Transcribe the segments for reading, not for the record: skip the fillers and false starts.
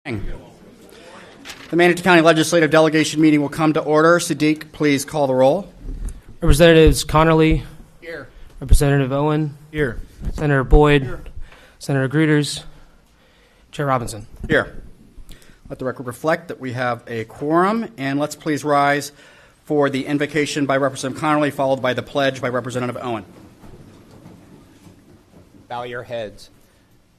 The Manatee County Legislative Delegation meeting will come to order. Sadiq, please call the roll. Representatives Connerly. Here. Representative Owen. Here. Senator Boyd. Here. Senator Gruters. Chair Robinson. Here. Let the record reflect that we have a quorum, and let's please rise for the invocation by Representative Connerly, followed by the pledge by Representative Owen. Bow your heads.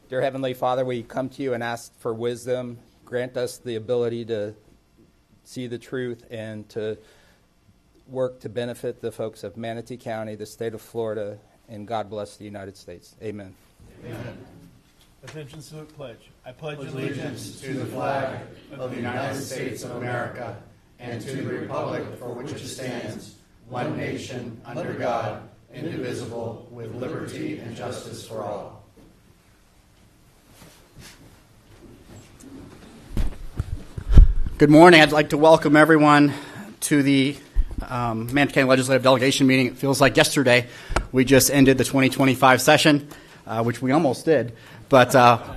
Dear Heavenly Father, we come to you and ask for wisdom. Grant us the ability to see the truth and to work to benefit the folks of Manatee County, the state of Florida, and God bless the United States. Amen. Amen. Attention to the pledge. I pledge allegiance to the flag of the United States of America and to the republic for which it stands, one nation, under God, indivisible, with liberty and justice for all. Good morning. I'd like to welcome everyone to the Manatee County Legislative Delegation meeting. It feels like yesterday we just ended the 2025 session, which we almost did. But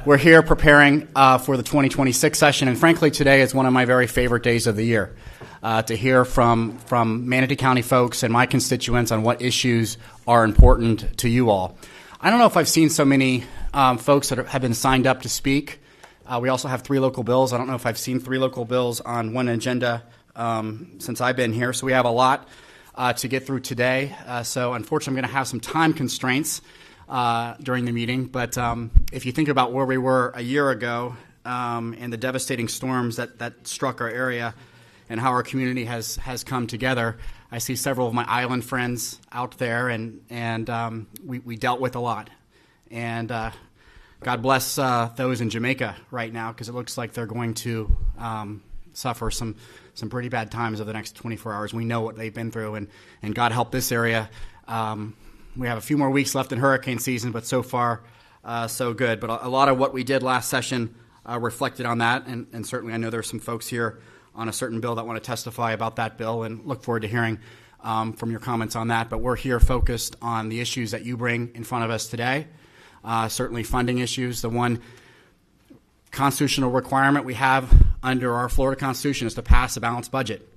we're here preparing for the 2026 session, and frankly, today is one of my very favorite days of the year to hear from Manatee County folks and my constituents on what issues are important to you all. I don't know if I've seen so many folks that have been signed up to speak. We also have 3 local bills. I don't know if I've seen 3 local bills on one agenda since I've been here, so we have a lot to get through today. So unfortunately, I'm going to have some time constraints during the meeting, but if you think about where we were a year ago and the devastating storms that struck our area and how our community has come together, I see several of my island friends out there, and we dealt with a lot. And God bless those in Jamaica right now, because it looks like they're going to suffer some pretty bad times over the next 24 hours. We know what they've been through, and God help this area. We have a few more weeks left in hurricane season, but so far, so good. But a lot of what we did last session reflected on that, and certainly I know there's some folks here on a certain bill that want to testify about that bill, and look forward to hearing from your comments on that. But we're here focused on the issues that you bring in front of us today, certainly funding issues. The one constitutional requirement we have under our Florida Constitution is to pass a balanced budget.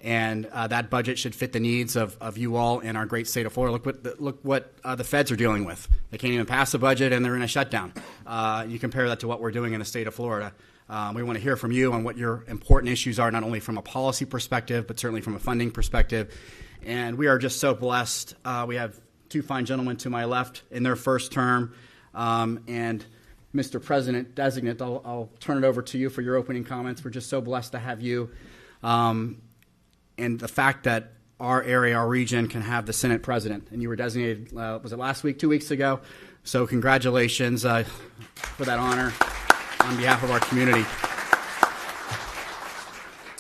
And that budget should fit the needs of you all in our great state of Florida. Look what the feds are dealing with. They can't even pass a budget, and they're in a shutdown. You compare that to what we're doing in the state of Florida. We want to hear from you on what your important issues are, not only from a policy perspective, but certainly from a funding perspective. And we are just so blessed. We have 2 fine gentlemen to my left in their first term. And Mr. President-designate, I'll turn it over to you for your opening comments. We're just so blessed to have you. And the fact that our area, our region, can have the Senate president. And you were designated, was it last week, 2 weeks ago? So congratulations for that honor on behalf of our community.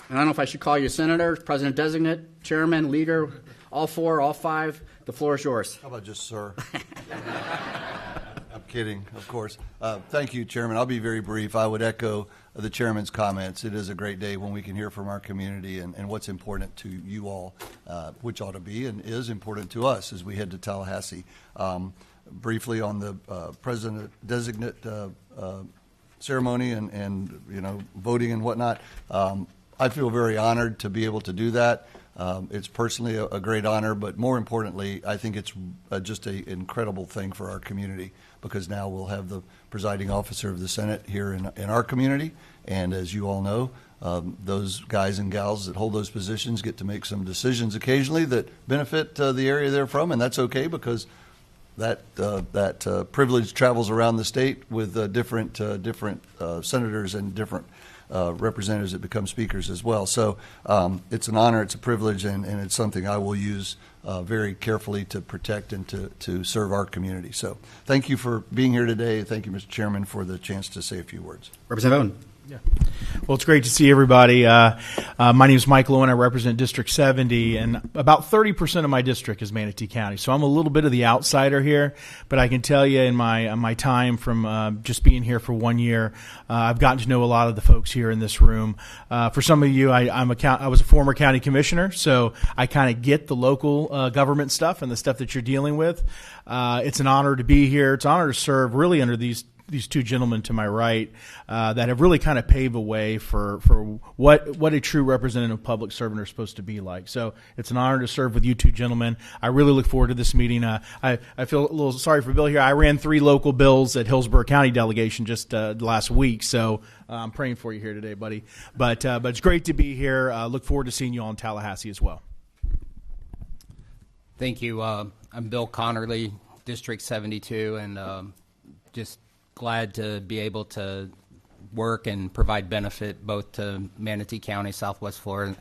And I don't know if I should call you senator, president-designate, chairman, leader, all 4, all 5. The floor is yours. How about just sir? I'm kidding, of course. Thank you, Chairman. I'll be very brief. I would echo the Chairman's comments. It is a great day when we can hear from our community and what's important to you all, which ought to be and is important to us as we head to Tallahassee. Briefly on the President-designate ceremony and voting and whatnot, I feel very honored to be able to do that. It's personally a great honor, but more importantly, I think it's just an incredible thing for our community, because now we'll have the presiding officer of the Senate here in our community. And as you all know, those guys and gals that hold those positions get to make some decisions occasionally that benefit the area they're from, and that's okay, because that privilege travels around the state with different senators and different representatives that become speakers as well. So it's an honor, it's a privilege, and it's something I will use very carefully to protect and to serve our community. So thank you for being here today. Thank you, Mr. Chairman, for the chance to say a few words. Representative Owen. Yeah. Well, it's great to see everybody. My name is Michael Owen. I represent District 70, and about 30% of my district is Manatee County. So I'm a little bit of the outsider here, but I can tell you in my time from just being here for 1 year, I've gotten to know a lot of the folks here in this room. For some of you, I was a former county commissioner, so I kind of get the local government stuff and the stuff that you're dealing with. It's an honor to be here. It's an honor to serve really under these these two gentlemen to my right that have really kind of paved the way for what a true representative public servant are supposed to be like. So it's an honor to serve with you two gentlemen. I really look forward to this meeting. I feel a little sorry for Bill here. I ran 3 local bills at Hillsborough County delegation just last week, so I'm praying for you here today, buddy. But it's great to be here. Look forward to seeing you all in Tallahassee as well. Thank you. I'm Bill Connerly, District 72, and just glad to be able to work and provide benefit both to Manatee County, Southwest Florida,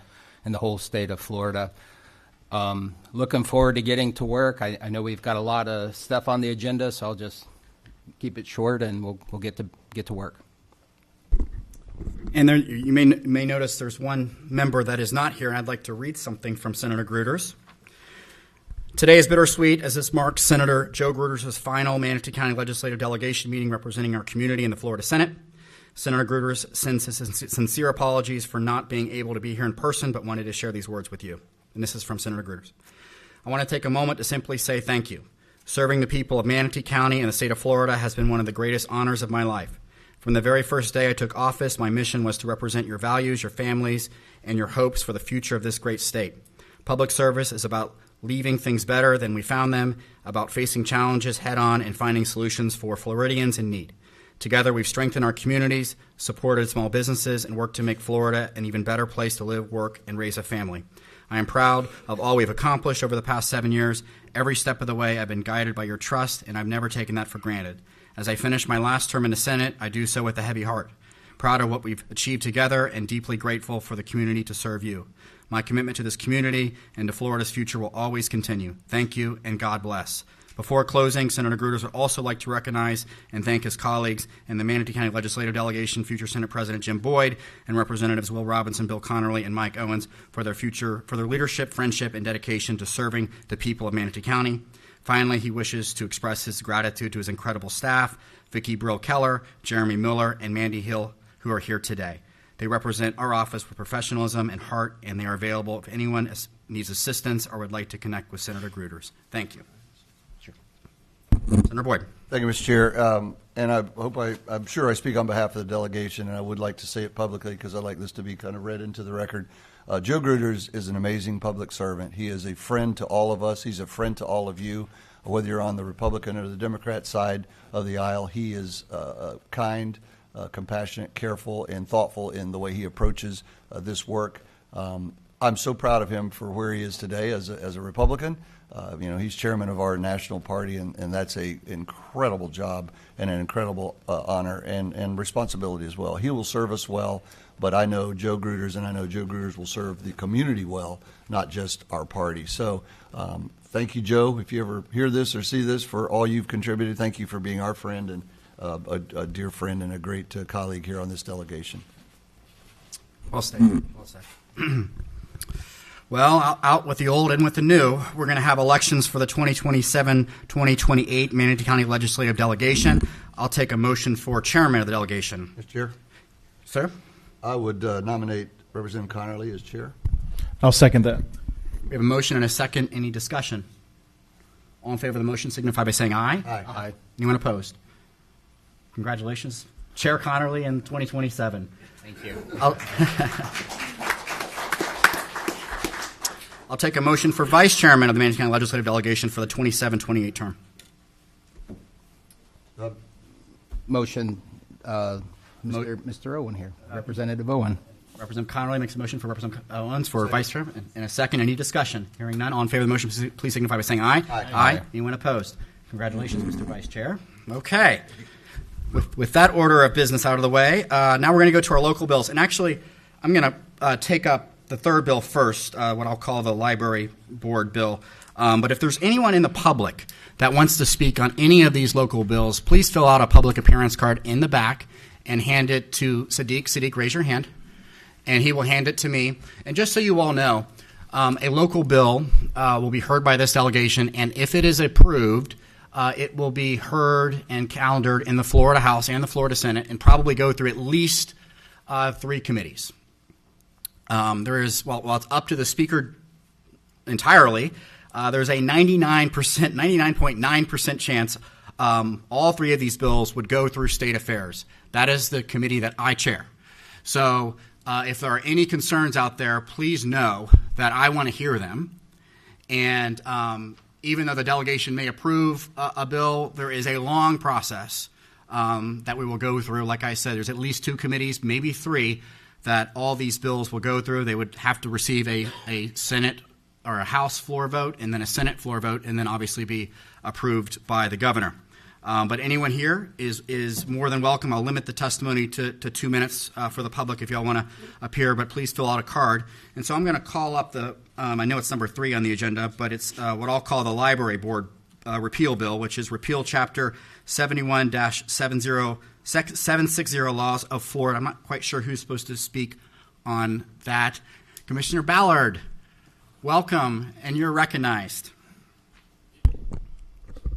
and the whole state of Florida. Looking forward to getting to work. I know we've got a lot of stuff on the agenda, so I'll just keep it short, and we'll get to work. And there, you may notice there's one member that is not here, and I'd like to read something from Senator Gruters. Today is bittersweet as this marks Senator Joe Gruters' final Manatee County Legislative Delegation meeting representing our community in the Florida Senate. Senator Gruters sends his sincere apologies for not being able to be here in person, but wanted to share these words with you. And this is from Senator Gruters. I want to take a moment to simply say thank you. Serving the people of Manatee County and the state of Florida has been one of the greatest honors of my life. From the very first day I took office, my mission was to represent your values, your families, and your hopes for the future of this great state. Public service is about leaving things better than we found them, about facing challenges head-on and finding solutions for Floridians in need. Together, we've strengthened our communities, supported small businesses, and worked to make Florida an even better place to live, work, and raise a family. I am proud of all we've accomplished over the past 7 years. Every step of the way, I've been guided by your trust, and I've never taken that for granted. As I finish my last term in the Senate, I do so with a heavy heart, proud of what we've achieved together and deeply grateful for the community to serve you. My commitment to this community and to Florida's future will always continue. Thank you, and God bless. Before closing, Senator Gruters would also like to recognize and thank his colleagues in the Manatee County Legislative Delegation, future Senate President Jim Boyd, and Representatives Will Robinson, Bill Connerly, and Mike Owens for their leadership, friendship, and dedication to serving the people of Manatee County. Finally, he wishes to express his gratitude to his incredible staff, Vicki Brill-Keller, Jeremy Miller, and Mandy Hill, who are here today. They represent our office with professionalism and heart, and they are available if anyone needs assistance or would like to connect with Senator Gruters. Thank you. Sure. Senator Boyd. Thank you, Mr. Chair. And I'm sure I speak on behalf of the delegation, and I would like to say it publicly because I'd like this to be kind of read into the record. Joe Gruters is an amazing public servant. He is a friend to all of us. He's a friend to all of you, whether you're on the Republican or the Democrat side of the aisle. He is kind, compassionate, careful, and thoughtful in the way he approaches this work. I'm so proud of him for where he is today as a Republican. He's chairman of our national party, and that's an incredible job and an incredible honor and responsibility as well. He will serve us well, but I know Joe Gruters, and I know Joe Gruters will serve the community well, not just our party. So thank you, Joe, if you ever hear this or see this, for all you've contributed. Thank you for being our friend and a dear friend and a great colleague here on this delegation. Well said. Well said. Well, out with the old, in with the new. We're going to have elections for the 2027-2028 Manatee County Legislative Delegation. I'll take a motion for chairman of the delegation. Mr. Chair? Sir? I would nominate Representative Connerly as chair. I'll second that. We have a motion and a second. Any discussion? All in favor of the motion signify by saying aye. Aye. Aye. Anyone opposed? Congratulations. Chair Connerly in 2027. Thank you. I'll take a motion for vice chairman of the Manatee County Legislative Delegation for the 27-28 term. Motion, Mr. Owen here, Representative Owen. Representative Connerly makes a motion for Representative Owens for vice chairman. In a second, any discussion? Hearing none, all in favor of the motion, please signify by saying aye. Aye. Aye. Anyone opposed? Congratulations, Mr. Vice Chair. Okay. With that order of business out of the way, now we're going to go to our local bills. And actually, I'm going to take up the third bill first, what I'll call the library board bill. But if there's anyone in the public that wants to speak on any of these local bills, please fill out a public appearance card in the back and hand it to Sadiq. Sadiq, raise your hand, and he will hand it to me. And just so you all know, a local bill will be heard by this delegation, and if it is approved, it will be heard and calendared in the Florida House and the Florida Senate and probably go through at least 3 committees. There is, while it's up to the speaker entirely, there's a 99.9% chance all three of these bills would go through State Affairs. That is the committee that I chair. So if there are any concerns out there, please know that I want to hear them. And even though the delegation may approve a bill, there is a long process that we will go through. Like I said, there's at least 2 committees, maybe 3, that all these bills will go through. They would have to receive a Senate or a House floor vote and then a Senate floor vote and then obviously be approved by the governor. But anyone here is more than welcome. I'll limit the testimony to 2 minutes for the public if y'all want to appear, but please fill out a card. And so I'm going to call up I know it's number 3 on the agenda, but it's what I'll call the Library Board repeal bill, which is repeal Chapter 71-760 Laws of Florida. I'm not quite sure who's supposed to speak on that. Commissioner Ballard, welcome, and you're recognized.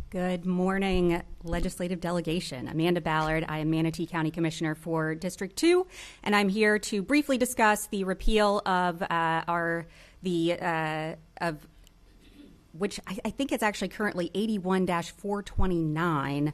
Good morning, legislative delegation. Amanda Ballard. I am Manatee County Commissioner for District 2, and I'm here to briefly discuss the repeal of which I think it's actually currently 81-429,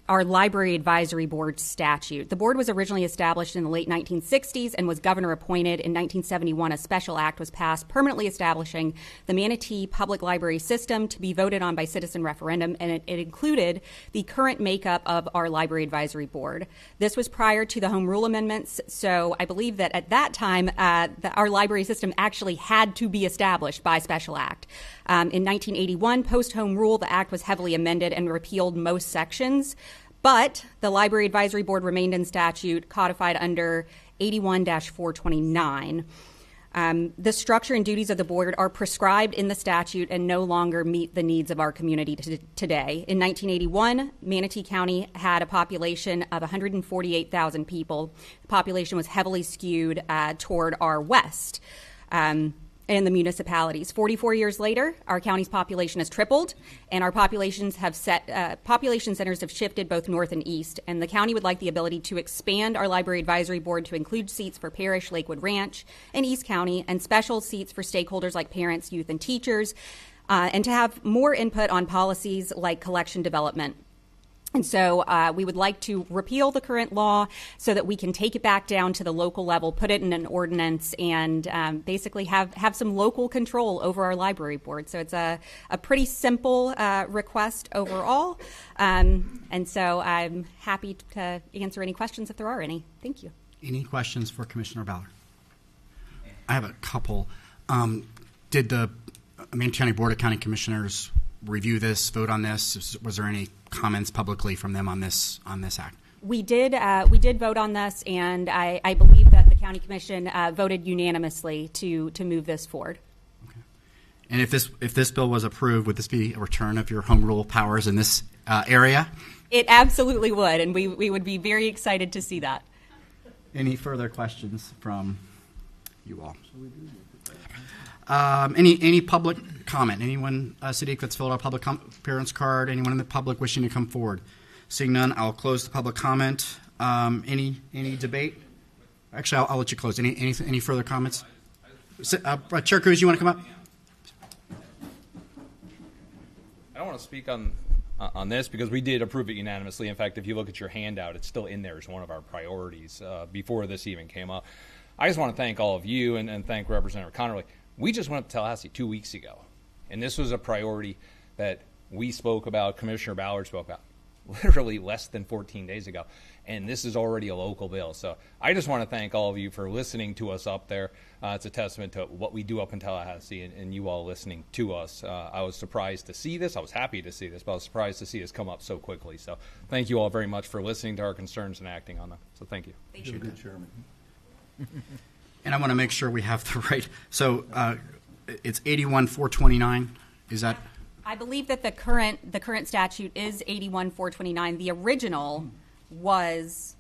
our Library Advisory Board statute. The board was originally established in the late 1960s and was governor appointed. In 1971, a special act was passed permanently establishing the Manatee Public Library System to be voted on by citizen referendum, and it included the current makeup of our Library Advisory Board. This was prior to the Home Rule Amendments, so I believe that at that time, our library system actually had to be established by special act. In 1981, post-Home Rule, the act was heavily amended and repealed most sections. But the Library Advisory Board remained in statute, codified under 81-429. The structure and duties of the board are prescribed in the statute and no longer meet the needs of our community today. In 1981, Manatee County had a population of 148,000 people. The population was heavily skewed toward our west. In the municipalities. 44 years later, our county's population has tripled, and our population centers have shifted both north and east. And the county would like the ability to expand our Library Advisory Board to include seats for Parish, Lakewood Ranch, and East County, and special seats for stakeholders like parents, youth, and teachers, and to have more input on policies like collection development. And so we would like to repeal the current law so that we can take it back down to the local level, put it in an ordinance, and basically have some local control over our library board. So it's a pretty simple request overall. And so I'm happy to answer any questions if there are any. Thank you. Any questions for Commissioner Ballard? I have a couple. Did the Manatee County Board of County Commissioners review this, vote on this? Was there any comments publicly from them on this act? We did vote on this, and I believe that the county commission voted unanimously to move this forward. Okay. And if this bill was approved, would this be a return of your home rule powers in this area? It absolutely would, and we would be very excited to see that. Any further questions from you all? Any public comment? Anyone, Sadiq, that's filled out a public appearance card? Anyone in the public wishing to come forward? Seeing none, I'll close the public comment. Any debate? Actually, I'll let you close. Any further comments? Chair Cruz, you want to come up? I don't want to speak on this because we did approve it unanimously. In fact, if you look at your handout, it's still in there as one of our priorities before this even came up. I just want to thank all of you and thank Representative Connerly. We just went up to Tallahassee 2 weeks ago, and this was a priority that we spoke about, Commissioner Ballard spoke about, literally less than 14 days ago, and this is already a local bill. So I just want to thank all of you for listening to us up there. It's a testament to what we do up in Tallahassee and you all listening to us. I was surprised to see this. I was happy to see this, but I was surprised to see this come up so quickly. So thank you all very much for listening to our concerns and acting on them. So thank you. Thank you. Good Chairman. And I want to make sure we have the right. So it's 81-429. Is that? I believe that the current statute is 81-429. The original was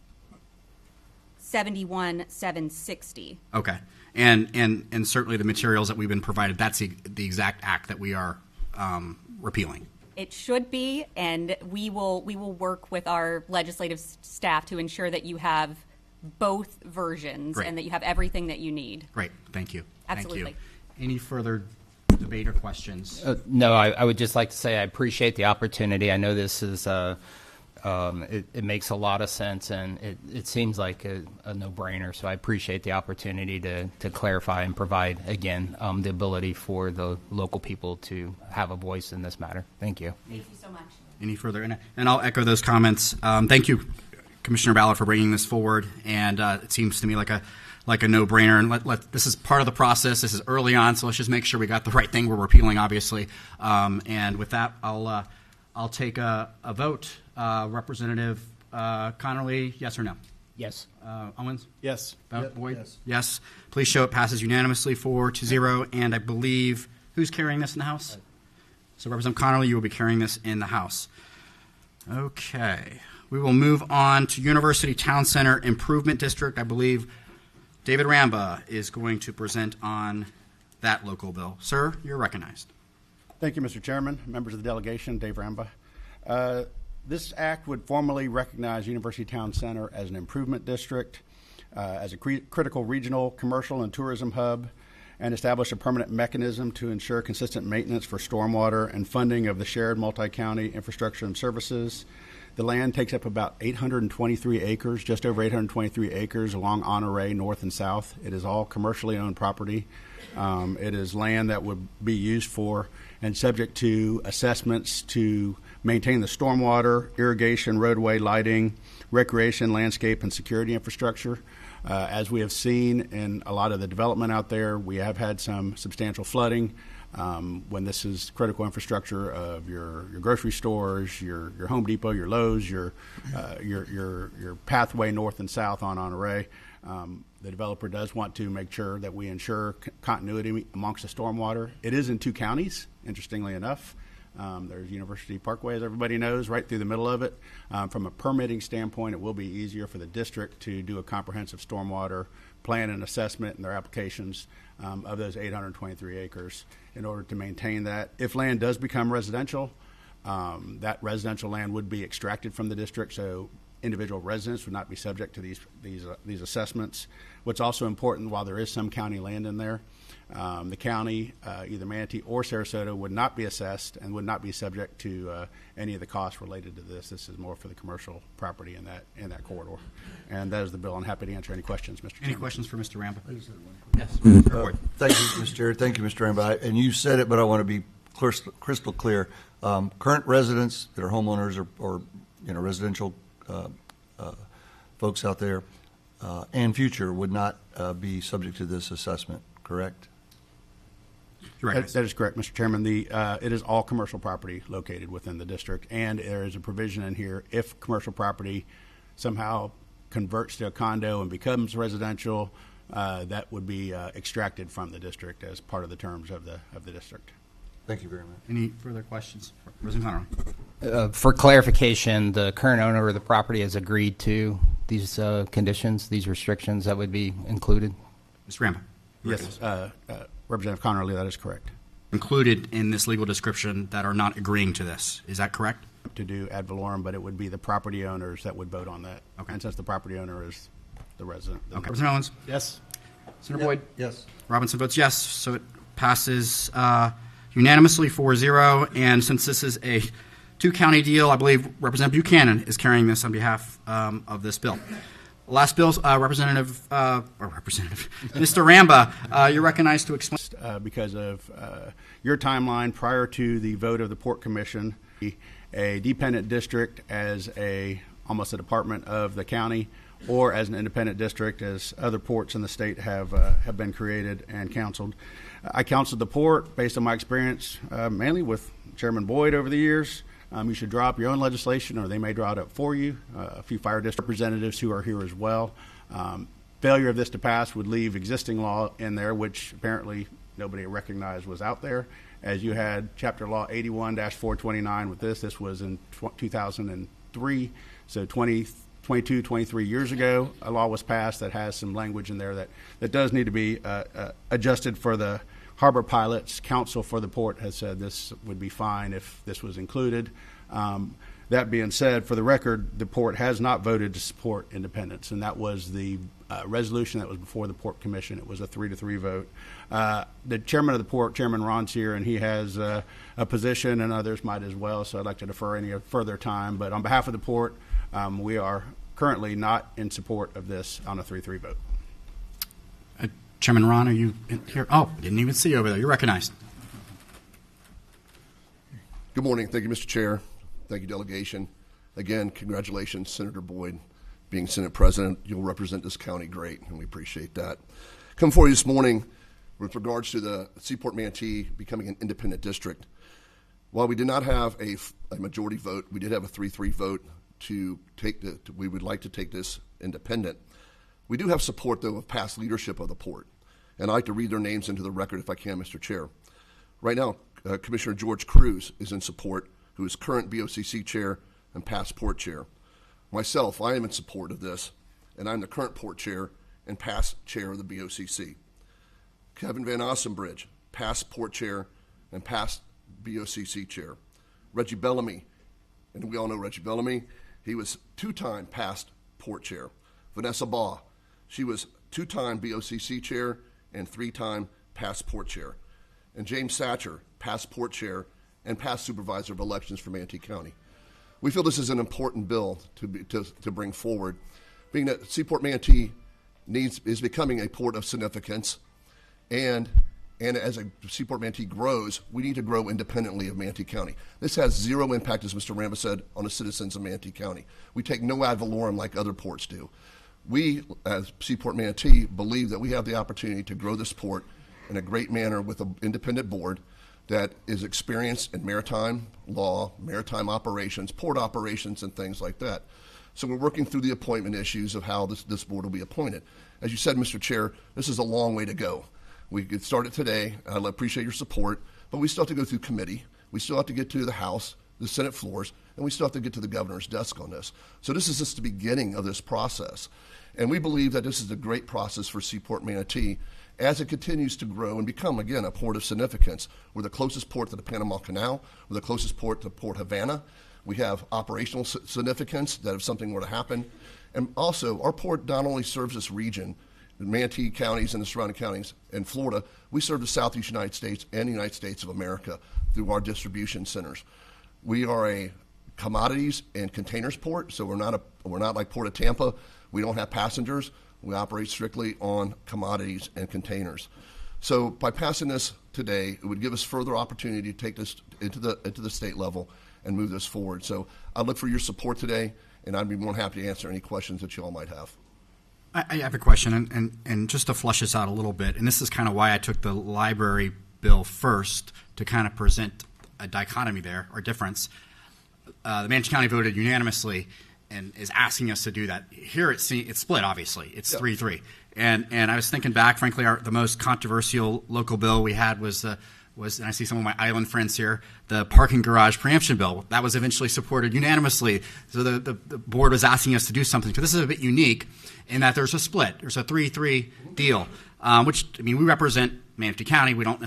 71-760. Okay. And certainly the materials that we've been provided, that's the exact act that we are repealing. It should be, and we will work with our legislative staff to ensure that you have both versions. Great. And that you have everything that you need. Great. Thank you. Absolutely. Thank you. Any further debate or questions? No, I would just like to say I appreciate the opportunity. I know this is it makes a lot of sense, and it seems like a no-brainer. So I appreciate the opportunity to clarify and provide, again, the ability for the local people to have a voice in this matter. Thank you. Thank you so much. Any further? And I'll echo those comments. Thank you, Commissioner Ballard, for bringing this forward. And it seems to me like a no-brainer. And this is part of the process. This is early on, so let's just make sure we got the right thing we're repealing, obviously. And with that, I'll take a vote. Representative Connerly, yes or no? Yes. Owens? Yes. Boyd? Yes. Please show it passes unanimously 4-0. And I believe, who's carrying this in the House? So Representative Connerly, you will be carrying this in the House. Okay. We will move on to University Town Center Improvement District. I believe David Ramba is going to present on that local bill. Sir, you're recognized. Thank you, Mr. Chairman, members of the delegation, Dave Ramba. This act would formally recognize University Town Center as an improvement district, as a critical regional commercial and tourism hub, and establish a permanent mechanism to ensure consistent maintenance for stormwater and funding of the shared multi-county infrastructure and services. The land takes up about 823 acres, just over 823 acres along Honore, north and south. It is all commercially owned property. It is land that would be used for and subject to assessments to maintain the stormwater, irrigation, roadway, lighting, recreation, landscape, and security infrastructure. As we have seen in a lot of the development out there, we have had some substantial flooding. When this is critical infrastructure of your grocery stores, your Home Depot, your Lowe's, your pathway north and south on Honore. The developer does want to make sure that we ensure continuity amongst the stormwater. It is in two counties, interestingly enough. There's University Parkway, as everybody knows, right through the middle of it. From a permitting standpoint, it will be easier for the district to do a comprehensive stormwater plan and assessment in their applications of those 823 acres in order to maintain that. If land does become residential, that residential land would be extracted from the district, so individual residents would not be subject to these assessments. What's also important, while there is some county land in there, the county, either Manatee or Sarasota, would not be assessed and would not be subject to any of the costs related to this. This is more for the commercial property in that corridor. And that is the bill. I'm happy to answer any questions, Mr. Chairman. Any questions for Mr. Ramba? Yes. Thank you, Mr. Chair. Thank you, Mr. Ramba. And you said it, but I want to be crystal clear. Current residents that are homeowners or residential folks out there and future would not be subject to this assessment, correct? That is correct, Mr. Chairman. It is all commercial property located within the district, and there is a provision in here if commercial property somehow converts to a condo and becomes residential, that would be extracted from the district as part of the terms of the district. Thank you very much. Any further questions? Representative Connerly. For clarification, the current owner of the property has agreed to these conditions, these restrictions that would be included? Mr. Ramba. Yes, Representative Connerly, that is correct. Included in this legal description that are not agreeing to this. Is that correct? To do ad valorem, but it would be the property owners that would vote on that. Okay. And since the property owner is the resident. Okay. Representative Owens? Yes. Senator Boyd? Yes. Robinson votes yes, so it passes unanimously 4-0. And since this is a two-county deal, I believe Representative Buchanan is carrying this on behalf of this bill. Last bill, Mr. Ramba, you're recognized to explain. Because of your timeline prior to the vote of the Port Commission, a dependent district as almost a department of the county, or as an independent district as other ports in the state have been created and counseled. I counseled the port based on my experience mainly with Chairman Boyd over the years. You should draw up your own legislation, or they may draw it up for you. A few fire district representatives who are here as well. Failure of this to pass would leave existing law in there, which apparently nobody recognized was out there. As you had Chapter Law 81-429 with this. This was in 2003, so 22, 23 years ago, a law was passed that has some language in there that does need to be adjusted for the harbor pilots. Counsel for the port has said this would be fine if this was included. That being said, for the record, the port has not voted to support independence, and that was the resolution that was before the Port Commission. It was a 3-3 vote. The chairman of the port, Chairman Ron's here, and he has a position, and others might as well, so I'd like to defer any further time. But on behalf of the port, we are currently not in support of this on a 3-3 vote. Chairman Ron, are you here? Oh, didn't even see you over there. You're recognized. Good morning. Thank you, Mr. Chair. Thank you, delegation. Again, congratulations, Senator Boyd, being Senate President. You'll represent this county great, and we appreciate that. Come for you this morning with regards to the Seaport Manatee becoming an independent district. While we did not have a majority vote, we did have a 3-3 vote to take we would like to take this independent. We do have support, though, of past leadership of the port, and I'd like to read their names into the record if I can, Mr. Chair. Right now, Commissioner George Cruz is in support, who is current BOCC chair and past port chair. Myself, I am in support of this, and I'm the current port chair and past chair of the BOCC. Kevin Van Ossenbridge, past port chair and past BOCC chair. Reggie Bellamy, and we all know Reggie Bellamy, he was 2-time past port chair. Vanessa Baugh, she was 2-time BOCC chair and 3-time past port chair. And James Satcher, past port chair and past supervisor of elections for Manatee County. We feel this is an important bill to bring forward, being that Seaport Manatee is becoming a port of significance, and as a Seaport Manatee grows, we need to grow independently of Manatee County. This has zero impact, as Mr. Ramba said, on the citizens of Manatee County. We take no ad valorem like other ports do. We, as Seaport Manatee, believe that we have the opportunity to grow this port in a great manner with an independent board that is experienced in maritime law, maritime operations, port operations, and things like that. So we're working through the appointment issues of how this board will be appointed. As you said, Mr. Chair, this is a long way to go. We could start it today. I appreciate your support, but we still have to go through committee. We still have to get to the House, the Senate floors, and we still have to get to the governor's desk on this. So this is just the beginning of this process. And we believe that this is a great process for Seaport Manatee as it continues to grow and become, again, a port of significance. We're the closest port to the Panama Canal. We're the closest port to Port Havana. We have operational significance that if something were to happen. And also, our port not only serves this region, the Manatee counties and the surrounding counties, and Florida, we serve the Southeast United States and the United States of America through our distribution centers. We are a commodities and containers port, so we're not like Port of Tampa. We don't have passengers. We operate strictly on commodities and containers. So by passing this today, it would give us further opportunity to take this into the state level and move this forward. So I look for your support today, and I'd be more than happy to answer any questions that you all might have. I have a question, and just to flush this out a little bit, and this is kind of why I took the library bill first to kind of present a dichotomy there, or difference. The Manatee County voted unanimously and is asking us to do that. Here it's split, obviously. It's 3-3. And I was thinking back, frankly, the most controversial local bill we had was, and I see some of my island friends here, the parking garage preemption bill. That was eventually supported unanimously. So the board was asking us to do something. So this is a bit unique in that there's a split. There's a 3-3 deal, which, I mean, we represent Manatee County. We don't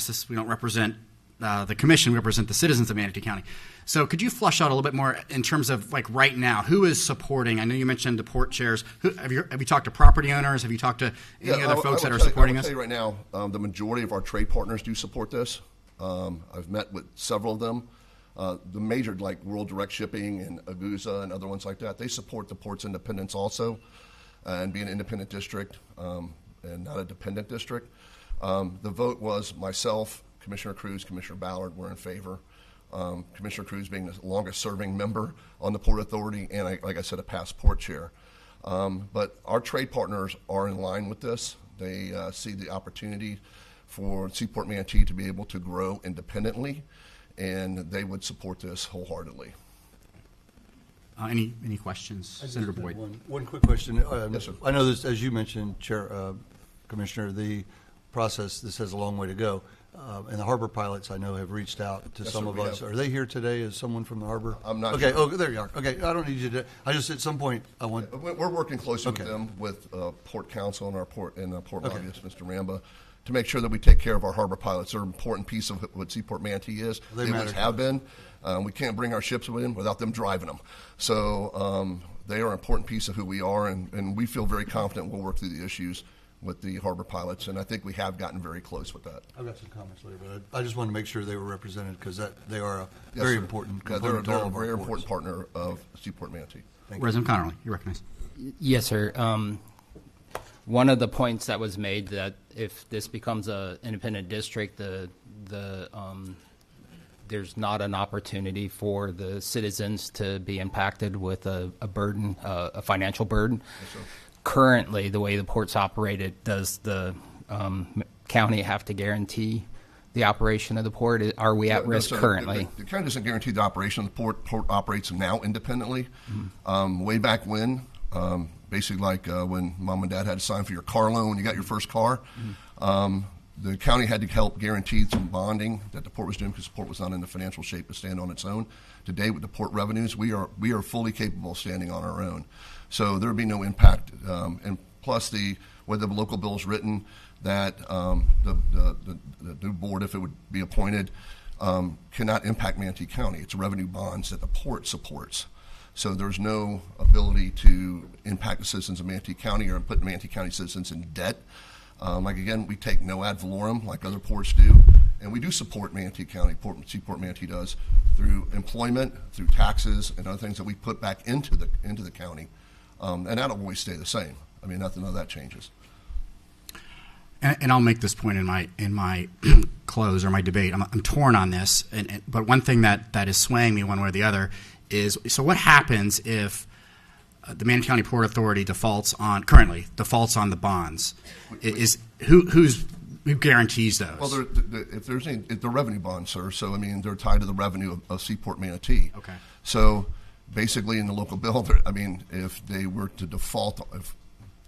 represent the commission. We represent the citizens of Manatee County. So could you flush out a little bit more in terms of, like, right now, who is supporting? I know you mentioned the port chairs. Have you talked to property owners? Have you talked to any other folks that are supporting us? I will tell you right now, the majority of our trade partners do support this. I've met with several of them. The major, like World Direct Shipping and Aguza and other ones like that, they support the port's independence also and be an independent district and not a dependent district. The vote was myself, Commissioner Cruz, Commissioner Ballard were in favor. Commissioner Cruz being the longest serving member on the Port Authority and, like I said, a past port chair. But our trade partners are in line with this. They see the opportunity for Seaport Manatee to be able to grow independently, and they would support this wholeheartedly. Any questions, Senator Boyd? One quick question. Yes, sir. I know this, as you mentioned, Commissioner, the process, this has a long way to go. And the harbor pilots, I know, have reached out to some of us. Are they here today? Is someone from the harbor? I'm not Okay, sure. oh, there you are. Okay, I don't need you to, I just, at some point, I want. We're working closely Okay. with them, with Port Council and our port lobbyist, Mr. Ramba, to make sure that we take care of our harbor pilots. They're an important piece of what Seaport Manatee is. They They matter. always have been. We can't bring our ships in without them driving them. So they are an important piece of who we are, and we feel very confident we'll work through the issues with the harbor pilots, and I think we have gotten very close with that. I've got some comments later, but I just wanted to make sure they were represented because they are a Yes, very sir. important Yeah, component to they're all a of our very ports. important partner of Seaport Manatee. Thank you. Resident Connerly, you recognize. Yes, sir. One of the points that was made that if this becomes an independent district, there's not an opportunity for the citizens to be impacted with a burden, a financial burden. Currently, the way the port's operated, does the county have to guarantee the operation of the port? Are we at risk So currently? The county doesn't guarantee the operation. The port operates now independently. Way back when, basically like when mom and dad had to sign for your car loan when you got your first car, the county had to help guarantee some bonding that the port was doing because the port was not in the financial shape to stand on its own. Today, with the port revenues, we are fully capable of standing on our own. So there would be no impact. And plus, the way the local bill is written, that the new board, if it would be appointed, cannot impact Manatee County. It's revenue bonds that the port supports. So there's no ability to impact the citizens of Manatee County or put Manatee County citizens in debt. Again, we take no ad valorem like other ports do, and we do support Manatee County, Seaport Manatee does, through employment, through taxes, and other things that we put back into the county, and that'll always stay the same. I mean, nothing of that changes. And I'll make this point in my close or my debate. I'm torn on this, but one thing that is swaying me one way or the other is, so what happens if the Manatee County Port Authority currently defaults on the bonds? Who guarantees those? Well, they're revenue bonds, sir. So I mean, they're tied to the revenue of Seaport Manatee. Okay. So basically, in the local bill, I mean, if they were to default,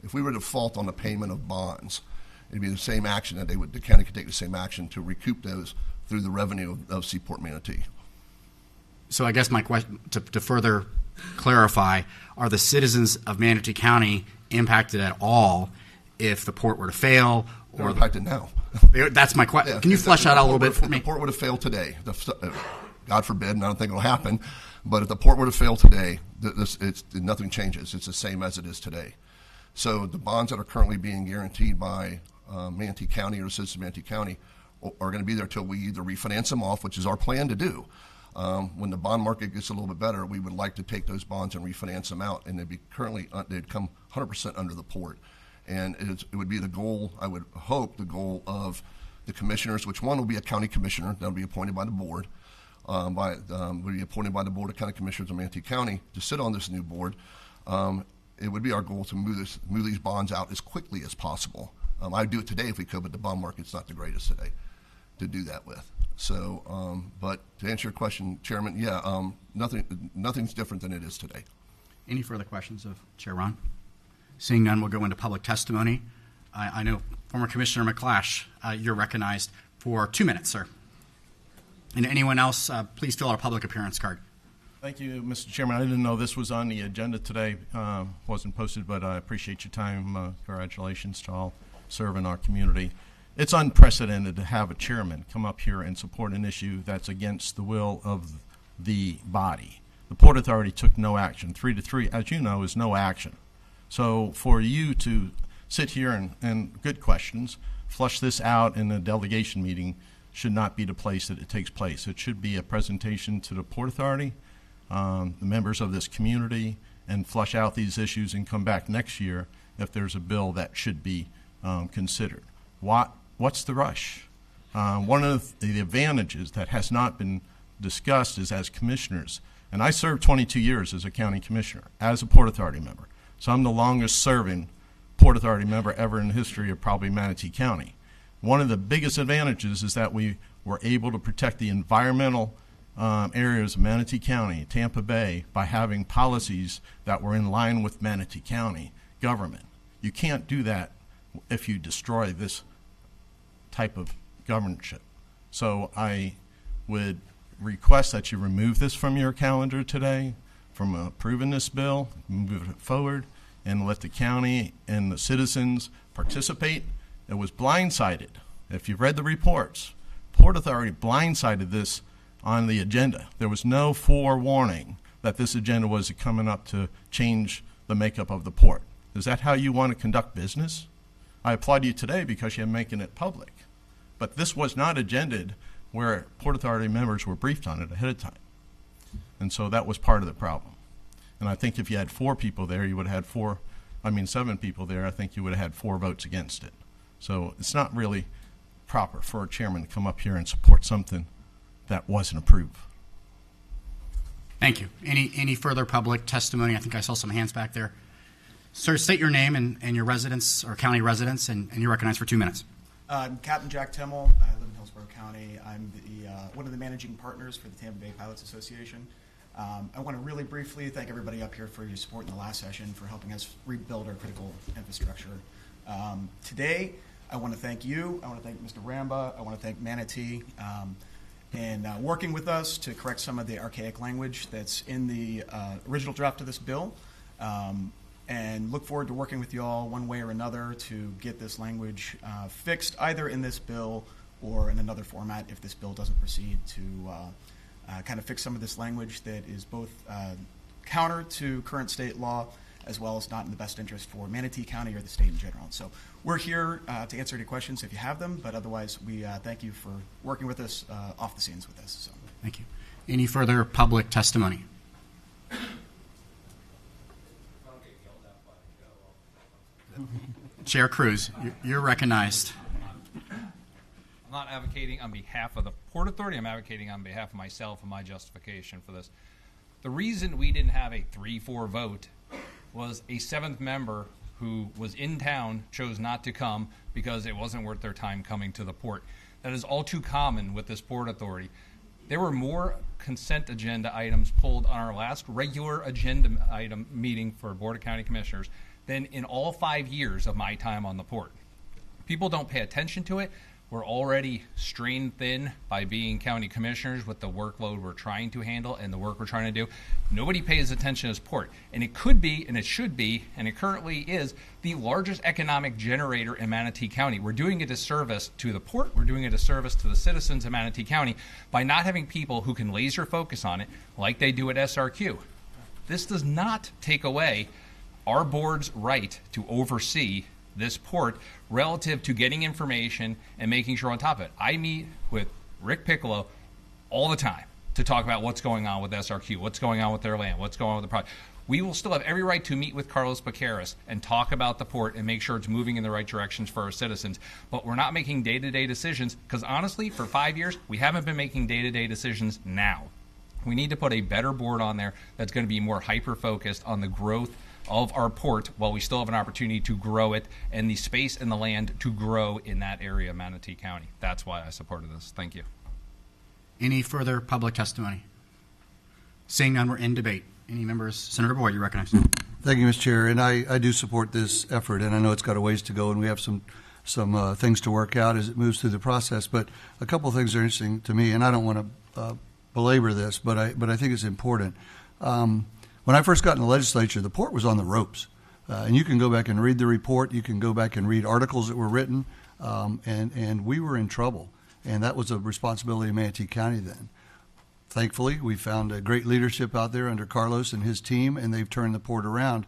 if we were to default on the payment of bonds, it'd be the same action that the county could take the same action to recoup those through the revenue of Seaport Manatee. So I guess my question, to further clarify, are the citizens of Manatee County impacted at all if the port were to fail? They're impacted now. That's my question. Yeah, Can you flesh that out a little bit for If me? the port would have failed today, God forbid, and I don't think it'll happen, but if the port were to fail today, nothing changes. It's the same as it is today. So the bonds that are currently being guaranteed by Manatee County or citizens of Manatee County are going to be there till we either refinance them off, which is our plan to do. When the bond market gets a little bit better, we would like to take those bonds and refinance them out, and they'd come 100% under the port. And it would be the goal, I would hope, the goal of the commissioners, which one will be a county commissioner that will be appointed by the board, would be appointed by the Board of County Commissioners of Manatee County to sit on this new board. It would be our goal to move these bonds out as quickly as possible. I'd do it today if we could, but the bond market's not the greatest today to do that with. So, but to answer your question, Chairman, yeah, nothing's different than it is today. Any further questions of Chair Ron? Seeing none, we'll go into public testimony. I know former Commissioner McClash, you're recognized for 2 minutes, sir. And anyone else, please fill out a public appearance card. Thank you, Mr. Chairman. I didn't know this was on the agenda today. Wasn't posted, but I appreciate your time. Congratulations to all serving our community. It's unprecedented to have a chairman come up here and support an issue that's against the will of the body. The Port Authority took no action. 3-3, as you know, is no action. So for you to sit here and good questions, flush this out in a delegation meeting should not be the place that it takes place. It should be a presentation to the Port Authority, the members of this community, and flush out these issues and come back next year if there's a bill that should be considered. What's the rush? One of the advantages that has not been discussed is as commissioners, and I served 22 years as a county commissioner, as a Port Authority member. So I'm the longest serving Port Authority member ever in the history of probably Manatee County. One of the biggest advantages is that we were able to protect the environmental areas of Manatee County, Tampa Bay, by having policies that were in line with Manatee County government. You can't do that if you destroy this type of governorship. So I would request that you remove this from your calendar today, from approving this bill, move it forward, and let the county and the citizens participate. It was blindsided If you've read the reports, Port Authority blindsided this on the agenda. There was no forewarning that this agenda was coming up to change the makeup of the port. Is that how you want to conduct business? I applaud you today because you're making it public. But this was not agended where Port Authority members were briefed on it ahead of time. And so that was part of the problem. And I think if you had 4 people there, you would have had 7 people there, I think you would have had 4 votes against it. So it's not really proper for a chairman to come up here and support something that wasn't approved. Thank you. Any further public testimony? I think I saw some hands back there. Sir, state your name and your residence or county residence, and you're recognized for 2 minutes. I'm Captain Jack Timmel. I live in Hillsborough County. I'm one of the managing partners for the Tampa Bay Pilots Association. I want to really briefly thank everybody up here for your support in the last session for helping us rebuild our critical infrastructure. Today, I want to thank you. I want to thank Mr. Ramba. I want to thank Manatee and working with us to correct some of the archaic language that's in the original draft of this bill. And look forward to working with you all one way or another to get this language fixed either in this bill or in another format if this bill doesn't proceed, to kind of fix some of this language that is both counter to current state law as well as not in the best interest for Manatee County or the state in general. So we're here to answer any questions if you have them, but otherwise we thank you for working with us off the scenes with this. So. Thank you. Any further public testimony? Chair Cruz, you're recognized. I'm not advocating on behalf of the Port Authority. I'm advocating on behalf of myself and my justification for this. The reason we didn't have a 3-4 vote was a 7th member who was in town chose not to come because it wasn't worth their time coming to the port. That is all too common with this Port Authority. There were more consent agenda items pulled on our last regular agenda item meeting for Board of County Commissioners than in all 5 years of my time on the port. People don't pay attention to it. We're already strained thin by being county commissioners with the workload we're trying to handle and the work we're trying to do. Nobody pays attention to this port. And it could be, and it should be, and it currently is, the largest economic generator in Manatee County. We're doing a disservice to the port. We're doing a disservice to the citizens of Manatee County by not having people who can laser focus on it like they do at SRQ. This does not take away our board's right to oversee this port relative to getting information and making sure on top of it. I meet with Rick Piccolo all the time to talk about what's going on with SRQ, what's going on with their land, what's going on with the project. We will still have every right to meet with Carlos Baqueras and talk about the port and make sure it's moving in the right directions for our citizens. But we're not making day-to-day decisions because honestly, for 5 years, we haven't been making day-to-day decisions now. We need to put a better board on there that's going to be more hyper-focused on the growth of our port while we still have an opportunity to grow it and the space and the land to grow in that area of Manatee County. That's why I supported this. Thank you. Any further public testimony? Seeing none, we're in debate. Any members? Senator Boyd, you recognize. Thank you, Mr. Chair. And I do support this effort, and I know it's got a ways to go, and we have some things to work out as it moves through the process. But a couple of things are interesting to me, and I don't want to belabor this, but I think it's important. When I first got in the legislature, the port was on the ropes. And you can go back and read the report. You can go back and read articles that were written, and we were in trouble. And that was a responsibility of Manatee County then. Thankfully, we found a great leadership out there under Carlos and his team, and they've turned the port around.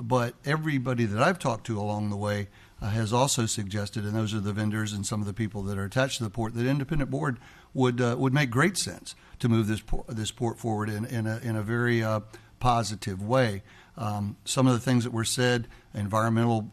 But everybody that I've talked to along the way has also suggested, and those are the vendors and some of the people that are attached to the port, that independent board would make great sense to move this port forward in a very positive way. Some of the things that were said, environmental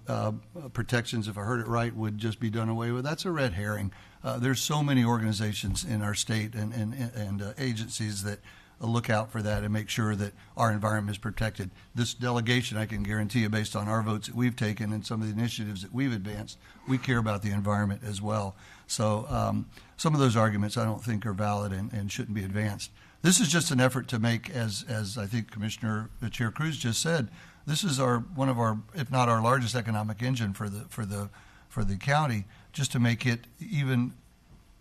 protections, if I heard it right, would just be done away with. That's a red herring. There's so many organizations in our state and agencies that look out for that and make sure that our environment is protected. This delegation, I can guarantee you, based on our votes that we've taken and some of the initiatives that we've advanced, we care about the environment as well. So some of those arguments I don't think are valid and shouldn't be advanced. This is just an effort to make, as I think Commissioner Chair Cruz just said, this is one of our, if not our largest economic engine for the county, just to make it even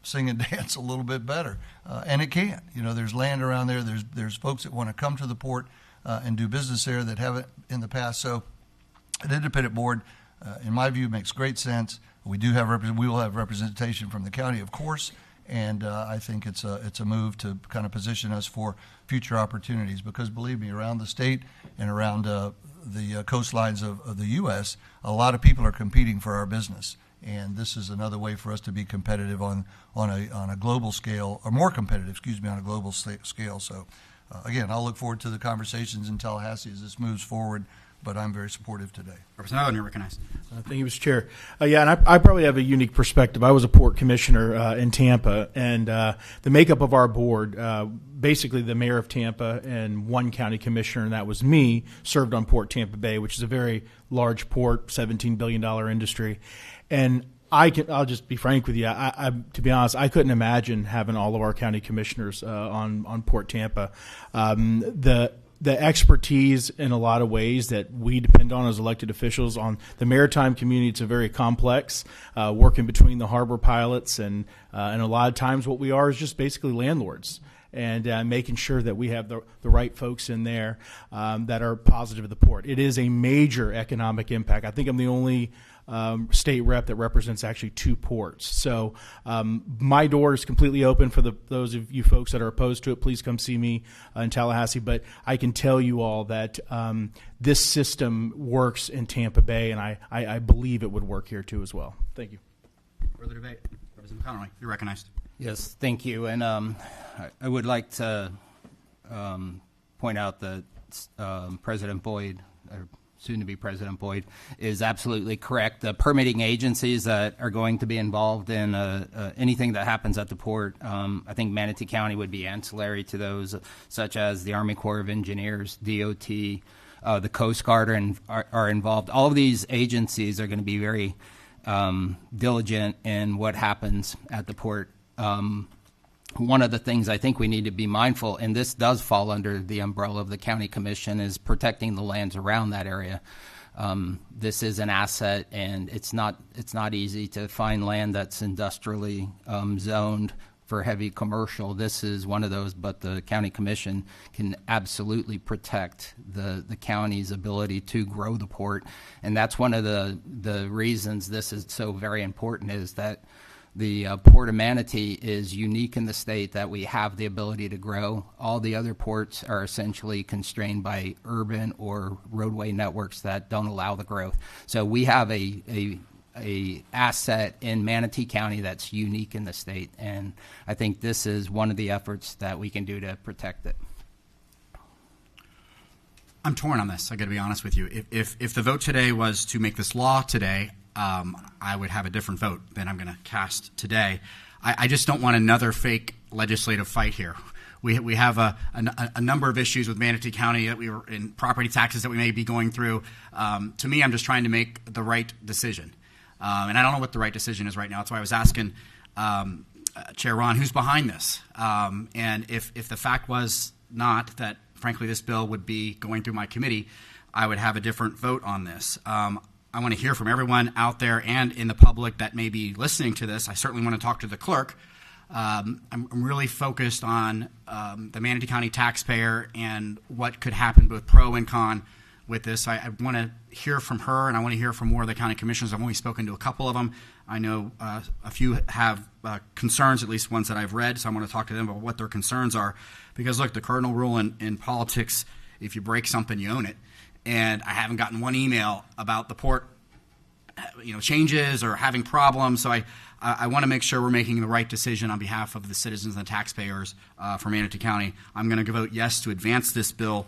sing and dance a little bit better. And it can. You know, there's land around there. There's folks that want to come to the port and do business there that haven't in the past. So an independent board, in my view, makes great sense. We will have representation from the county, of course, and I think it's a move to kind of position us for future opportunities, because believe me, around the state and around the coastlines of the U.S., a lot of people are competing for our business. And this is another way for us to be competitive on a global scale, or more competitive, on a global scale. So, again, I'll look forward to the conversations in Tallahassee as this moves forward, but I'm very supportive today. Representative Owen, you're recognized. Thank you, Mr. Chair. And I probably have a unique perspective. I was a port commissioner in Tampa, and the makeup of our board, basically the mayor of Tampa and one county commissioner, and that was me, served on Port Tampa Bay, which is a very large port, $17 billion industry. And I'll just be frank with you. To be honest, I couldn't imagine having all of our county commissioners on Port Tampa. The expertise in a lot of ways that we depend on as elected officials on the maritime community. It's a very complex, working between the harbor pilots and a lot of times what we are is just basically landlords. And making sure that we have the right folks in there that are positive of the port. It is a major economic impact. I think I'm the only state rep that represents actually 2 ports. So my door is completely open for those of you folks that are opposed to it. Please come see me in Tallahassee. But I can tell you all that this system works in Tampa Bay, and I believe it would work here too as well. Thank you. Further debate? Representative Conley, you're recognized. Yes, thank you. And I would like to point out that President Boyd, or soon-to-be President Boyd, is absolutely correct. The permitting agencies that are going to be involved in anything that happens at the port, I think Manatee County would be ancillary to those, such as the Army Corps of Engineers, DOT, the Coast Guard are involved. All of these agencies are going to be very diligent in what happens at the port. One of the things I think we need to be mindful, and this does fall under the umbrella of the county commission, is protecting the lands around that area. This is an asset, and it's not easy to find land that's industrially zoned for heavy commercial. This is one of those, but the county commission can absolutely protect the county's ability to grow the port, and that's one of the reasons this is so very important, is that the Port of Manatee is unique in the state that we have the ability to grow. All the other ports are essentially constrained by urban or roadway networks that don't allow the growth. So we have a asset in Manatee County that's unique in the state, and I think this is one of the efforts that we can do to protect it. I'm torn on this. I got to be honest with you. If the vote today was to make this law today, I would have a different vote than I'm going to cast today. I just don't want another fake legislative fight here. We have a number of issues with Manatee County that we were in, property taxes that we may be going through. To me, I'm just trying to make the right decision. And I don't know what the right decision is right now. That's why I was asking Chair Ron, who's behind this? And if the fact was not that, frankly, this bill would be going through my committee, I would have a different vote on this. I want to hear from everyone out there and in the public that may be listening to this. I certainly want to talk to the clerk. I'm really focused on the Manatee County taxpayer and what could happen both pro and con with this. I want to hear from her, and I want to hear from more of the county commissioners. I've only spoken to a couple of them. I know a few have concerns, at least ones that I've read, so I want to talk to them about what their concerns are. Because, look, the cardinal rule in politics, if you break something, you own it. And I haven't gotten one email about the port, changes or having problems. So I want to make sure we're making the right decision on behalf of the citizens and taxpayers for Manatee County. I'm going to vote yes to advance this bill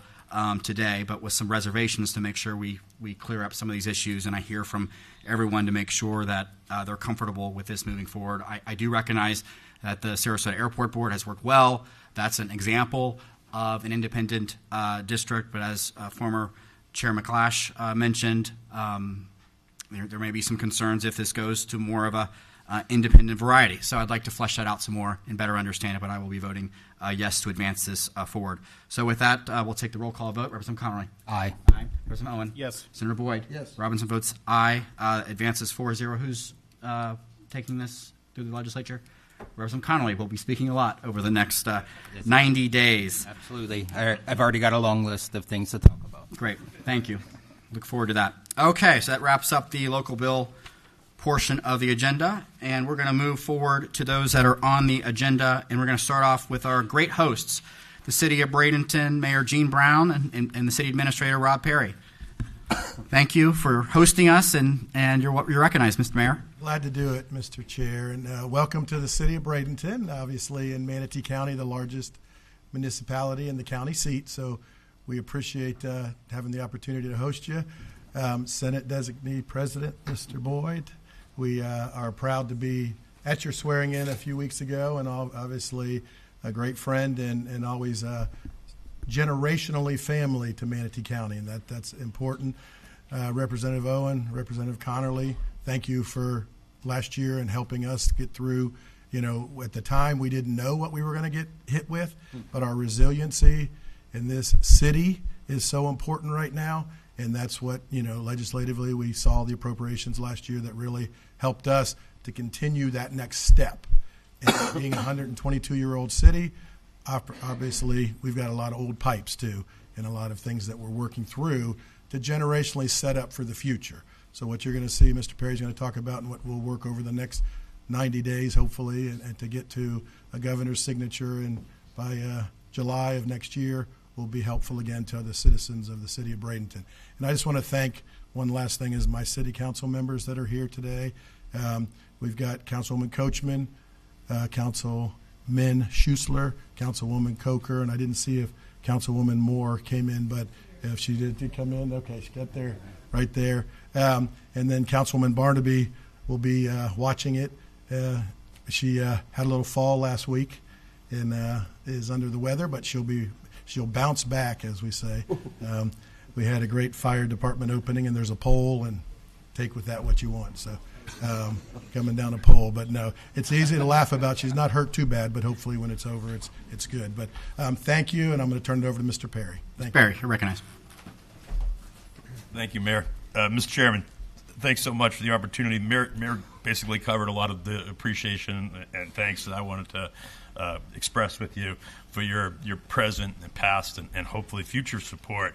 today, but with some reservations to make sure we clear up some of these issues. And I hear from everyone to make sure that they're comfortable with this moving forward. I do recognize that the Sarasota Airport Board has worked well. That's an example of an independent district, but as former Chair McClash mentioned, there may be some concerns if this goes to more of a independent variety. So I'd like to flesh that out some more and better understand it, but I will be voting yes to advance this forward. So with that, we'll take the roll call vote. Representative Conley. Aye. Aye. President Owen. Yes. Senator Boyd. Yes. Robinson votes aye. Advances 4-0. Who's taking this through the legislature? Representative Connolly will be speaking a lot over the next 90 days. Absolutely. I've already got a long list of things to talk about. Great. Thank you. Look forward to that. Okay, so that wraps up the local bill portion of the agenda, and we're going to move forward to those that are on the agenda, and we're going to start off with our great hosts, the City of Bradenton Mayor Gene Brown and the City Administrator Rob Perry. Thank you for hosting us, and you're recognized, Mr. Mayor. Glad to do it, Mr. Chair, and welcome to the City of Bradenton, obviously in Manatee County, the largest municipality and the county seat, so we appreciate having the opportunity to host you. Senate Designee President, Mr. Boyd, we are proud to be at your swearing in a few weeks ago, and obviously a great friend and always generationally family to Manatee County, and that's important. Representative Owen, Representative Connerly, thank you for last year and helping us get through. You know, at the time we didn't know what we were going to get hit with, but our resiliency in this city is so important right now, and that's what, you know, legislatively we saw the appropriations last year that really helped us to continue that next step. And being a 122-year-old city, obviously we've got a lot of old pipes too, and a lot of things that we're working through to generationally set up for the future. So what you're going to see, Mr. Perry's going to talk about, and what we'll work over the next 90 days, hopefully, and to get to a governor's signature, and by July of next year will be helpful again to the citizens of the City of Bradenton. And I just want to thank, one last thing, is my city council members that are here today. We've got Councilwoman Coachman, Councilman Schuessler, Councilwoman Coker, and I didn't see if Councilwoman Moore came in, but if she did come in, okay, she got there, right there. And then Councilwoman Barnaby will be watching it. She had a little fall last week and is under the weather, but she'll bounce back, as we say. We had a great fire department opening, and there's a pole, and take with that what you want. So coming down a pole, but no, it's easy to laugh about. She's not hurt too bad, but hopefully when it's over, it's good. But thank you, and I'm going to turn it over to Mr. Perry. Thank you. Perry, you're recognized. Thank you, Mayor. Mr. Chairman, thanks so much for the opportunity. Mayor basically covered a lot of the appreciation and thanks that I wanted to express with you for your present and past and hopefully future support.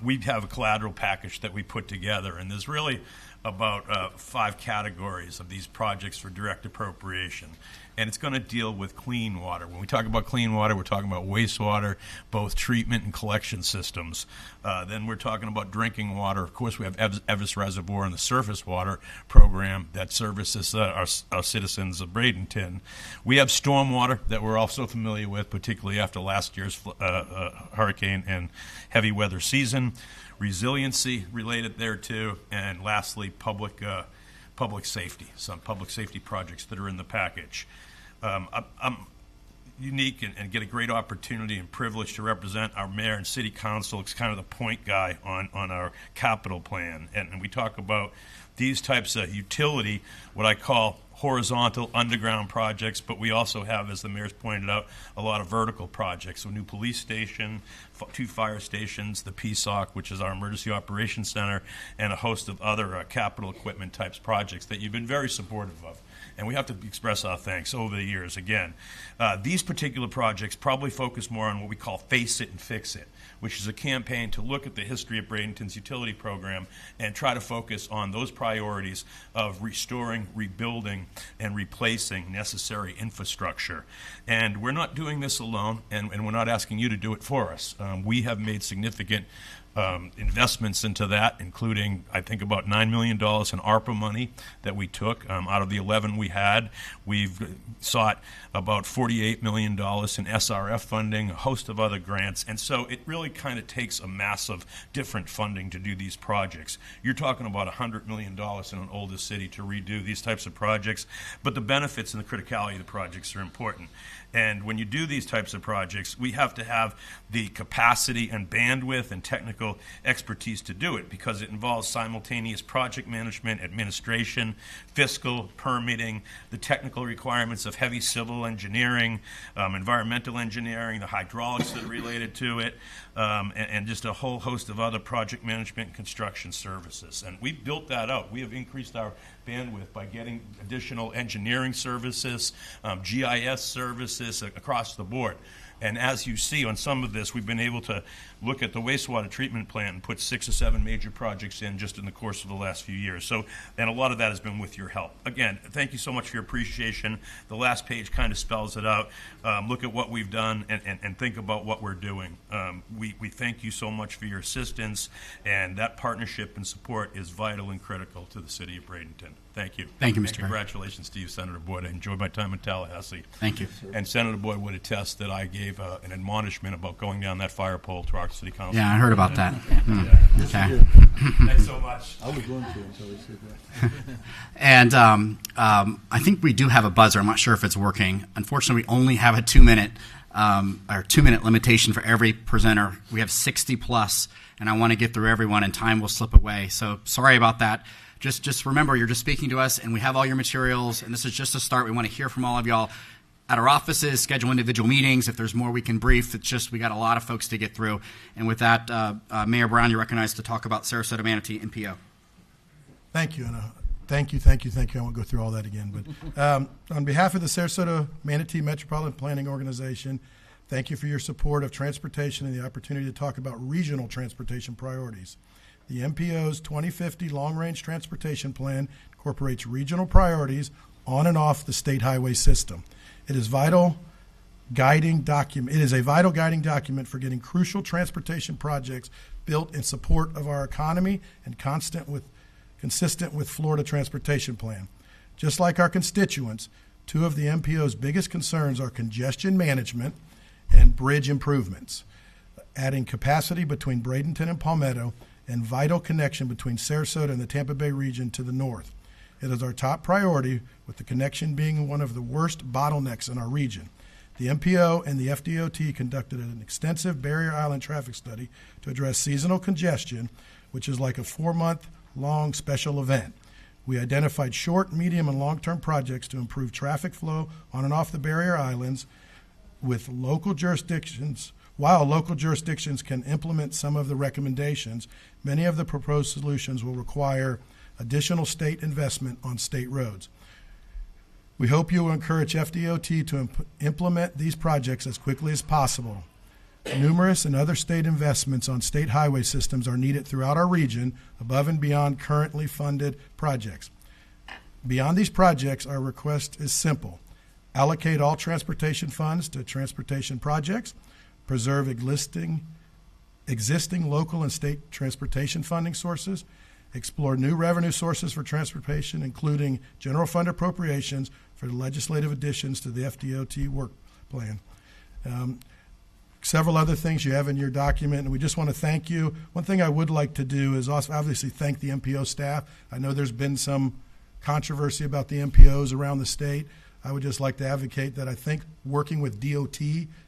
We have a collateral package that we put together, and there's really about 5 categories of these projects for direct appropriation. And it's going to deal with clean water. When we talk about clean water, we're talking about wastewater, both treatment and collection systems. Then we're talking about drinking water. Of course, we have Evis Reservoir and the surface water program that services our citizens of Bradenton. We have stormwater that we're also familiar with, particularly after last year's hurricane and heavy weather season. Resiliency related there too. And lastly, public safety, some public safety projects that are in the package. I'm unique and get a great opportunity and privilege to represent our mayor and city council. It's kind of the point guy on our capital plan. And we talk about these types of utility, what I call horizontal underground projects, but we also have, as the mayor's pointed out, a lot of vertical projects. So new police station, 2 fire stations, the PSOC, which is our Emergency Operations Center, and a host of other capital equipment types projects that you've been very supportive of. And we have to express our thanks over the years. Again, these particular projects probably focus more on what we call Face It and Fix It, which is a campaign to look at the history of Bradenton's utility program and try to focus on those priorities of restoring, rebuilding, and replacing necessary infrastructure. And we're not doing this alone, and we're not asking you to do it for us. We have made significant investments into that, including, I think, about $9 million in ARPA money that we took out of the 11 we had. We've sought about $48 million in SRF funding, a host of other grants, and so it really kind of takes a massive different funding to do these projects. You're talking about $100 million in an older city to redo these types of projects, but the benefits and the criticality of the projects are important. And when you do these types of projects, we have to have the capacity and bandwidth and technical expertise to do it, because it involves simultaneous project management, administration, fiscal, permitting, the technical requirements of heavy civil engineering, environmental engineering, the hydraulics that are related to it, and just a whole host of other project management and construction services. And we've built that out. We have increased our bandwidth by getting additional engineering services, GIS services across the board. And as you see on some of this, we've been able to look at the wastewater treatment plant and put 6 or 7 major projects in just in the course of the last few years. So, and a lot of that has been with your help. Again, thank you so much for your appreciation. The last page kind of spells it out. Look at what we've done and think about what we're doing. We thank you so much for your assistance, and that partnership and support is vital and critical to the city of Bradenton. Thank you. Thank you, Mr. And congratulations to you, Senator Boyd. I enjoyed my time in Tallahassee. Thank you. And Senator Boyd would attest that I gave an admonishment about going down that fire pole to our city council. Yeah, I heard about that. Okay. Thanks so much. I was going to until he said that. And I think we do have a buzzer. I'm not sure if it's working. Unfortunately, we only have a 2-minute or 2-minute limitation for every presenter. We have 60 plus, and I want to get through everyone, and time will slip away. So sorry about that. Just remember, you're just speaking to us, and we have all your materials, and this is just a start. We want to hear from all of y'all at our offices, schedule individual meetings. If there's more we can brief, it's just we got a lot of folks to get through. And with that, Mayor Brown, you're recognized to talk about Sarasota Manatee NPO. Thank you, and thank you. I won't go through all that again. But on behalf of the Sarasota Manatee Metropolitan Planning Organization, thank you for your support of transportation and the opportunity to talk about regional transportation priorities. The MPO's 2050 Long-Range Transportation Plan incorporates regional priorities on and off the state highway system. It is a vital guiding document for getting crucial transportation projects built in support of our economy and consistent with Florida Transportation Plan. Just like our constituents, 2 of the MPO's biggest concerns are congestion management and bridge improvements, adding capacity between Bradenton and Palmetto, and vital connection between Sarasota and the Tampa Bay region to the north. It is our top priority, with the connection being one of the worst bottlenecks in our region. The MPO and the FDOT conducted an extensive Barrier Island traffic study to address seasonal congestion, which is like a 4-month-long special event. We identified short, medium, and long-term projects to improve traffic flow on and off the Barrier Islands While local jurisdictions can implement some of the recommendations, many of the proposed solutions will require additional state investment on state roads. We hope you will encourage FDOT to implement these projects as quickly as possible. Numerous and other state investments on state highway systems are needed throughout our region, above and beyond currently funded projects. Beyond these projects, our request is simple. Allocate all transportation funds to transportation projects, preserve existing local and state transportation funding sources, explore new revenue sources for transportation, including general fund appropriations for the legislative additions to the FDOT work plan. Several other things you have in your document, and we just want to thank you. One thing I would like to do is also obviously thank the MPO staff. I know there's been some controversy about the MPOs around the state. I would just like to advocate that I think working with DOT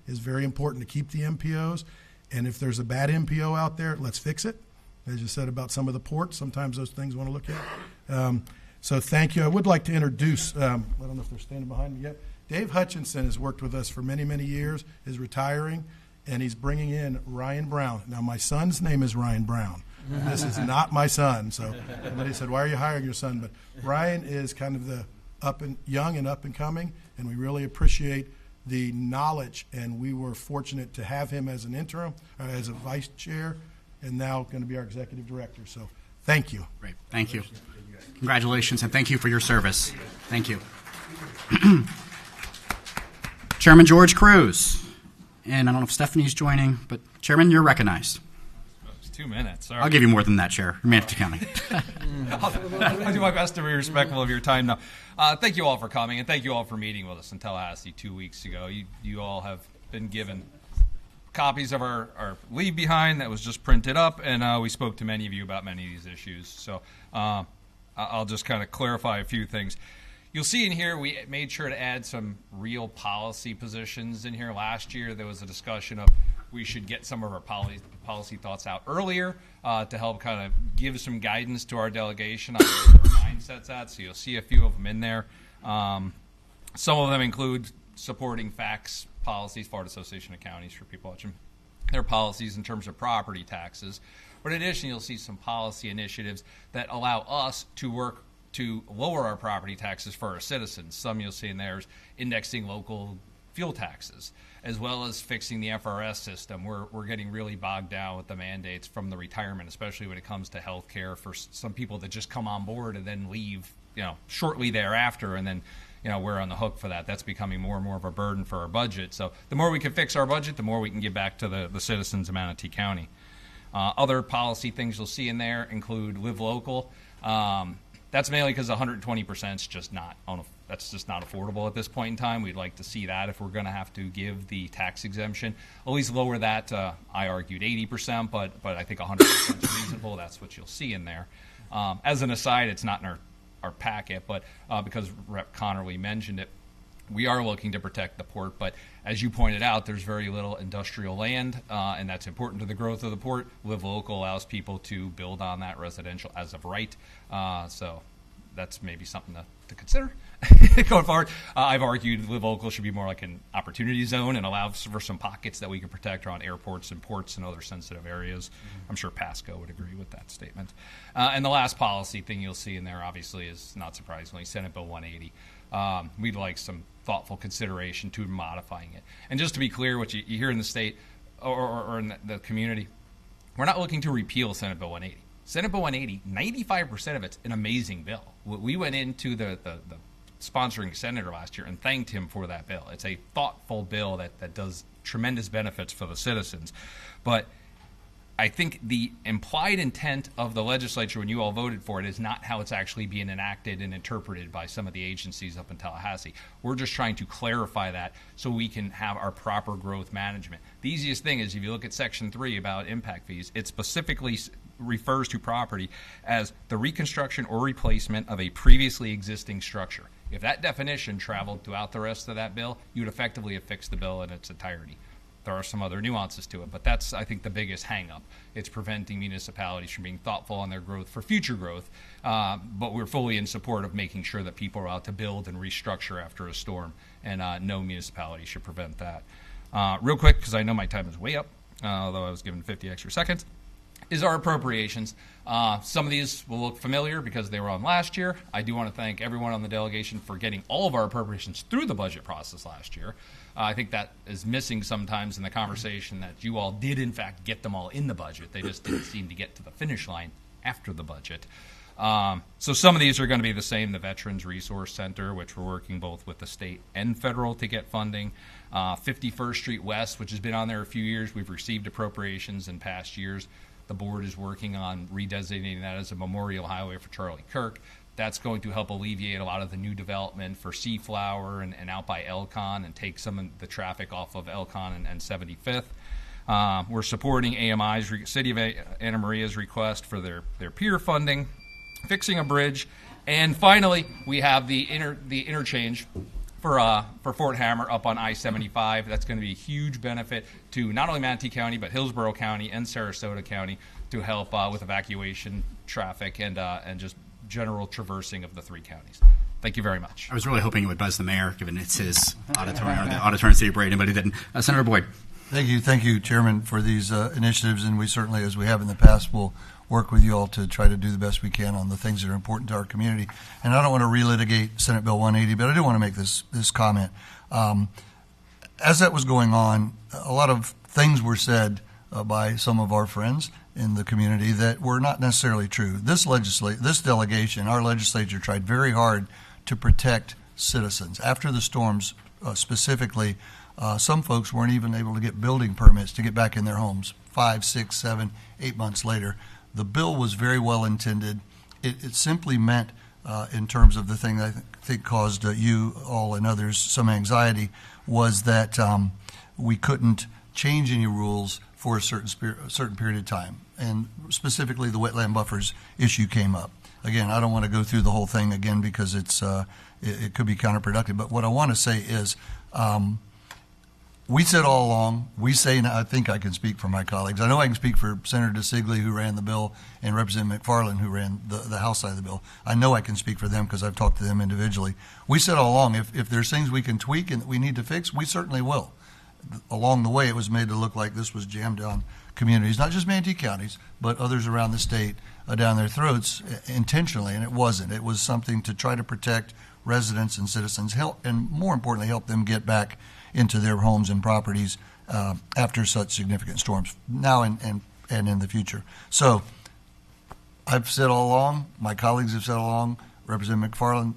is very important to keep the MPOs. And if there's a bad MPO out there, let's fix it. As you said about some of the ports, sometimes those things want to look at. So thank you. I would like to introduce, I don't know if they're standing behind me yet. Dave Hutchinson has worked with us for many, many years, is retiring, and he's bringing in Ryan Brown. Now, my son's name is Ryan Brown. This is not my son. So somebody said, why are you hiring your son? But Ryan is kind of the young and up and coming, and we really appreciate the knowledge, and we were fortunate to have him as an interim, as a vice chair, and now going to be our executive director. So thank you. Great. Thank you. Congratulations, and thank you for your service. Thank you. Chairman George Cruz. And I don't know if Stephanie's joining, but Chairman, you're recognized. It's 2 minutes. Sorry. I'll give you more than that, Chair. Manatee County. I'll do my best to be respectful of your time now. Thank you all for coming, and thank you all for meeting with us in Tallahassee 2 weeks ago. You all have been given copies of our leave behind that was just printed up, and we spoke to many of you about many of these issues. So I'll just kind of clarify a few things. You'll see in here we made sure to add some real policy positions in here. Last year there was a discussion of we should get some of our policy thoughts out earlier to help kind of give some guidance to our delegation on where their mindset's at. So you'll see a few of them in there. Some of them include supporting FACTS policies, Florida Association of Counties, for people watching, their policies in terms of property taxes. But in addition, you'll see some policy initiatives that allow us to work to lower our property taxes for our citizens. Some you'll see in there is indexing local fuel taxes, as well as fixing the FRS system. We're getting really bogged down with the mandates from the retirement, especially when it comes to health care for some people that just come on board and then leave, shortly thereafter, and then, we're on the hook for that. That's becoming more and more of a burden for our budget. So the more we can fix our budget, the more we can give back to the citizens of Manatee County. Other policy things you'll see in there include Live Local. That's mainly because 120% is just not that's just not affordable at this point in time. We'd like to see that if we're going to have to give the tax exemption, at least lower that. I argued 80%, but I think 100% is reasonable. That's what you'll see in there. As an aside, it's not in our packet, but because Rep. Connerly mentioned it, we are looking to protect the port, but as you pointed out, there's very little industrial land, and that's important to the growth of the port. Live Local allows people to build on that residential as of right, so that's maybe something to consider going forward. I've argued Live Local should be more like an opportunity zone and allow for some pockets that we can protect around airports and ports and other sensitive areas. I'm sure Pasco would agree with that statement. And the last policy thing you'll see in there, obviously, is not surprisingly Senate Bill 180. We'd like some thoughtful consideration to modifying it. And just to be clear, what you hear in the state or in the community, we're not looking to repeal Senate Bill 180. Senate Bill 180, 95% of it's an amazing bill. We went into the sponsoring senator last year and thanked him for that bill. It's a thoughtful bill that does tremendous benefits for the citizens. But I think the implied intent of the legislature when you all voted for it is not how it's actually being enacted and interpreted by some of the agencies up in Tallahassee. We're just trying to clarify that so we can have our proper growth management. The easiest thing is if you look at Section 3 about impact fees, it specifically refers to property as the reconstruction or replacement of a previously existing structure. If that definition traveled throughout the rest of that bill, you'd effectively have fixed the bill in its entirety. There are some other nuances to it, but that's, I think, the biggest hang-up. It's preventing municipalities from being thoughtful on their growth for future growth, but we're fully in support of making sure that people are out to build and restructure after a storm, and no municipality should prevent that. Real quick, because I know my time is way up, although I was given 50 extra seconds, is our appropriations. Some of these will look familiar because they were on last year. I do want to thank everyone on the delegation for getting all of our appropriations through the budget process last year. I think that is missing sometimes in the conversation that you all did, in fact, get them all in the budget. They just didn't seem to get to the finish line after the budget. So some of these are going to be the same. The Veterans Resource Center, which we're working both with the state and federal to get funding. 51st Street West, which has been on there a few years. We've received appropriations in past years. The board is working on redesignating that as a memorial highway for Charlie Kirk. That's going to help alleviate a lot of the new development for Seaflower and out by Elcon and take some of the traffic off of Elcon and 75th. We're supporting AMI's, City of Anna Maria's request for their pier funding, fixing a bridge, and finally we have the interchange for Fort Hammer up on I-75. That's going to be a huge benefit to not only Manatee County, but Hillsborough County and Sarasota County to help with evacuation traffic and just general traversing of the three counties. Thank you very much. I was really hoping you would buzz the mayor, given it's his auditorium, or the auditorium City of Bradenton, but he didn't. Senator Boyd. Thank you, Chairman, for these initiatives, and we certainly, as we have in the past, will work with you all to try to do the best we can on the things that are important to our community. And I don't want to relitigate Senate Bill 180, but I do want to make this comment. As that was going on, a lot of things were said by some of our friends in the community that were not necessarily true. This delegation, our legislature, tried very hard to protect citizens. After the storms, specifically, some folks weren't even able to get building permits to get back in their homes 5, 6, 7, 8 months later. The bill was very well intended. It simply meant, in terms of the thing that I think caused you all and others some anxiety, was that we couldn't change any rules for a certain period of time. And specifically, the wetland buffers issue came up. Again, I don't want to go through the whole thing again because it could be counterproductive. But what I want to say is, we said all along, we say, and I think I can speak for my colleagues. I know I can speak for Senator DeSigley, who ran the bill, and Representative McFarland, who ran the House side of the bill. I know I can speak for them because I've talked to them individually. We said all along, if there's things we can tweak and that we need to fix, we certainly will. Along the way, it was made to look like this was jammed down communities, not just Manatee counties, but others around the state down their throats intentionally, and it wasn't. It was something to try to protect residents and citizens, help, and more importantly, help them get back into their homes and properties after such significant storms, now and in the future. So I've said all along, my colleagues have said all along, Representative McFarland,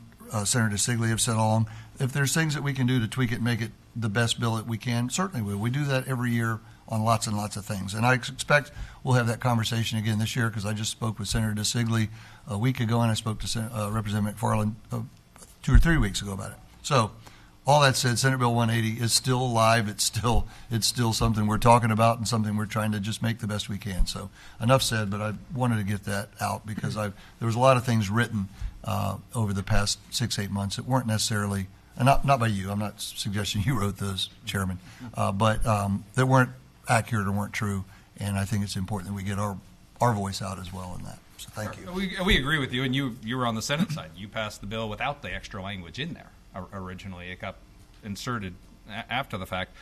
Senator Sigley have said all along, if there's things that we can do to tweak it and make it the best bill that we can, certainly we will. We do that every year on lots and lots of things. And I expect we'll have that conversation again this year, because I just spoke with Senator DeSigley a week ago, and I spoke to Representative McFarland 2 or 3 weeks ago about it. So all that said, Senate Bill 180 is still alive. It's still something we're talking about and something we're trying to just make the best we can. So enough said, but I wanted to get that out because there was a lot of things written over the past 6-8 months that weren't necessarily, and not by you, I'm not suggesting you wrote those, Chairman, but that weren't accurate or weren't true, and I think it's important that we get our voice out as well in that. So thank you. We agree with you, and you were on the Senate side. You passed the bill without the extra language in there originally. It got inserted after the fact.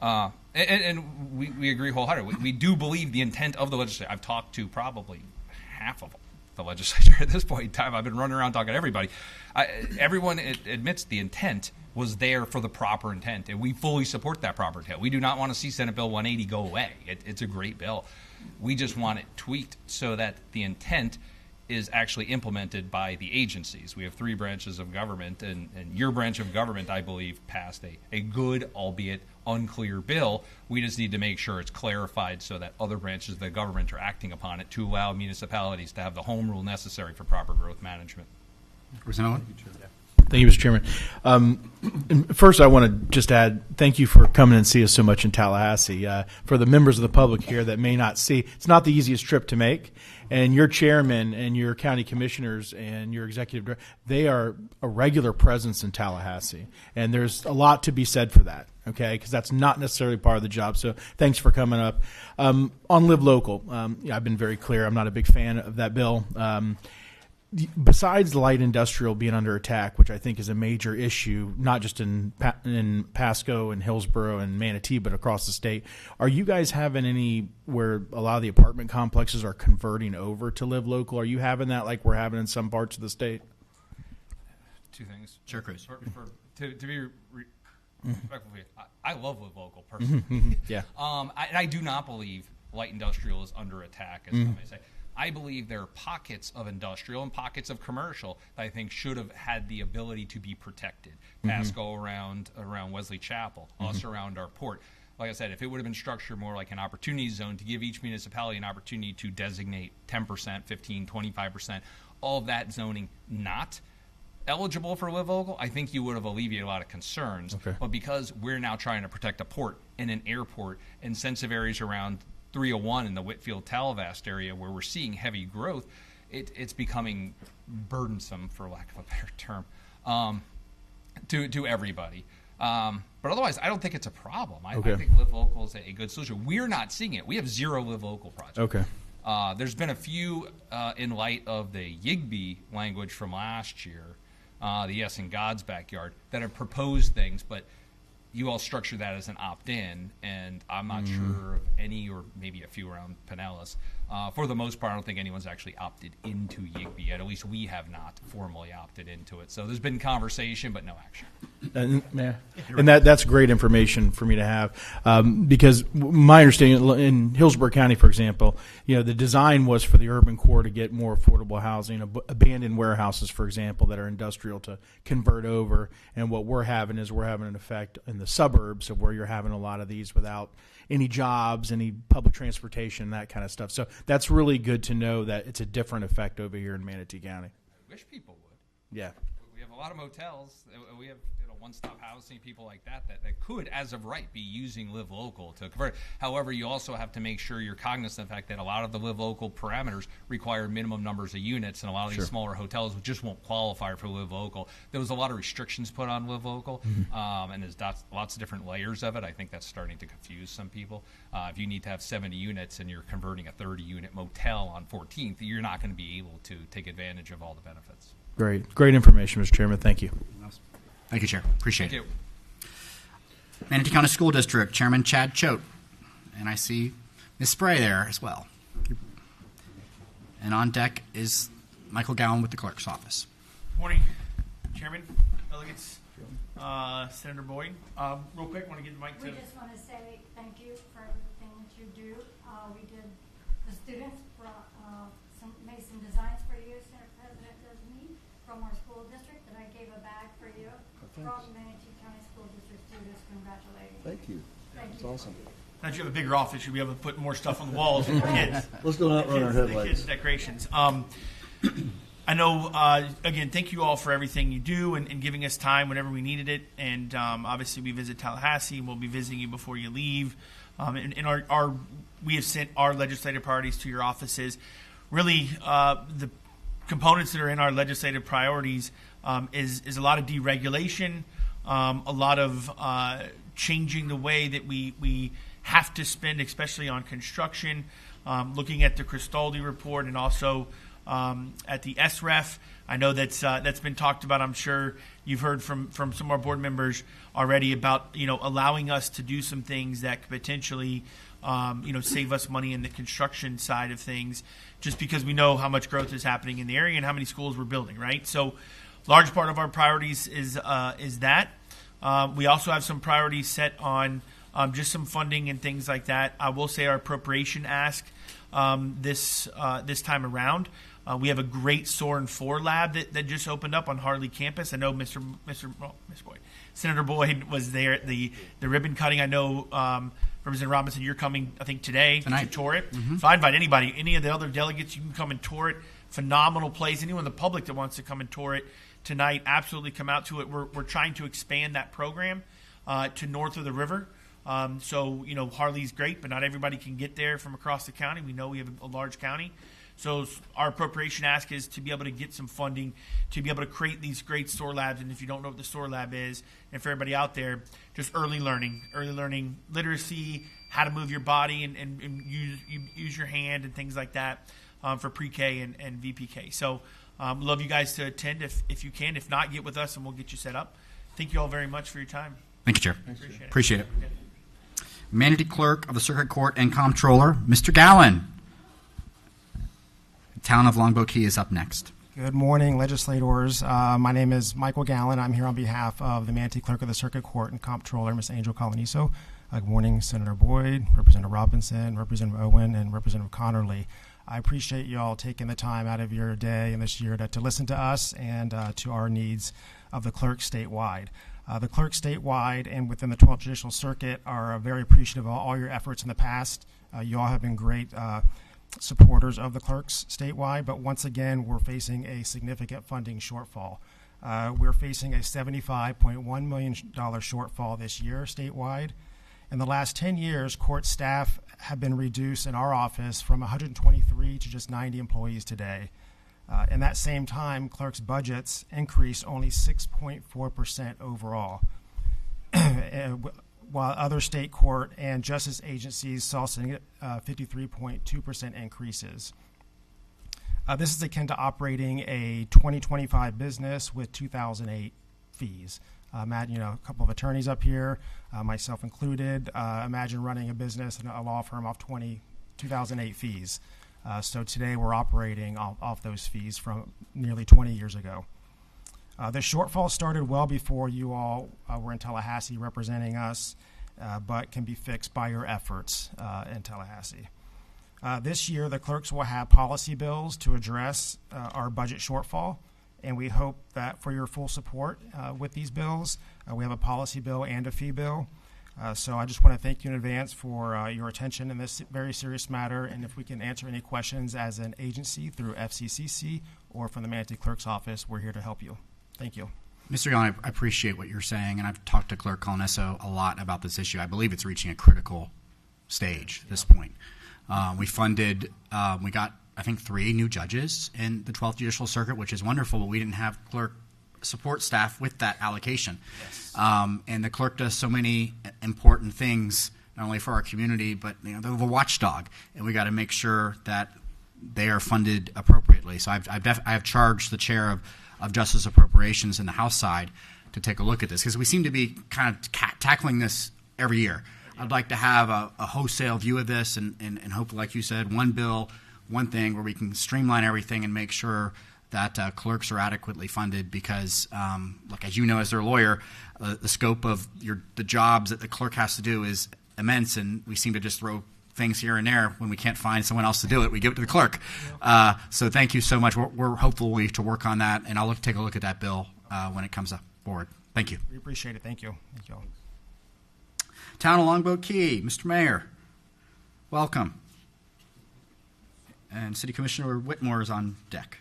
And we agree wholeheartedly. We do believe the intent of the legislature. I've talked to probably half of the legislature at this point in time. I've been running around talking to everybody. Everyone admits the intent was there for the proper intent, and we fully support that proper intent. We do not want to see Senate Bill 180 go away. It's a great bill. We just want it tweaked so that the intent is actually implemented by the agencies. We have 3 branches of government, and your branch of government, I believe, passed a good, albeit unclear bill. We just need to make sure it's clarified so that other branches of the government are acting upon it to allow municipalities to have the home rule necessary for proper growth management. Representative Owen? Thank you, Mr. Chairman. First, I want to just add thank you for coming and see us so much in Tallahassee. For the members of the public here that may not see, it's not the easiest trip to make. And your chairman and your county commissioners and your executive director, they are a regular presence in Tallahassee. And there's a lot to be said for that, okay, because that's not necessarily part of the job. So thanks for coming up. On Live Local, I've been very clear. I'm not a big fan of that bill. Besides light industrial being under attack, which I think is a major issue, not just in Pasco and Hillsborough and Manatee, but across the state, are you guys having any where a lot of the apartment complexes are converting over to Live Local? Are you having that like we're having in some parts of the state? 2 things. Sure, Chris. To be respectful, I love Live Local personally. Yeah. I do not believe light industrial is under attack, as some may say. I believe there are pockets of industrial and pockets of commercial that I think should have had the ability to be protected. Pasco around Wesley Chapel, us around our port. Like I said, if it would have been structured more like an opportunity zone to give each municipality an opportunity to designate 10%, 15, 25%, all of that zoning not eligible for Live Local, I think you would have alleviated a lot of concerns. Okay. But because we're now trying to protect a port and an airport and sensitive areas around 301 in the Whitfield-Talavast area where we're seeing heavy growth, it's becoming burdensome, for lack of a better term, to everybody. But otherwise, I don't think it's a problem. I think Live Local is a good solution. We're not seeing it. We have 0 Live Local projects. Okay. There's been a few in light of the Yigby language from last year, the Yes in God's Backyard, that have proposed things, but you all structure that as an opt-in, and I'm not sure of any, or maybe a few around Pinellas. For the most part, I don't think anyone's actually opted into Yigby yet. At least we have not formally opted into it. So there's been conversation, but no action. And that's great information for me to have, because my understanding in Hillsborough County, for example, the design was for the urban core to get more affordable housing, abandoned warehouses, for example, that are industrial to convert over. And what we're having an effect in the suburbs of where you're having a lot of these without any jobs, any public transportation, that kind of stuff. So that's really good to know that it's a different effect over here in Manatee County. I wish people would. Yeah. We have a lot of motels. We have one-stop housing, people like that could, as of right, be using Live Local to convert. However, you also have to make sure you're cognizant of the fact that a lot of the Live Local parameters require minimum numbers of units, and a lot of these smaller hotels just won't qualify for Live Local. There was a lot of restrictions put on Live Local, and there's lots of different layers of it. I think that's starting to confuse some people. If you need to have 70 units and you're converting a 30-unit motel on 14th, you're not going to be able to take advantage of all the benefits. Great information, Mr. Chairman. Thank you. Thank you, Chair. Appreciate Thank it. you. Manatee County School District Chairman Chad Choate. And I see Ms. Spray there as well. And on deck is Michael Gowan with the clerk's office. Morning, Chairman, delegates. Senator Boyd. Real quick, want to give the mic to... We just want to say thank you for everything that you do. The students made some designs for you, Senator President Designee, from our school district, and I gave a bag for you from Manatee County School District students. Congratulating. Thank you. Thank That's you. awesome. Now that you have a bigger office, you'll be able to put more stuff on the walls for the kids. Let's go out run our The headlights. kids' decorations. I know, again, thank you all for everything you do and giving us time whenever we needed it. And obviously, we visit Tallahassee, and we'll be visiting you before you leave. We have sent our legislative priorities to your offices. Really, the components that are in our legislative priorities is a lot of deregulation, a lot of changing the way that we have to spend, especially on construction, looking at the Cristaldi report and also at the SREF. I know that's been talked about. I'm sure you've heard from some of our board members already about allowing us to do some things that could potentially save us money in the construction side of things, just because we know how much growth is happening in the area and how many schools we're building, right? So large part of our priorities is that. We also have some priorities set on just some funding and things like that. I will say our appropriation ask this time around. We have a great Soren 4 lab that just opened up on Harley campus. I know Senator Boyd was there at the ribbon cutting. I know Representative Robinson, you're coming, I think, today to tour it. Mm-hmm. So I invite anybody, any of the other delegates, you can come and tour it. Phenomenal place. Anyone in the public that wants to come and tour it tonight, absolutely come out to it. We're trying to expand that program to north of the river. So Harley's great, but not everybody can get there from across the county. We know we have a large county. So our appropriation ask is to be able to get some funding to be able to create these great SOAR labs. And if you don't know what the SOAR lab is, and for everybody out there, just early learning literacy, how to move your body and use your hand and things like that for pre-K and VPK. So love you guys to attend if you can. If not, get with us and we'll get you set up. Thank you all very much for your time. Thank you, Chair. Appreciate it. Manatee Clerk of the Circuit Court and Comptroller, Mr. Gallen. Town of Longboat Key is up next. Good morning, legislators. My name is Michael Gallen. I'm here on behalf of the Manatee Clerk of the Circuit Court and Comptroller, Ms. Angel Coloniso. Good morning, Senator Boyd, Representative Robinson, Representative Owen, and Representative Connerly. I appreciate you all taking the time out of your day and this year to listen to us and to our needs of the clerks statewide. The clerks statewide and within the 12th Judicial Circuit are very appreciative of all your efforts in the past. You all have been great supporters of the clerks statewide, but once again, we're facing a significant funding shortfall. We're facing a $75.1 million shortfall this year statewide. In the last 10 years, court staff have been reduced in our office from 123 to just 90 employees today. In that same time, clerks' budgets increased only 6.4% overall, while other state court and justice agencies saw 53.2% increases. This is akin to operating a 2025 business with 2008 fees. Imagine, a couple of attorneys up here, myself included. Imagine running a business and a law firm off 2008 fees. So today we're operating off those fees from nearly 20 years ago. The shortfall started well before you all were in Tallahassee representing us, but can be fixed by your efforts in Tallahassee. This year, the clerks will have policy bills to address our budget shortfall, and we hope that for your full support with these bills. We have a policy bill and a fee bill. So I just want to thank you in advance for your attention in this very serious matter, and if we can answer any questions as an agency through FCCC or from the Manatee Clerk's Office, we're here to help you. Thank you. Mr. Gallen, I appreciate what you're saying, and I've talked to Clerk Coloniso a lot about this issue. I believe it's reaching a critical stage at this point. We got, I think, 3 new judges in the 12th Judicial Circuit, which is wonderful, but we didn't have clerk support staff with that allocation. Yes. And the clerk does so many important things, not only for our community, but they're the watchdog, and we got to make sure that they are funded appropriately. So I have charged the chair of Justice Appropriations in the House side to take a look at this, because we seem to be kind of tackling this every year. I'd like to have a wholesale view of this and hopefully, like you said, one bill, one thing where we can streamline everything and make sure that clerks are adequately funded because, look, as you know, as their lawyer, the scope of the jobs that the clerk has to do is immense, and we seem to just throw things here and there. When we can't find someone else to do it, we give it to the clerk. So thank you so much. We're hopeful to work on that, and I'll take a look at that bill when it comes up forward. Thank you. We appreciate it. Thank you. Thank you all. Town of Longboat Key, Mr. Mayor, welcome. And City Commissioner Whitmore is on deck.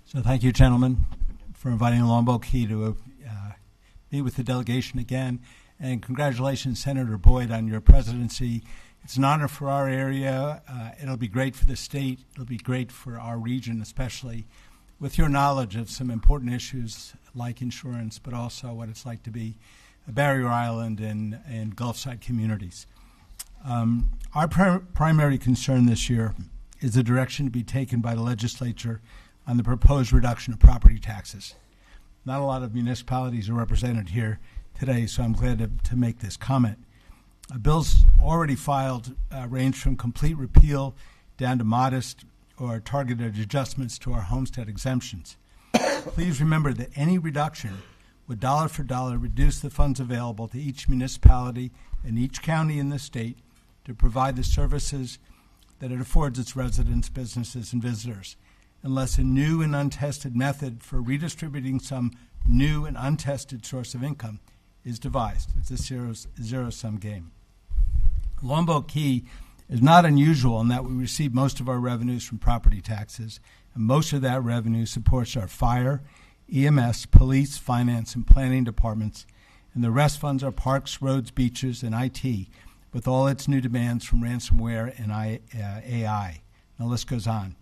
So thank you, gentlemen, for inviting Longboat Key to meet with the delegation again. And congratulations, Senator Boyd, on your presidency. It's an honor for our area. It'll be great for the state. It'll be great for our region, especially with your knowledge of some important issues like insurance, but also what it's like to be a barrier island and Gulfside communities. Our primary concern this year is the direction to be taken by the legislature on the proposed reduction of property taxes. Not a lot of municipalities are represented here today, so I'm glad to make this comment. Bills already filed range from complete repeal down to modest or targeted adjustments to our homestead exemptions. Please remember that any reduction would dollar for dollar reduce the funds available to each municipality and each county in the state to provide the services that it affords its residents, businesses, and visitors, unless a new and untested method for redistributing some new and untested source of income is devised. It's a zero-sum game. Longboat Key is not unusual in that we receive most of our revenues from property taxes, and most of that revenue supports our fire, EMS, police, finance, and planning departments, and the rest funds our parks, roads, beaches, and IT, with all its new demands from ransomware and AI. The list goes on.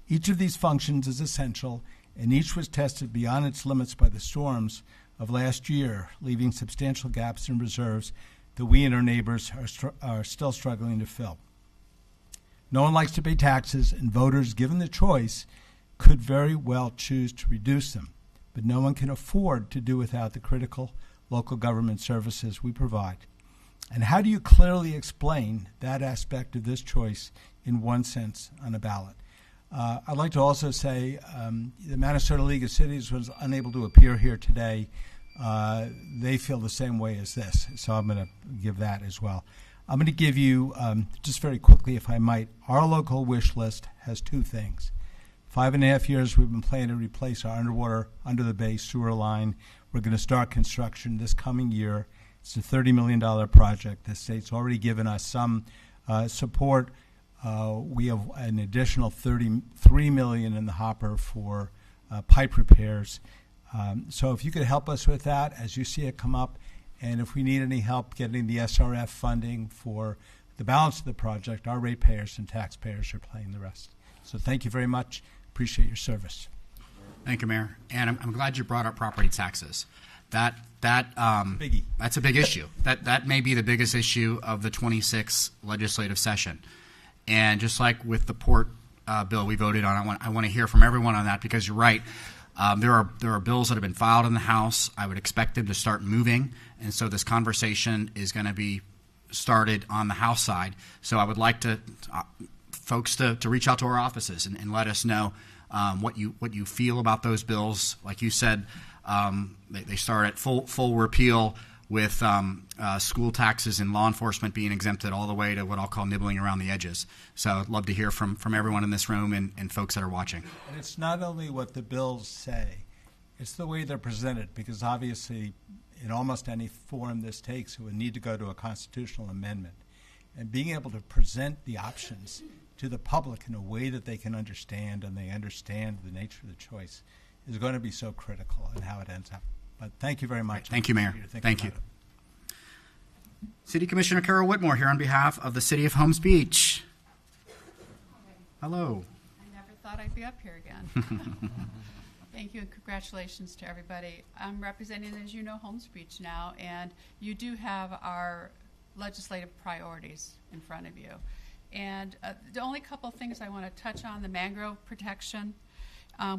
Each of these functions is essential, and each was tested beyond its limits by the storms of last year, leaving substantial gaps in reserves that we and our neighbors are still struggling to fill. No one likes to pay taxes, and voters, given the choice, could very well choose to reduce them, but no one can afford to do without the critical local government services we provide. And how do you clearly explain that aspect of this choice in one sense on a ballot? I'd like to also say the Minnesota League of Cities was unable to appear here today. They feel the same way as this, so I'm going to give that as well. I'm going to give you, just very quickly if I might, our local wish list has two things. 5.5 years we've been planning to replace our under the bay sewer line. We're going to start construction this coming year. It's a $30 million project. The state's already given us some support. We have an additional $33 million in the hopper for pipe repairs. So if you could help us with that as you see it come up, and if we need any help getting the SRF funding for the balance of the project, our ratepayers and taxpayers are paying the rest. So thank you very much. Appreciate your service. Thank you, Mayor. And I'm glad you brought up property taxes. Biggie. That's a big issue. That may be the biggest issue of the 26th legislative session. And just like with the port bill we voted on, I want to hear from everyone on that, because you're right. There are bills that have been filed in the House. I would expect them to start moving, and so this conversation is going to be started on the House side. So I would like to folks to reach out to our offices and let us know what you feel about those bills. Like you said, they start at full repeal with school taxes and law enforcement being exempted all the way to what I'll call nibbling around the edges. So I'd love to hear from everyone in this room and folks that are watching. And it's not only what the bills say, it's the way they're presented, because obviously in almost any form this takes, it would need to go to a constitutional amendment. And being able to present the options to the public in a way that they can understand, and they understand the nature of the choice, is going to be so critical in how it ends up. But thank you very much. Thank you, Mayor. Thank you. City Commissioner Carol Whitmore here on behalf of the City of Holmes Beach. Hello. I never thought I'd be up here again. Thank you, and congratulations to everybody. I'm representing, as you know, Holmes Beach now, and you do have our legislative priorities in front of you. And the only couple things I want to touch on, the mangrove protection.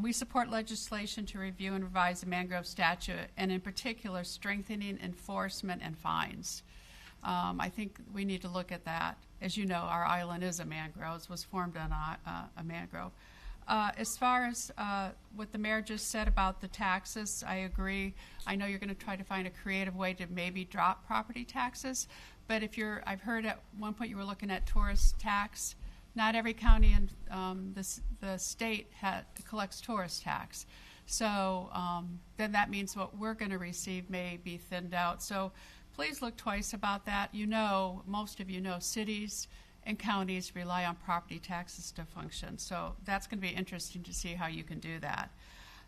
We support legislation to review and revise the mangrove statute, and in particular, strengthening enforcement and fines. I think we need to look at that. As you know, our island is a mangrove. It was formed on a mangrove. As far as what the mayor just said about the taxes, I agree. I know you're going to try to find a creative way to maybe drop property taxes, but I've heard at one point you were looking at tourist tax. Not every county in the state collects tourist tax. So then that means what we're going to receive may be thinned out. So please look twice about that. Most of you know, cities and counties rely on property taxes to function. So that's going to be interesting to see how you can do that.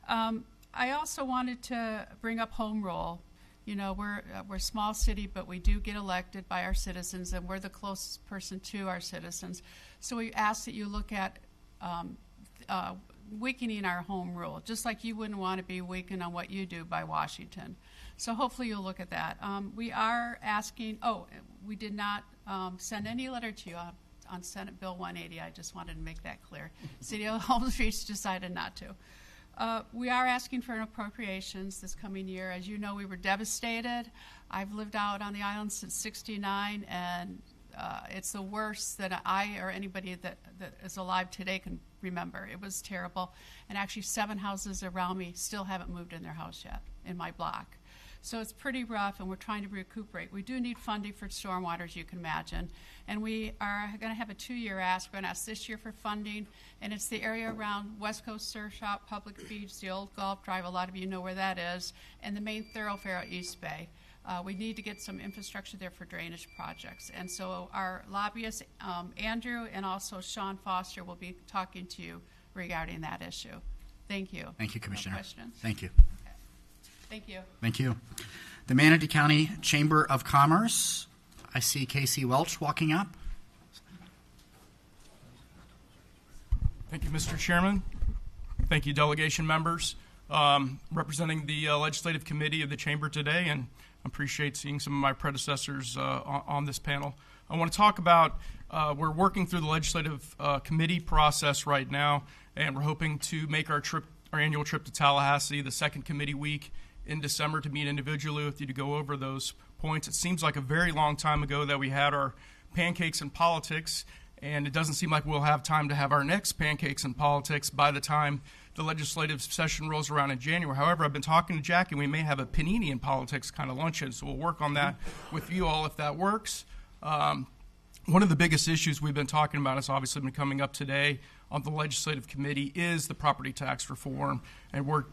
I also wanted to bring up home rule. We're a small city, but we do get elected by our citizens, and we're the closest person to our citizens. So we ask that you look at weakening our home rule, just like you wouldn't want to be weakened on what you do by Washington. So hopefully you'll look at that. We are asking, we did not send any letter to you on Senate Bill 180. I just wanted to make that clear. City of Holmes Beach decided not to. We are asking for an appropriations this coming year. As you know, we were devastated. I've lived out on the island since '69, and it's the worst that I or anybody that is alive today can remember. It was terrible. And actually 7 houses around me still haven't moved in their house yet in my block. So it's pretty rough, and we're trying to recuperate. We do need funding for stormwater, as you can imagine. And we are going to have a 2-year ask. We're going to ask this year for funding, and it's the area around West Coast Surf Shop, Public Beach, the old Gulf Drive. A lot of you know where that is, and the main thoroughfare at East Bay. We need to get some infrastructure there for drainage projects. And so our lobbyist, Andrew, and also Sean Foster will be talking to you regarding that issue. Thank you. Thank you, Commissioner. No questions? Thank you. Okay. Thank you. Thank you. The Manatee County Chamber of Commerce. I see Casey Welch walking up. Thank you, Mr. Chairman. Thank you, delegation members. Representing the Legislative Committee of the Chamber today, and appreciate seeing some of my predecessors on this panel. I want to talk about, we're working through the Legislative Committee process right now, and we're hoping to make our annual trip to Tallahassee the second committee week in December to meet individually with you to go over those points. It seems like a very long time ago that we had our pancakes and politics, and it doesn't seem like we'll have time to have our next pancakes and politics by the time the legislative session rolls around in January. However, I've been talking to Jackie, and we may have a panini and politics kind of luncheon, so we'll work on that with you all if that works. One of the biggest issues we've been talking about has obviously been coming up today on the legislative committee is the property tax reform, and we're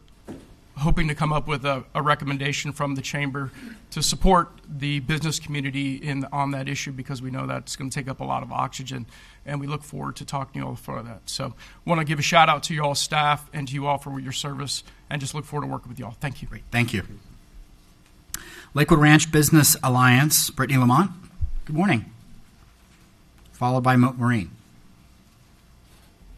hoping to come up with a recommendation from the chamber to support the business community on that issue, because we know that's going to take up a lot of oxygen, and we look forward to talking to you all for that. So want to give a shout out to you all staff and to you all for your service, and just look forward to working with you all. Thank you. Great. Thank you. Lakewood Ranch Business Alliance, Brittany Lamont. Good morning. Followed by Moat Marine.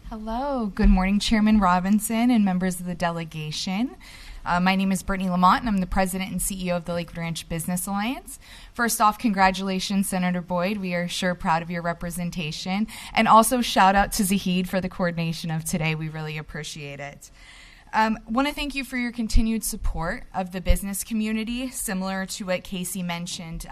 Hello. Good morning, Chairman Robinson and members of the delegation. My name is Brittany Lamont, and I'm the president and CEO of the Lakewood Ranch Business Alliance. First off, congratulations, Senator Boyd. We are sure proud of your representation. And also shout out to Zahid for the coordination of today. We really appreciate it. Want to thank you for your continued support of the business community. Similar to what Casey mentioned,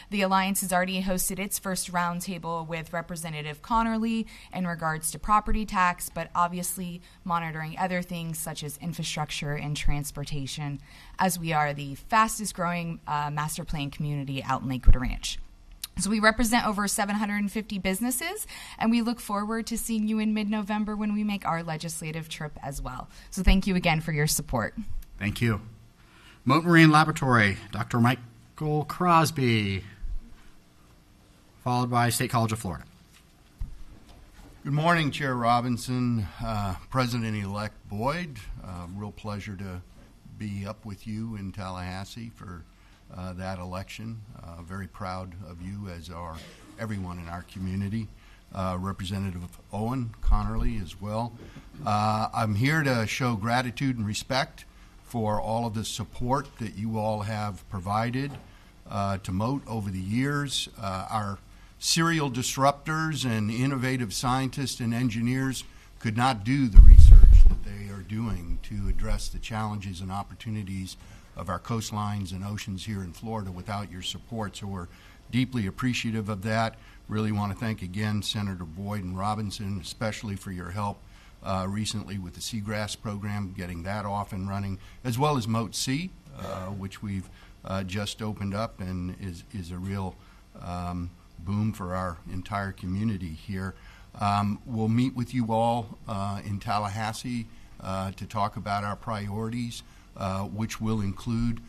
the Alliance has already hosted its first roundtable with Representative Connerly in regards to property tax, but obviously monitoring other things such as infrastructure and transportation, as we are the fastest growing master plan community out in Lakewood Ranch. So we represent over 750 businesses, and we look forward to seeing you in mid-November when we make our legislative trip as well. So thank you again for your support. Thank you. Moat Marine Laboratory, Dr. Michael Crosby, followed by State College of Florida. Good morning, Chair Robinson, President-elect Boyd. Real pleasure to be up with you in Tallahassee for that election. Very proud of you, as are everyone in our community. Representative Owen Connerly as well. I'm here to show gratitude and respect for all of the support that you all have provided to Moat over the years. Our serial disruptors and innovative scientists and engineers could not do the research that they are doing to address the challenges and opportunities of our coastlines and oceans here in Florida without your support. So we're deeply appreciative of that. Really want to thank again Senator Boyd and Robinson, especially for your help recently with the Seagrass program, getting that off and running, as well as Moat C, which we've just opened up and is a real boom for our entire community here. We'll meet with you all in Tallahassee to talk about our priorities, which will include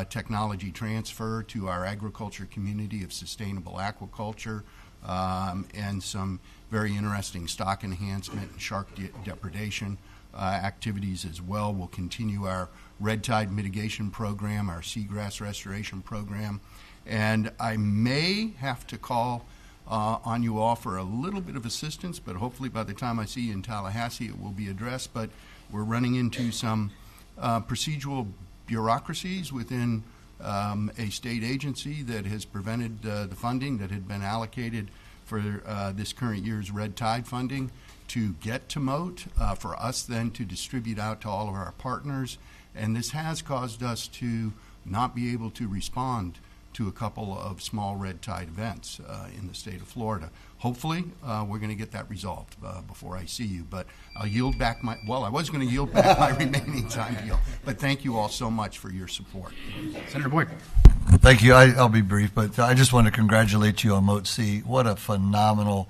technology transfer to our agriculture community of sustainable aquaculture, and some very interesting stock enhancement and shark depredation activities as well. We'll continue our red tide mitigation program, our seagrass restoration program, and I may have to call on you all for a little bit of assistance, but hopefully by the time I see you in Tallahassee it will be addressed. But we're running into some procedural bureaucracies within a state agency that has prevented the funding that had been allocated for this current year's red tide funding to get to Moat, for us then to distribute out to all of our partners. And this has caused us to not be able to respond to a couple of small red tide events in the state of Florida. Hopefully, we're going to get that resolved before I see you. But I'll yield back I was going to yield back my remaining time to you. But thank you all so much for your support. Senator Boyd. Thank you. I'll be brief, but I just want to congratulate you on Moat C. What a phenomenal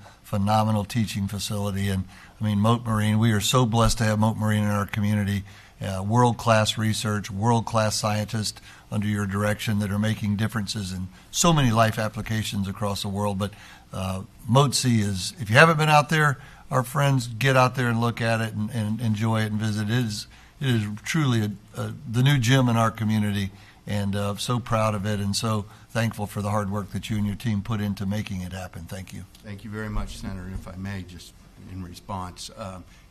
teaching facility. And I mean, Moat Marine, we are so blessed to have Moat Marine in our community. World-class research, world-class scientists under your direction that are making differences in so many life applications across the world. But Moat C is, if you haven't been out there, our friends, get out there and look at it and enjoy it and visit. It is truly the new gym in our community, and so proud of it and so thankful for the hard work that you and your team put into making it happen. Thank you. Thank you very much, Senator. If I may, just in response,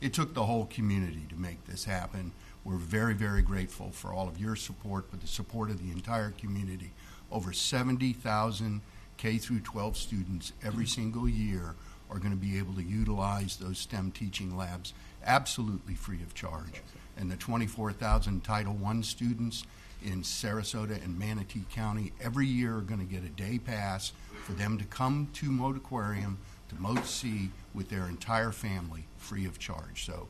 it took the whole community to make this happen. We're very, very grateful for all of your support, but the support of the entire community. Over 70,000 K through 12 students every single year are going to be able to utilize those STEM teaching labs absolutely free of charge. And the 24,000 Title I students in Sarasota and Manatee County every year are going to get a day pass for them to come to Moat Aquarium, to Moat C, with their entire family free of charge. So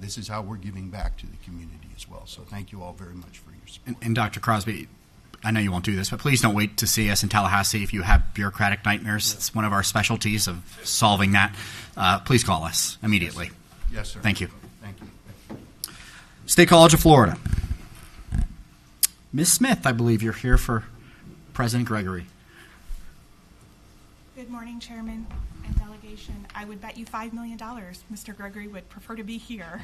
this is how we're giving back to the community as well. So thank you all very much for your support. And Dr. Crosby, I know you won't do this, but please don't wait to see us in Tallahassee if you have bureaucratic nightmares. It's one of our specialties of solving that. Please call us immediately. Yes, sir. Thank you. Thank you. State College of Florida. Ms. Smith, I believe you're here for President Gregory. Good morning, Chairman and delegation. I would bet you $5 million Mr. Gregory would prefer to be here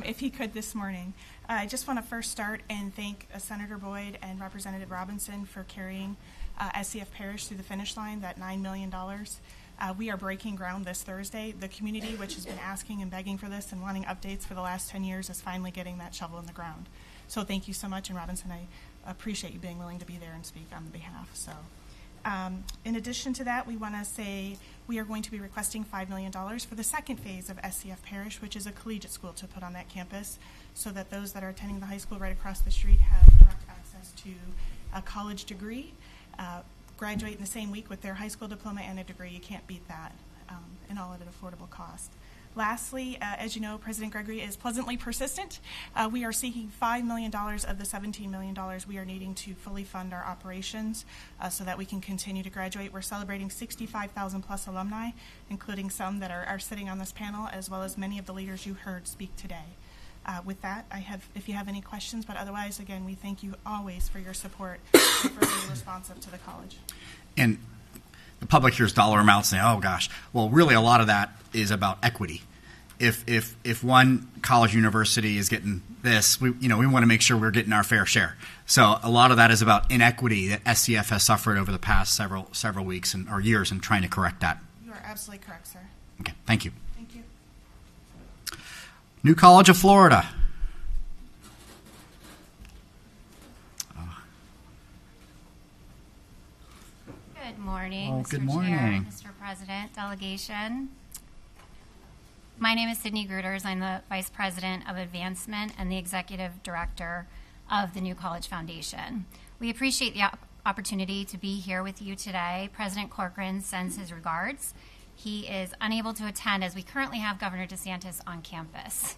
if he could this morning. I just want to first start and thank Senator Boyd and Representative Robinson for carrying SCF Parish through the finish line, that $9 million. We are breaking ground this Thursday. The community, which has been asking and begging for this and wanting updates for the last 10 years, is finally getting that shovel in the ground. So thank you so much, and Robinson, I appreciate you being willing to be there and speak on the behalf. So. In addition to that, we want to say we are going to be requesting $5 million for the second phase of SCF Parish, which is a collegiate school to put on that campus, so that those that are attending the high school right across the street have direct access to a college degree, graduate in the same week with their high school diploma and a degree. You can't beat that, and all at an affordable cost. Lastly, as you know, President Gregory is pleasantly persistent. We are seeking $5 million of the $17 million we are needing to fully fund our operations so that we can continue to graduate. We're celebrating 65,000 plus alumni, including some that are sitting on this panel, as well as many of the leaders you heard speak today. With that, if you have any questions, but otherwise, again, we thank you always for your support and for being responsive to the college. And the public hears dollar amounts and say, oh gosh, well really a lot of that is about equity. If one college university is getting this, we want to make sure we're getting our fair share. So a lot of that is about inequity that SCF has suffered over the past several weeks or years, and trying to correct that. You are absolutely correct, sir. Okay, thank you. Thank you. New College of Florida. Good morning, Oh, Mr. good morning. Chair, Mr. President, delegation. My name is Sydney Gruters. I'm the Vice President of Advancement and the Executive Director of the New College Foundation. We appreciate the opportunity to be here with you today. President Corcoran sends his regards, he is unable to attend as we currently have Governor DeSantis on campus.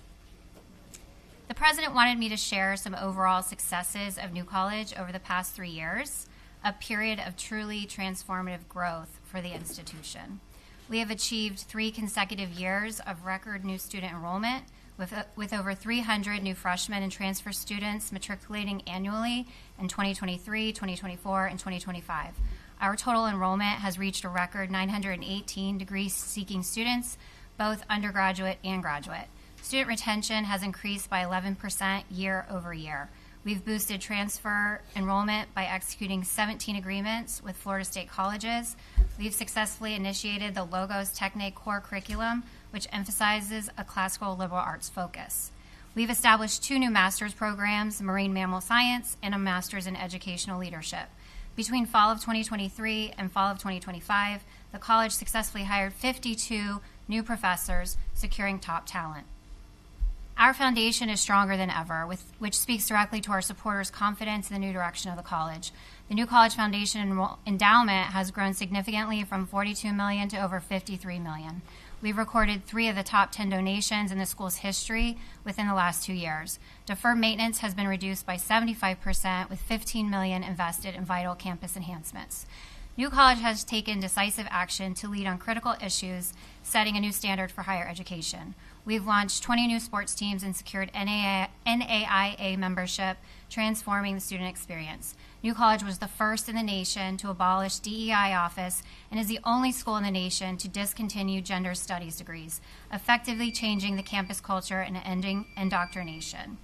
The president wanted me to share some overall successes of New College over the past 3 years, a period of truly transformative growth for the institution. We have achieved 3 consecutive years of record new student enrollment, with over 300 new freshmen and transfer students matriculating annually in 2023, 2024, and 2025. Our total enrollment has reached a record 918 degree-seeking students, both undergraduate and graduate. Student retention has increased by 11% year over year. We've boosted transfer enrollment by executing 17 agreements with Florida State colleges. We've successfully initiated the Logos Techne core curriculum, which emphasizes a classical liberal arts focus. We've established 2 new master's programs, Marine Mammal Science and a Master's in Educational Leadership. Between fall of 2023 and fall of 2025, the college successfully hired 52 new professors, securing top talent. Our foundation is stronger than ever, which speaks directly to our supporters' confidence in the new direction of the college. The New College Foundation endowment has grown significantly from $42 million to over $53 million. We've recorded 3 of the top 10 donations in the school's history within the last 2 years. Deferred maintenance has been reduced by 75%, with $15 million invested in vital campus enhancements. New College has taken decisive action to lead on critical issues, setting a new standard for higher education. We've launched 20 new sports teams and secured NAIA membership, transforming the student experience. New College was the first in the nation to abolish DEI office and is the only school in the nation to discontinue gender studies degrees, effectively changing the campus culture and ending indoctrination.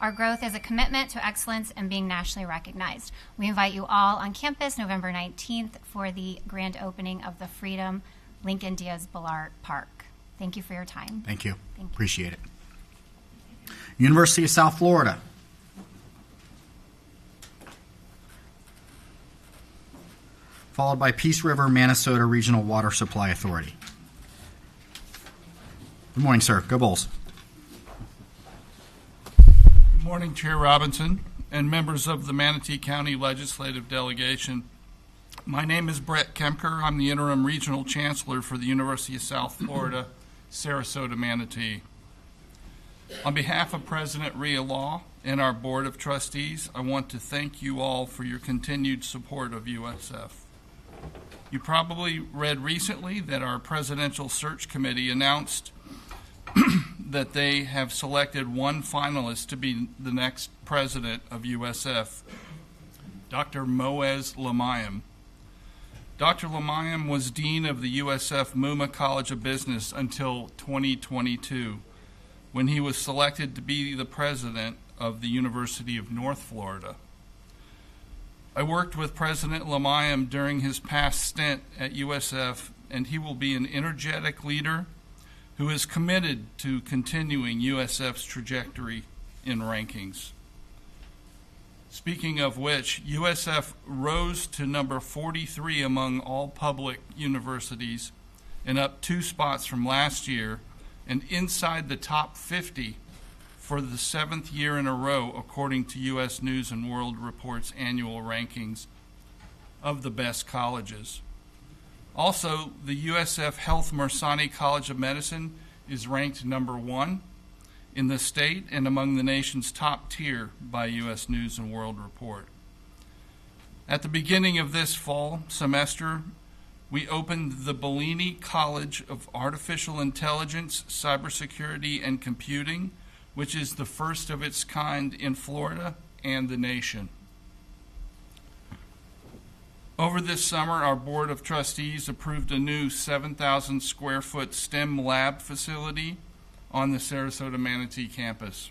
Our growth is a commitment to excellence and being nationally recognized. We invite you all on campus November 19th for the grand opening of the Freedom Lincoln Diaz Balart Park. Thank you for your time. Thank you. Thank you. Appreciate it. University of South Florida. Followed by Peace River, Minnesota Regional Water Supply Authority. Good morning, sir. Go Bulls. Good morning, Chair Robinson and members of the Manatee County Legislative Delegation. My name is Brett Kemker. I'm the Interim Regional Chancellor for the University of South Florida, Sarasota, Manatee. On behalf of President Rhea Law and our Board of Trustees, I want to thank you all for your continued support of USF. You probably read recently that our Presidential Search Committee announced that they have selected one finalist to be the next president of USF, Dr. Moez Lamayam. Dr. Lamayam was Dean of the USF Muma College of Business until 2022, when he was selected to be the president of the University of North Florida. I worked with President Lamayam during his past stint at USF, and he will be an energetic leader who is committed to continuing USF's trajectory in rankings. Speaking of which, USF rose to number 43 among all public universities and up 2 spots from last year and inside the top 50 for the 7th year in a row, according to U.S. News and World Report's annual rankings of the best colleges. Also, the USF Health Mersani College of Medicine is ranked number 1 in the state and among the nation's top tier by U.S. News and World Report. At the beginning of this fall semester, we opened the Bellini College of Artificial Intelligence, Cybersecurity, and Computing, which is the first of its kind in Florida and the nation. Over this summer, our Board of Trustees approved a new 7,000 square foot STEM lab facility on the Sarasota Manatee campus.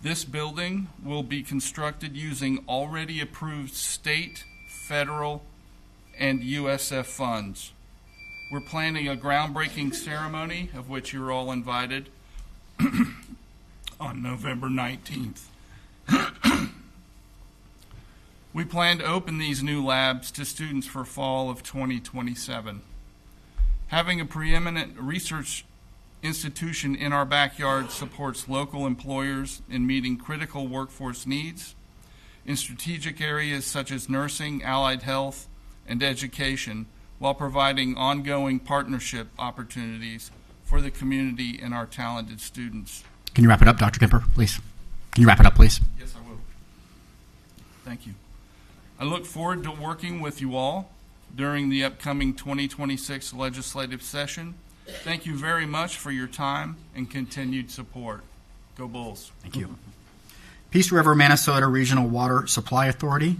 This building will be constructed using already approved state, federal, and USF funds. We're planning a groundbreaking ceremony, of which you're all invited, on November 19th. We plan to open these new labs to students for fall of 2027. Having a preeminent research institution in our backyard supports local employers in meeting critical workforce needs in strategic areas such as nursing, allied health, and education, while providing ongoing partnership opportunities for the community and our talented students. Can you wrap it up, Dr. Kemper, please? Can you wrap it up, please? Yes, I will. Thank you. I look forward to working with you all during the upcoming 2026 legislative session. Thank you very much for your time and continued support. Go Bulls. Thank you. Peace River, Minnesota Regional Water Supply Authority,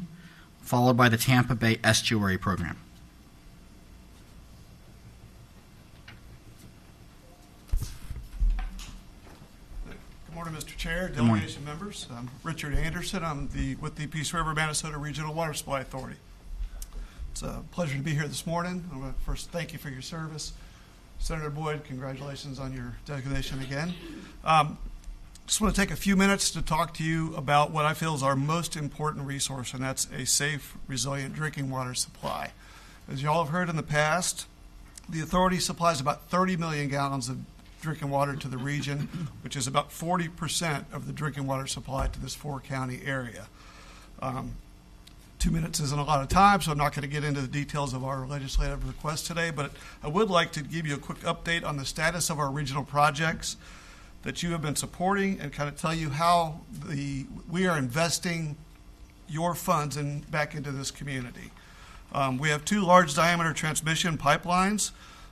followed by the Tampa Bay Estuary Program. Good morning, Mr. Chair, Good morning. delegation members. I'm Richard Anderson. I'm with the Peace River, Minnesota Regional Water Supply Authority. It's a pleasure to be here this morning. I want to first thank you for your service. Senator Boyd, congratulations on your designation again. Just want to take a few minutes to talk to you about what I feel is our most important resource, and that's a safe, resilient drinking water supply. As you all have heard in the past, the authority supplies about 30 million gallons of drinking water to the region, which is about 40% of the drinking water supply to this four-county area. 2 minutes isn't a lot of time, so I'm not going to get into the details of our legislative request today, but I would like to give you a quick update on the status of our regional projects that you have been supporting and kind of tell you how we are investing your funds back into this community. We have 2 large diameter transmission pipelines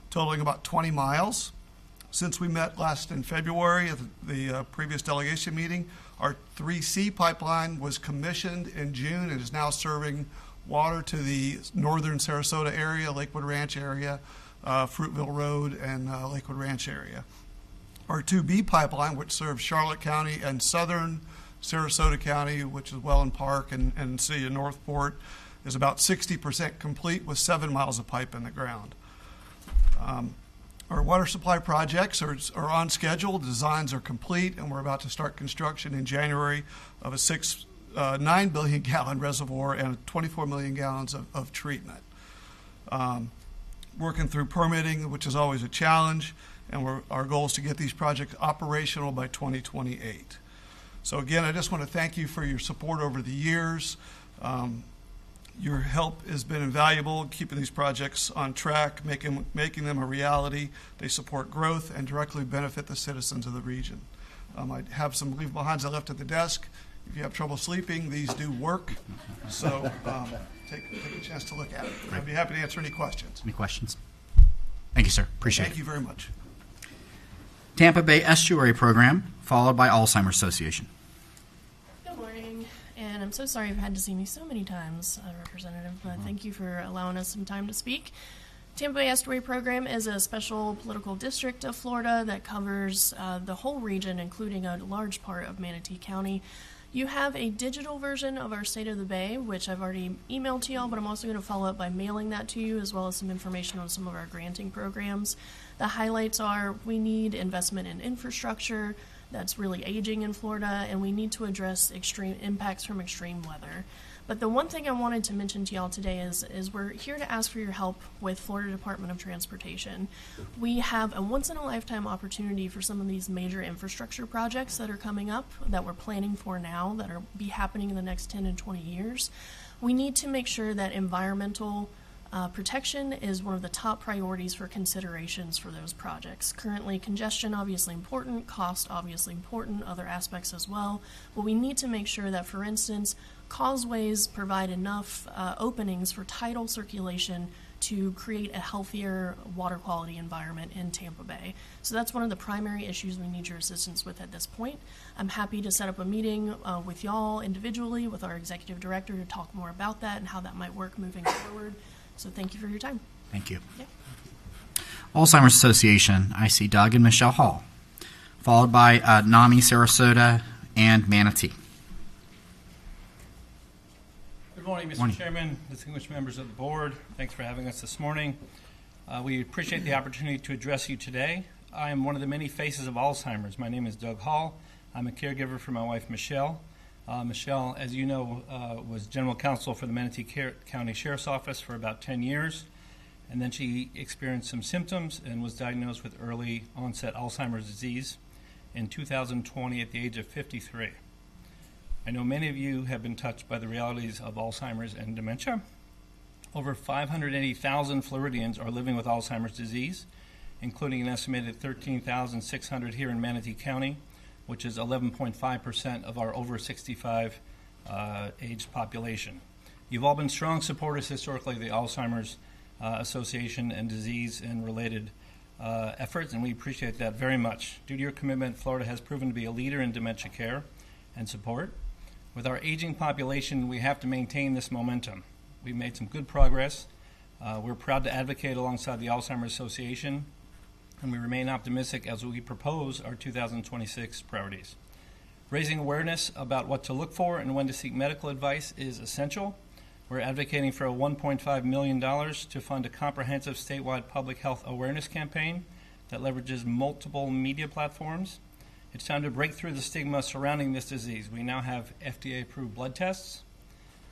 totaling about 20 miles. Since we met last in February at the previous delegation meeting, our 3C pipeline was commissioned in June and is now serving water to the northern Sarasota area, Lakewood Ranch area, Fruitville Road, and Lakewood Ranch area. Our 2B pipeline, which serves Charlotte County and southern Sarasota County, which is Welland Park and the city of Northport, is about 60% complete with 7 miles of pipe in the ground. Our water supply projects are on schedule. The designs are complete, and we're about to start construction in January of a 9 billion gallon reservoir and 24 million gallons of treatment. Working through permitting, which is always a challenge, and our goal is to get these projects operational by 2028. So again, I just want to thank you for your support over the years. Your help has been invaluable in keeping these projects on track, making them a reality. They support growth and directly benefit the citizens of the region. I have some leave-behinds I left at the desk. If you have trouble sleeping, these do work. So take a chance to look at it. I'd be happy to answer any questions. Any questions? Thank you, sir. Appreciate it. Thank you very much. Tampa Bay Estuary Program, followed by Alzheimer's Association. Good morning, and I'm so sorry you've had to see me so many times, Representative, but thank you for allowing us some time to speak. Tampa Bay Estuary Program is a special political district of Florida that covers the whole region, including a large part of Manatee County. You have a digital version of our State of the Bay, which I've already emailed to y'all, but I'm also going to follow up by mailing that to you, as well as some information on some of our granting programs. The highlights are we need investment in infrastructure that's really aging in Florida, and we need to address extreme impacts from extreme weather. But the one thing I wanted to mention to y'all today is we're here to ask for your help with Florida Department of Transportation. We have a once-in-a-lifetime opportunity for some of these major infrastructure projects that are coming up, that we're planning for now, that are be happening in the next 10 and 20 years. We need to make sure that environmental protection is one of the top priorities for considerations for those projects. Currently, congestion obviously important, cost obviously important, other aspects as well. But we need to make sure that, for instance, causeways provide enough openings for tidal circulation to create a healthier water quality environment in Tampa Bay. So that's one of the primary issues we need your assistance with at this point. I'm happy to set up a meeting with y'all individually, with our executive director, to talk more about that and how that might work moving forward. So thank you for your time. Thank you. Yeah. Alzheimer's Association, I see Doug and Michelle Hall, followed by NAMI, Sarasota, and Manatee. Good morning, Mr. Chairman, distinguished members of the board. Thanks for having us this morning. We appreciate the opportunity to address you today. I am one of the many faces of Alzheimer's. My name is Doug Hall. I'm a caregiver for my wife, Michelle. Michelle, as you know, was general counsel for the Manatee County Sheriff's Office for about 10 years, and then she experienced some symptoms and was diagnosed with early onset Alzheimer's disease in 2020 at the age of 53. I know many of you have been touched by the realities of Alzheimer's and dementia. over 580,000 Floridians are living with Alzheimer's disease, including an estimated 13,600 here in Manatee County, which is 11.5% of our over 65 aged population. You've all been strong supporters historically of the Alzheimer's Association and disease and related efforts, and we appreciate that very much. Due to your commitment, Florida has proven to be a leader in dementia care and support. With our aging population, we have to maintain this momentum. We've made some good progress. We're proud to advocate alongside the Alzheimer's Association, and we remain optimistic as we propose our 2026 priorities. Raising awareness about what to look for and when to seek medical advice is essential. We're advocating for a $1.5 million to fund a comprehensive statewide public health awareness campaign that leverages multiple media platforms. It's time to break through the stigma surrounding this disease. We now have FDA-approved blood tests,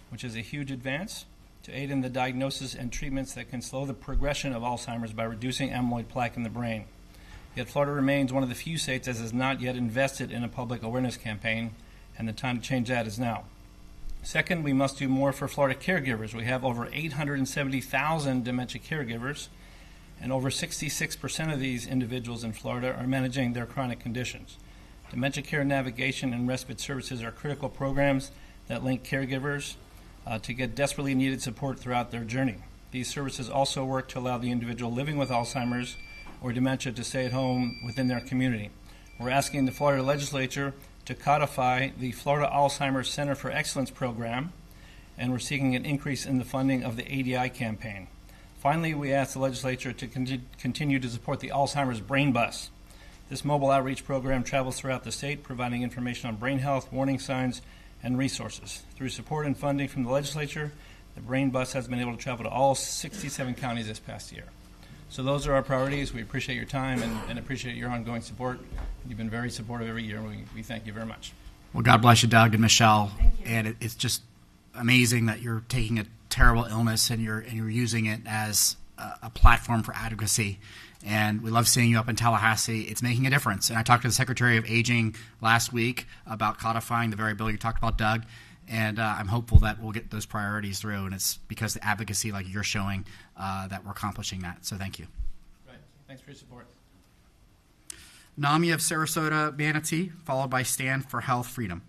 which is a huge advance, to aid in the diagnosis and treatments that can slow the progression of Alzheimer's by reducing amyloid plaque in the brain. Yet Florida remains one of the few states that has not yet invested in a public awareness campaign, and the time to change that is now. Second, we must do more for Florida caregivers. We have over 870,000 dementia caregivers, and over 66% of these individuals in Florida are managing their chronic conditions. Dementia care navigation and respite services are critical programs that link caregivers to get desperately needed support throughout their journey. These services also work to allow the individual living with Alzheimer's or dementia to stay at home within their community. We're asking the Florida legislature to codify the Florida Alzheimer's Center for Excellence program, and we're seeking an increase in the funding of the ADI campaign. Finally, we ask the legislature to continue to support the Alzheimer's Brain Bus. This mobile outreach program travels throughout the state, providing information on brain health, warning signs, and resources. Through support and funding from the legislature, the Brain Bus has been able to travel to all 67 counties this past year. So those are our priorities. We appreciate your time and appreciate your ongoing support. You've been very supportive every year, and we thank you very much. Well, God bless you, Doug and Michelle. And it's just amazing that you're taking a terrible illness and you're using it as a platform for advocacy. And we love seeing you up in Tallahassee. It's making a difference. And I talked to the Secretary of Aging last week about codifying the very bill you talked about, Doug. And I'm hopeful that we'll get those priorities through. And it's because the advocacy like you're showing that we're accomplishing that. So thank you. Right. Thanks for your support. NAMI of Sarasota, Manatee, followed by Stand for Health Freedom.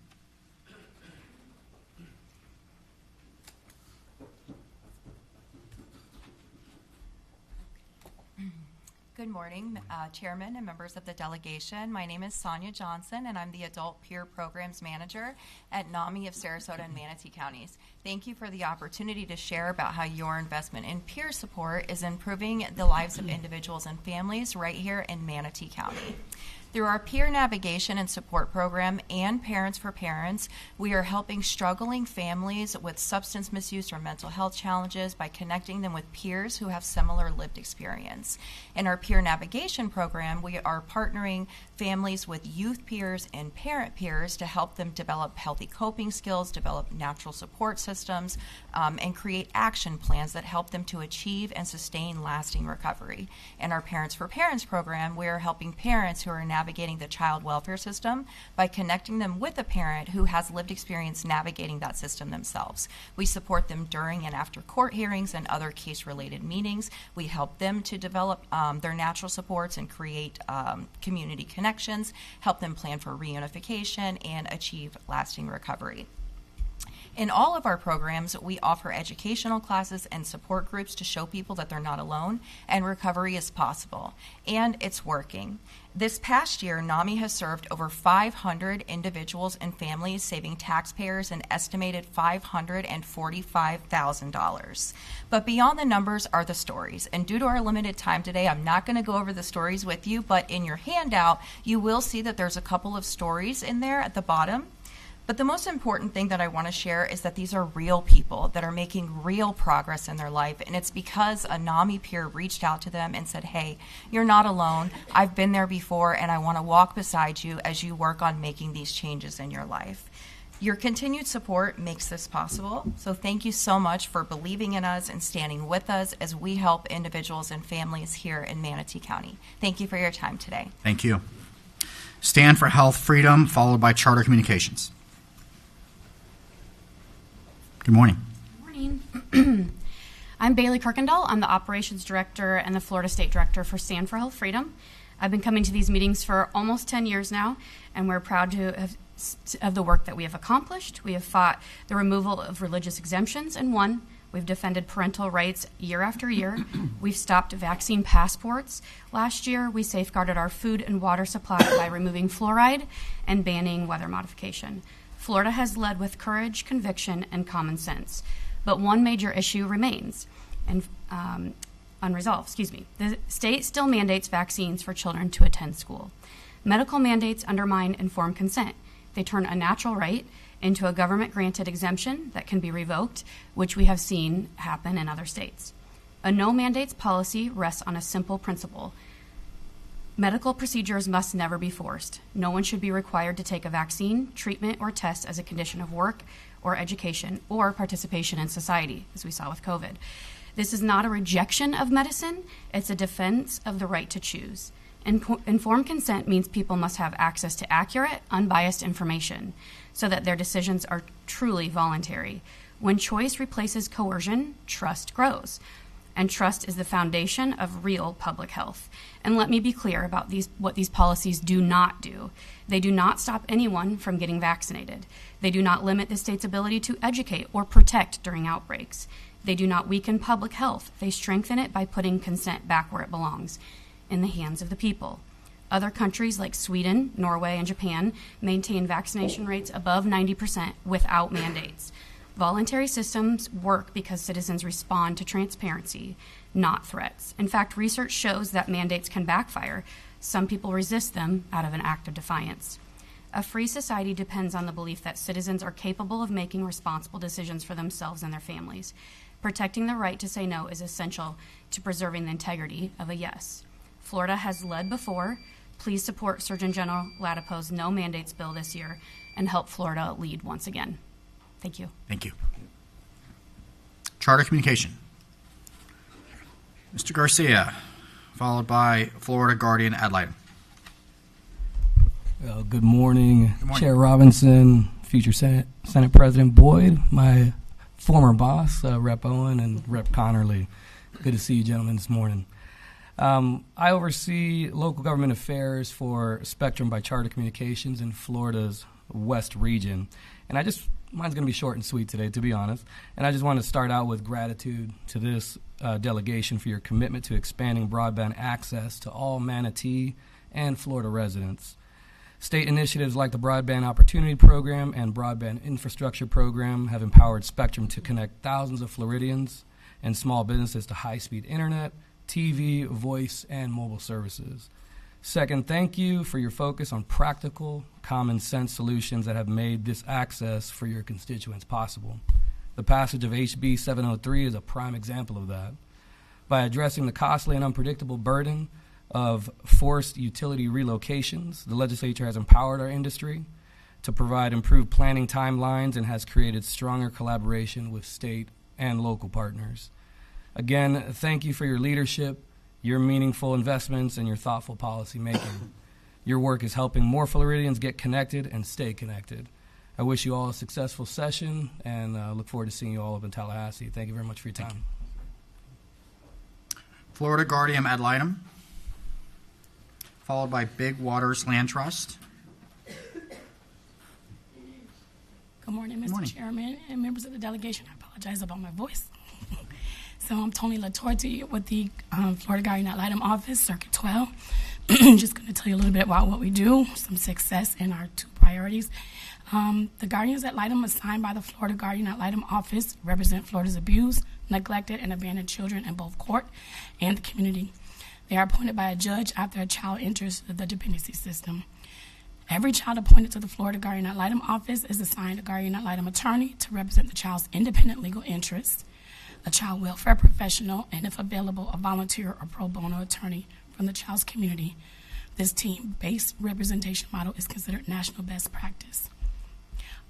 Good morning, Chairman and members of the delegation. My name is Sonia Johnson, and I'm the Adult Peer Programs Manager at NAMI of Sarasota and Manatee Counties. Thank you for the opportunity to share about how your investment in peer support is improving the lives of individuals and families right here in Manatee County. Through our peer navigation and support program and Parents for Parents, we are helping struggling families with substance misuse or mental health challenges by connecting them with peers who have similar lived experience. In our peer navigation program, we are partnering families with youth peers and parent peers to help them develop healthy coping skills, develop natural support systems, and create action plans that help them to achieve and sustain lasting recovery. In our Parents for Parents program, we are helping parents who are navigating the child welfare system by connecting them with a parent who has lived experience navigating that system themselves. We support them during and after court hearings and other case-related meetings. We help them to develop their natural supports and create community connections, help them plan for reunification, and achieve lasting recovery. In all of our programs, we offer educational classes and support groups to show people that they're not alone and recovery is possible. And it's working. This past year, NAMI has served over 500 individuals and families, saving taxpayers an estimated $545,000. But beyond the numbers are the stories. And due to our limited time today, I'm not going to go over the stories with you, but in your handout, you will see that there's a couple of stories in there at the bottom. But the most important thing that I want to share is that these are real people that are making real progress in their life. And it's because a NAMI peer reached out to them and said, hey, you're not alone. I've been there before, and I want to walk beside you as you work on making these changes in your life. Your continued support makes this possible. So thank you so much for believing in us and standing with us as we help individuals and families here in Manatee County. Thank you for your time today. Thank you. Stand for Health Freedom, followed by Charter Communications. Good morning. Good morning. I'm Bailey Kirkendall. I'm the Operations Director and the Florida State Director for Stand for Health Freedom. I've been coming to these meetings for almost 10 years now, and we're proud of the work that we have accomplished. We have fought the removal of religious exemptions and won. We've defended parental rights year after year. We've stopped vaccine passports. Last year, we safeguarded our food and water supply by removing fluoride and banning weather modification. Florida has led with courage, conviction, and common sense. But one major issue remains and unresolved. The state still mandates vaccines for children to attend school. Medical mandates undermine informed consent. They turn a natural right into a government-granted exemption that can be revoked, which we have seen happen in other states. A no-mandates policy rests on a simple principle. Medical procedures must never be forced. No one should be required to take a vaccine, treatment, or test as a condition of work or education or participation in society, as we saw with COVID. This is not a rejection of medicine. It's a defense of the right to choose. Informed consent means people must have access to accurate, unbiased information so that their decisions are truly voluntary. When choice replaces coercion, trust grows. And trust is the foundation of real public health. And let me be clear about what these policies do not do. They do not stop anyone from getting vaccinated. They do not limit the state's ability to educate or protect during outbreaks. They do not weaken public health. They strengthen it by putting consent back where it belongs, in the hands of the people. Other countries like Sweden, Norway, and Japan maintain vaccination rates above 90% without mandates. Voluntary systems work because citizens respond to transparency, not threats. In fact, research shows that mandates can backfire. Some people resist them out of an act of defiance. A free society depends on the belief that citizens are capable of making responsible decisions for themselves and their families. Protecting the right to say no is essential to preserving the integrity of a yes. Florida has led before. Please support Surgeon General Latipo's no mandates bill this year and help Florida lead once again. Thank you. Thank you. Charter Communication. Mr. Garcia, followed by Florida Guardian ad litem. Good morning, Chair Robinson, future Senate President Boyd, my former boss, Rep. Owen, and Rep. Connerly. Good to see you gentlemen this morning. I oversee local government affairs for Spectrum by Charter Communications in Florida's West region. And mine's going to be short and sweet today, to be honest. And I just want to start out with gratitude to this delegation for your commitment to expanding broadband access to all Manatee and Florida residents. State initiatives like the Broadband Opportunity Program and Broadband Infrastructure Program have empowered Spectrum to connect thousands of Floridians and small businesses to high-speed internet, TV, voice, and mobile services. Second, thank you for your focus on practical, common-sense solutions that have made this access for your constituents possible. The passage of HB 703 is a prime example of that. By addressing the costly and unpredictable burden of forced utility relocations, the legislature has empowered our industry to provide improved planning timelines and has created stronger collaboration with state and local partners. Again, thank you for your leadership, your meaningful investments, and your thoughtful policy making. Your work is helping more Floridians get connected and stay connected. I wish you all a successful session and look forward to seeing you all up in Tallahassee. Thank you very much for your time. Florida Guardian ad litem, followed by Big Waters Land Trust. Good morning, Mr. Chairman and members of the delegation. I apologize about my voice. So I'm Tony Latorti with the Florida Guardian ad litem office, Circuit 12. Just going to tell you a little bit about what we do, some success in our two priorities. The Guardians ad litem assigned by the Florida Guardian ad litem office represent Florida's abused, neglected, and abandoned children in both court and the community. They are appointed by a judge after a child enters the dependency system. Every child appointed to the Florida Guardian ad litem office is assigned a Guardian ad litem attorney to represent the child's independent legal interests, a child welfare professional, and if available, a volunteer or pro bono attorney from the child's community. This team-based representation model is considered national best practice.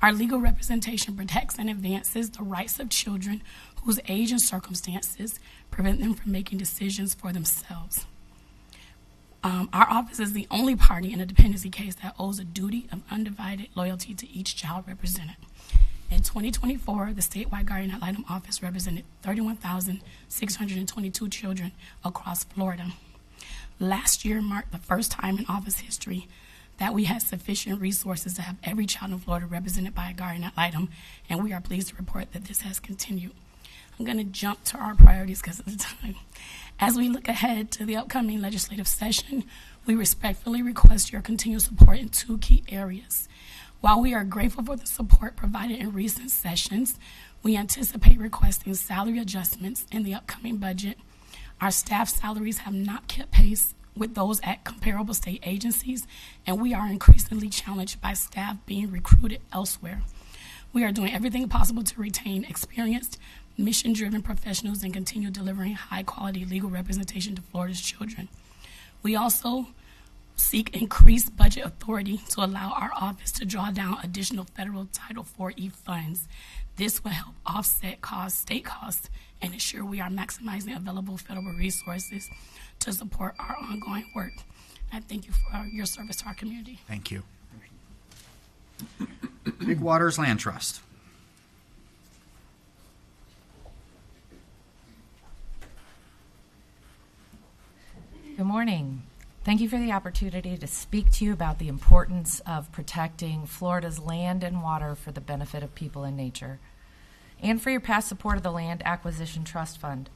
Our legal representation protects and advances the rights of children whose age and circumstances prevent them from making decisions for themselves. Our office is the only party in a dependency case that owes a duty of undivided loyalty to each child represented. In 2024, the statewide guardian ad litem office represented 31,622 children across Florida. Last year marked the first time in office history that we had sufficient resources to have every child in Florida represented by a guardian ad litem, and we are pleased to report that this has continued. I'm going to jump to our priorities because of the time. As we look ahead to the upcoming legislative session, we respectfully request your continued support in two key areas. While we are grateful for the support provided in recent sessions, we anticipate requesting salary adjustments in the upcoming budget. Our staff salaries have not kept pace with those at comparable state agencies, and we are increasingly challenged by staff being recruited elsewhere. We are doing everything possible to retain experienced, mission-driven professionals and continue delivering high-quality legal representation to Florida's children. We also seek increased budget authority to allow our office to draw down additional federal Title IV-E funds. This will help offset state costs, and ensure we are maximizing available federal resources to support our ongoing work. I thank you for your service to our community. Thank you. Big Waters Land Trust. Good morning. Thank you for the opportunity to speak to you about the importance of protecting Florida's land and water for the benefit of people and nature, and for your past support of the Land Acquisition Trust Fund.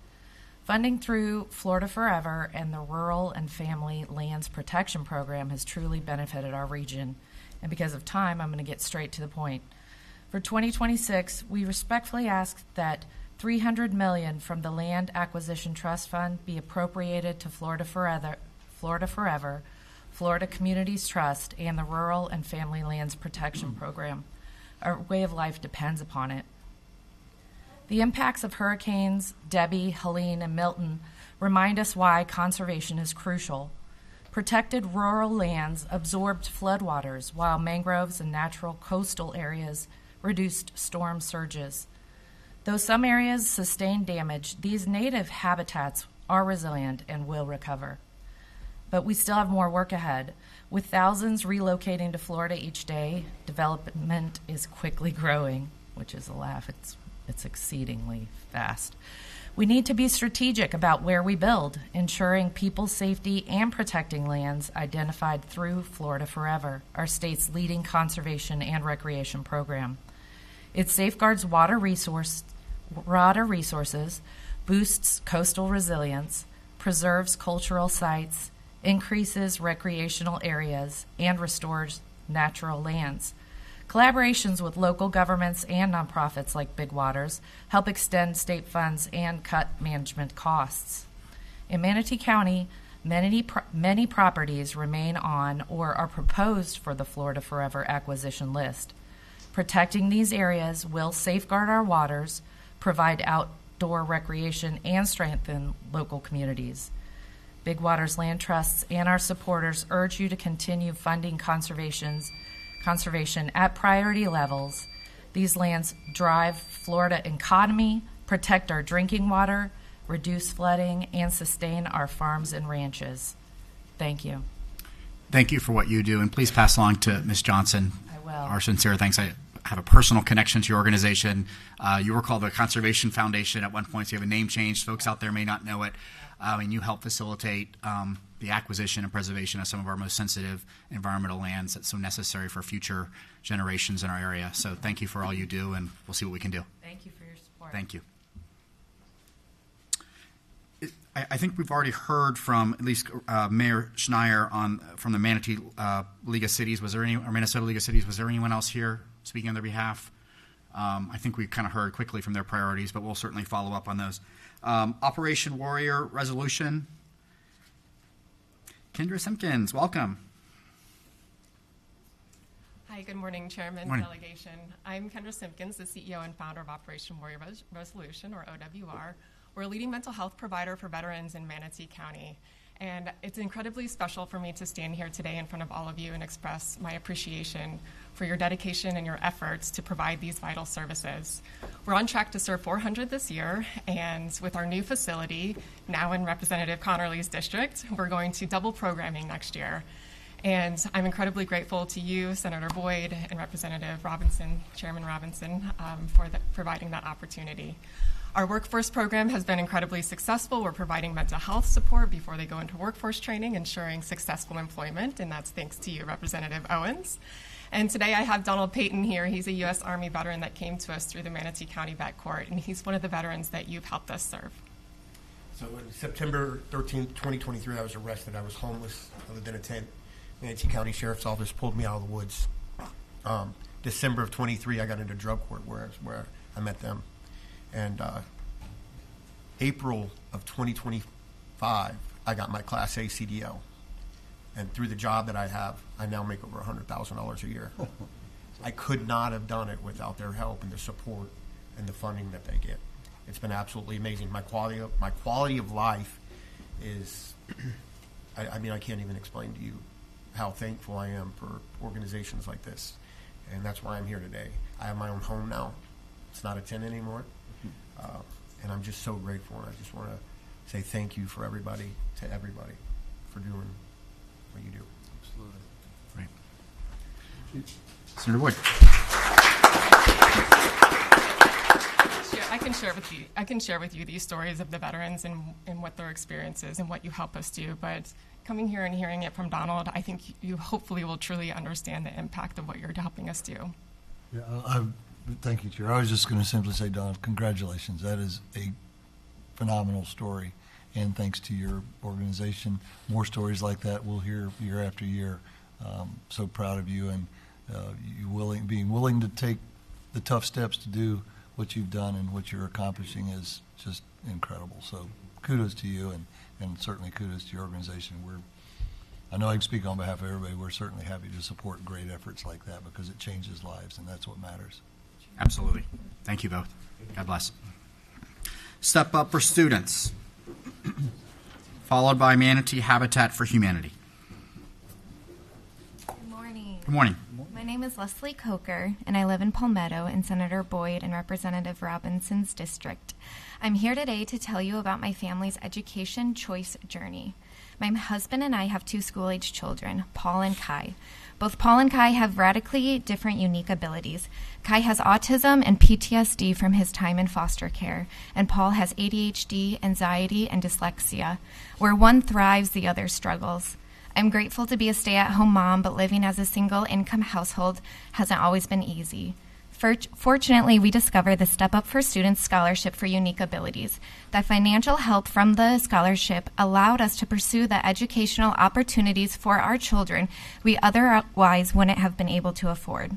Funding through Florida Forever and the Rural and Family Lands Protection Program has truly benefited our region, and because of time, I'm going to get straight to the point. For 2026, we respectfully ask that $300 million from the Land Acquisition Trust Fund be appropriated to Florida Forever, Florida Communities Trust, and the Rural and Family Lands Protection Program. Our way of life depends upon it. The impacts of Hurricanes Debbie, Helene, and Milton remind us why conservation is crucial. Protected rural lands absorbed floodwaters, while mangroves and natural coastal areas reduced storm surges. Though some areas sustained damage, these native habitats are resilient and will recover. But we still have more work ahead. With thousands relocating to Florida each day, development is quickly growing, which is a laugh. It's exceedingly fast. We need to be strategic about where we build, ensuring people's safety and protecting lands identified through Florida Forever, our state's leading conservation and recreation program. It safeguards water resources, boosts coastal resilience, preserves cultural sites, increases recreational areas, and restores natural lands. Collaborations with local governments and nonprofits like Big Waters help extend state funds and cut management costs. In Manatee County, many properties remain on or are proposed for the Florida Forever acquisition list. Protecting these areas will safeguard our waters, provide outdoor recreation, and strengthen local communities. Big Waters Land Trusts and our supporters urge you to continue funding conservation at priority levels. These lands drive Florida economy, protect our drinking water, reduce flooding, and sustain our farms and ranches. Thank you. Thank you for what you do, and please pass along to Ms. Johnson will. Our sincere thanks. I have a personal connection to your organization. You were called the Conservation Foundation at one point, so you have a name change. Folks out there may not know it. And you help facilitate the acquisition and preservation of some of our most sensitive environmental lands that's so necessary for future generations in our area. So thank you for all you do, and we'll see what we can do. Thank you for your support. Thank you. I think we've already heard from at least Mayor Schneier from the Manatee League of Cities. Or Minnesota League of Cities? Was there anyone else here speaking on their behalf? I think we kind of heard quickly from their priorities, but we'll certainly follow up on those. Operation Warrior Resolution. Kendra Simpkins, welcome. Hi, good morning, Chairman, Morning. Delegation. I'm Kendra Simpkins, the CEO and founder of Operation Warrior Resolution, or OWR. We're a leading mental health provider for veterans in Manatee County. And it's incredibly special for me to stand here today in front of all of you and express my appreciation for your dedication and your efforts to provide these vital services. We're on track to serve 400 this year, and with our new facility, now in Representative Connerly's district, we're going to double programming next year. And I'm incredibly grateful to you, Senator Boyd, and Representative Robinson, Chairman Robinson, for providing that opportunity. Our workforce program has been incredibly successful. We're providing mental health support before they go into workforce training, ensuring successful employment, and that's thanks to you, Representative Owens. And today I have Donald Payton here. He's a U.S. Army veteran that came to us through the Manatee County Vet Court, and he's one of the veterans that you've helped us serve. So on September 13th, 2023, I was arrested. I was homeless. I lived in a tent. Manatee County Sheriff's Office pulled me out of the woods. December of 23, I got into drug court where I met them. And April of 2025, I got my Class A CDL. And through the job that I have, I now make over $100,000 a year. I could not have done it without their help and the support and the funding that they get. It's been absolutely amazing. My quality of life is, I mean, I can't even explain to you how thankful I am for organizations like this. And that's why I'm here today. I have my own home now. It's not a tent anymore. And I'm just so grateful. And I just want to say thank you for everybody, to everybody, for doing what you do. Absolutely. Right. Senator Boyd. I can share with you these stories of the veterans and what their experience is and what you help us do. But coming here and hearing it from Donald, I think you hopefully will truly understand the impact of what you're helping us do. Yeah, thank you, Chair. I was just going to simply say, Donald, congratulations. That is a phenomenal story. And thanks to your organization, more stories like that we'll hear year after year. So proud of you and you being willing to take the tough steps to do what you've done and what you're accomplishing is just incredible. So kudos to you and certainly kudos to your organization. I know I can speak on behalf of everybody. We're certainly happy to support great efforts like that because it changes lives and that's what matters. Absolutely. Thank you both. God bless. Step Up for Students, followed by Manatee Habitat for Humanity. Good morning. Good morning. My name is Leslie Coker, and I live in Palmetto in Senator Boyd and Representative Robinson's district. I'm here today to tell you about my family's education choice journey. My husband and I have two school-age children, Paul and Kai. Both Paul and Kai have radically different unique abilities. Kai has autism and PTSD from his time in foster care, and Paul has ADHD, anxiety, and dyslexia. Where one thrives, the other struggles. I'm grateful to be a stay-at-home mom, but living as a single-income household hasn't always been easy. Fortunately, we discovered the Step Up for Students scholarship for unique abilities. The financial help from the scholarship allowed us to pursue the educational opportunities for our children we otherwise wouldn't have been able to afford.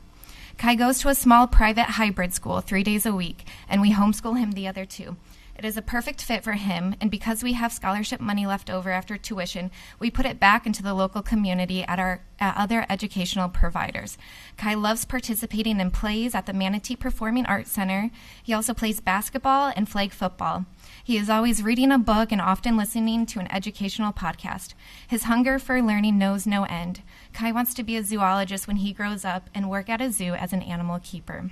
Kai goes to a small private hybrid school 3 days a week, and we homeschool him the other 2. It is a perfect fit for him, and because we have scholarship money left over after tuition, we put it back into the local community at other educational providers. Kai loves participating in plays at the Manatee Performing Arts Center. He also plays basketball and flag football. He is always reading a book and often listening to an educational podcast. His hunger for learning knows no end. Kai wants to be a zoologist when he grows up and work at a zoo as an animal keeper.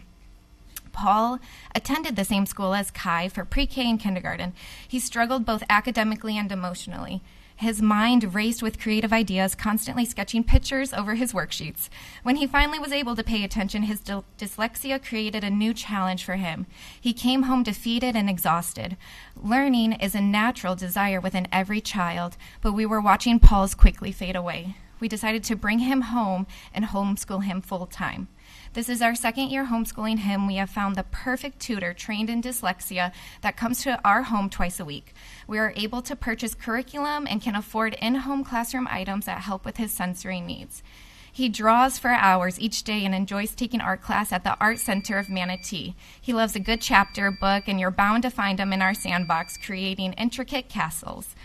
Paul attended the same school as Kai for pre-K and kindergarten. He struggled both academically and emotionally. His mind raced with creative ideas, constantly sketching pictures over his worksheets. When he finally was able to pay attention, his dyslexia created a new challenge for him. He came home defeated and exhausted. Learning is a natural desire within every child, but we were watching Paul's quickly fade away. We decided to bring him home and homeschool him full-time. This is our second year homeschooling him. We have found the perfect tutor trained in dyslexia that comes to our home twice a week. We are able to purchase curriculum and can afford in-home classroom items that help with his sensory needs. He draws for hours each day and enjoys taking art class at the Art Center of Manatee. He loves a good chapter book, and you're bound to find him in our sandbox creating intricate castles.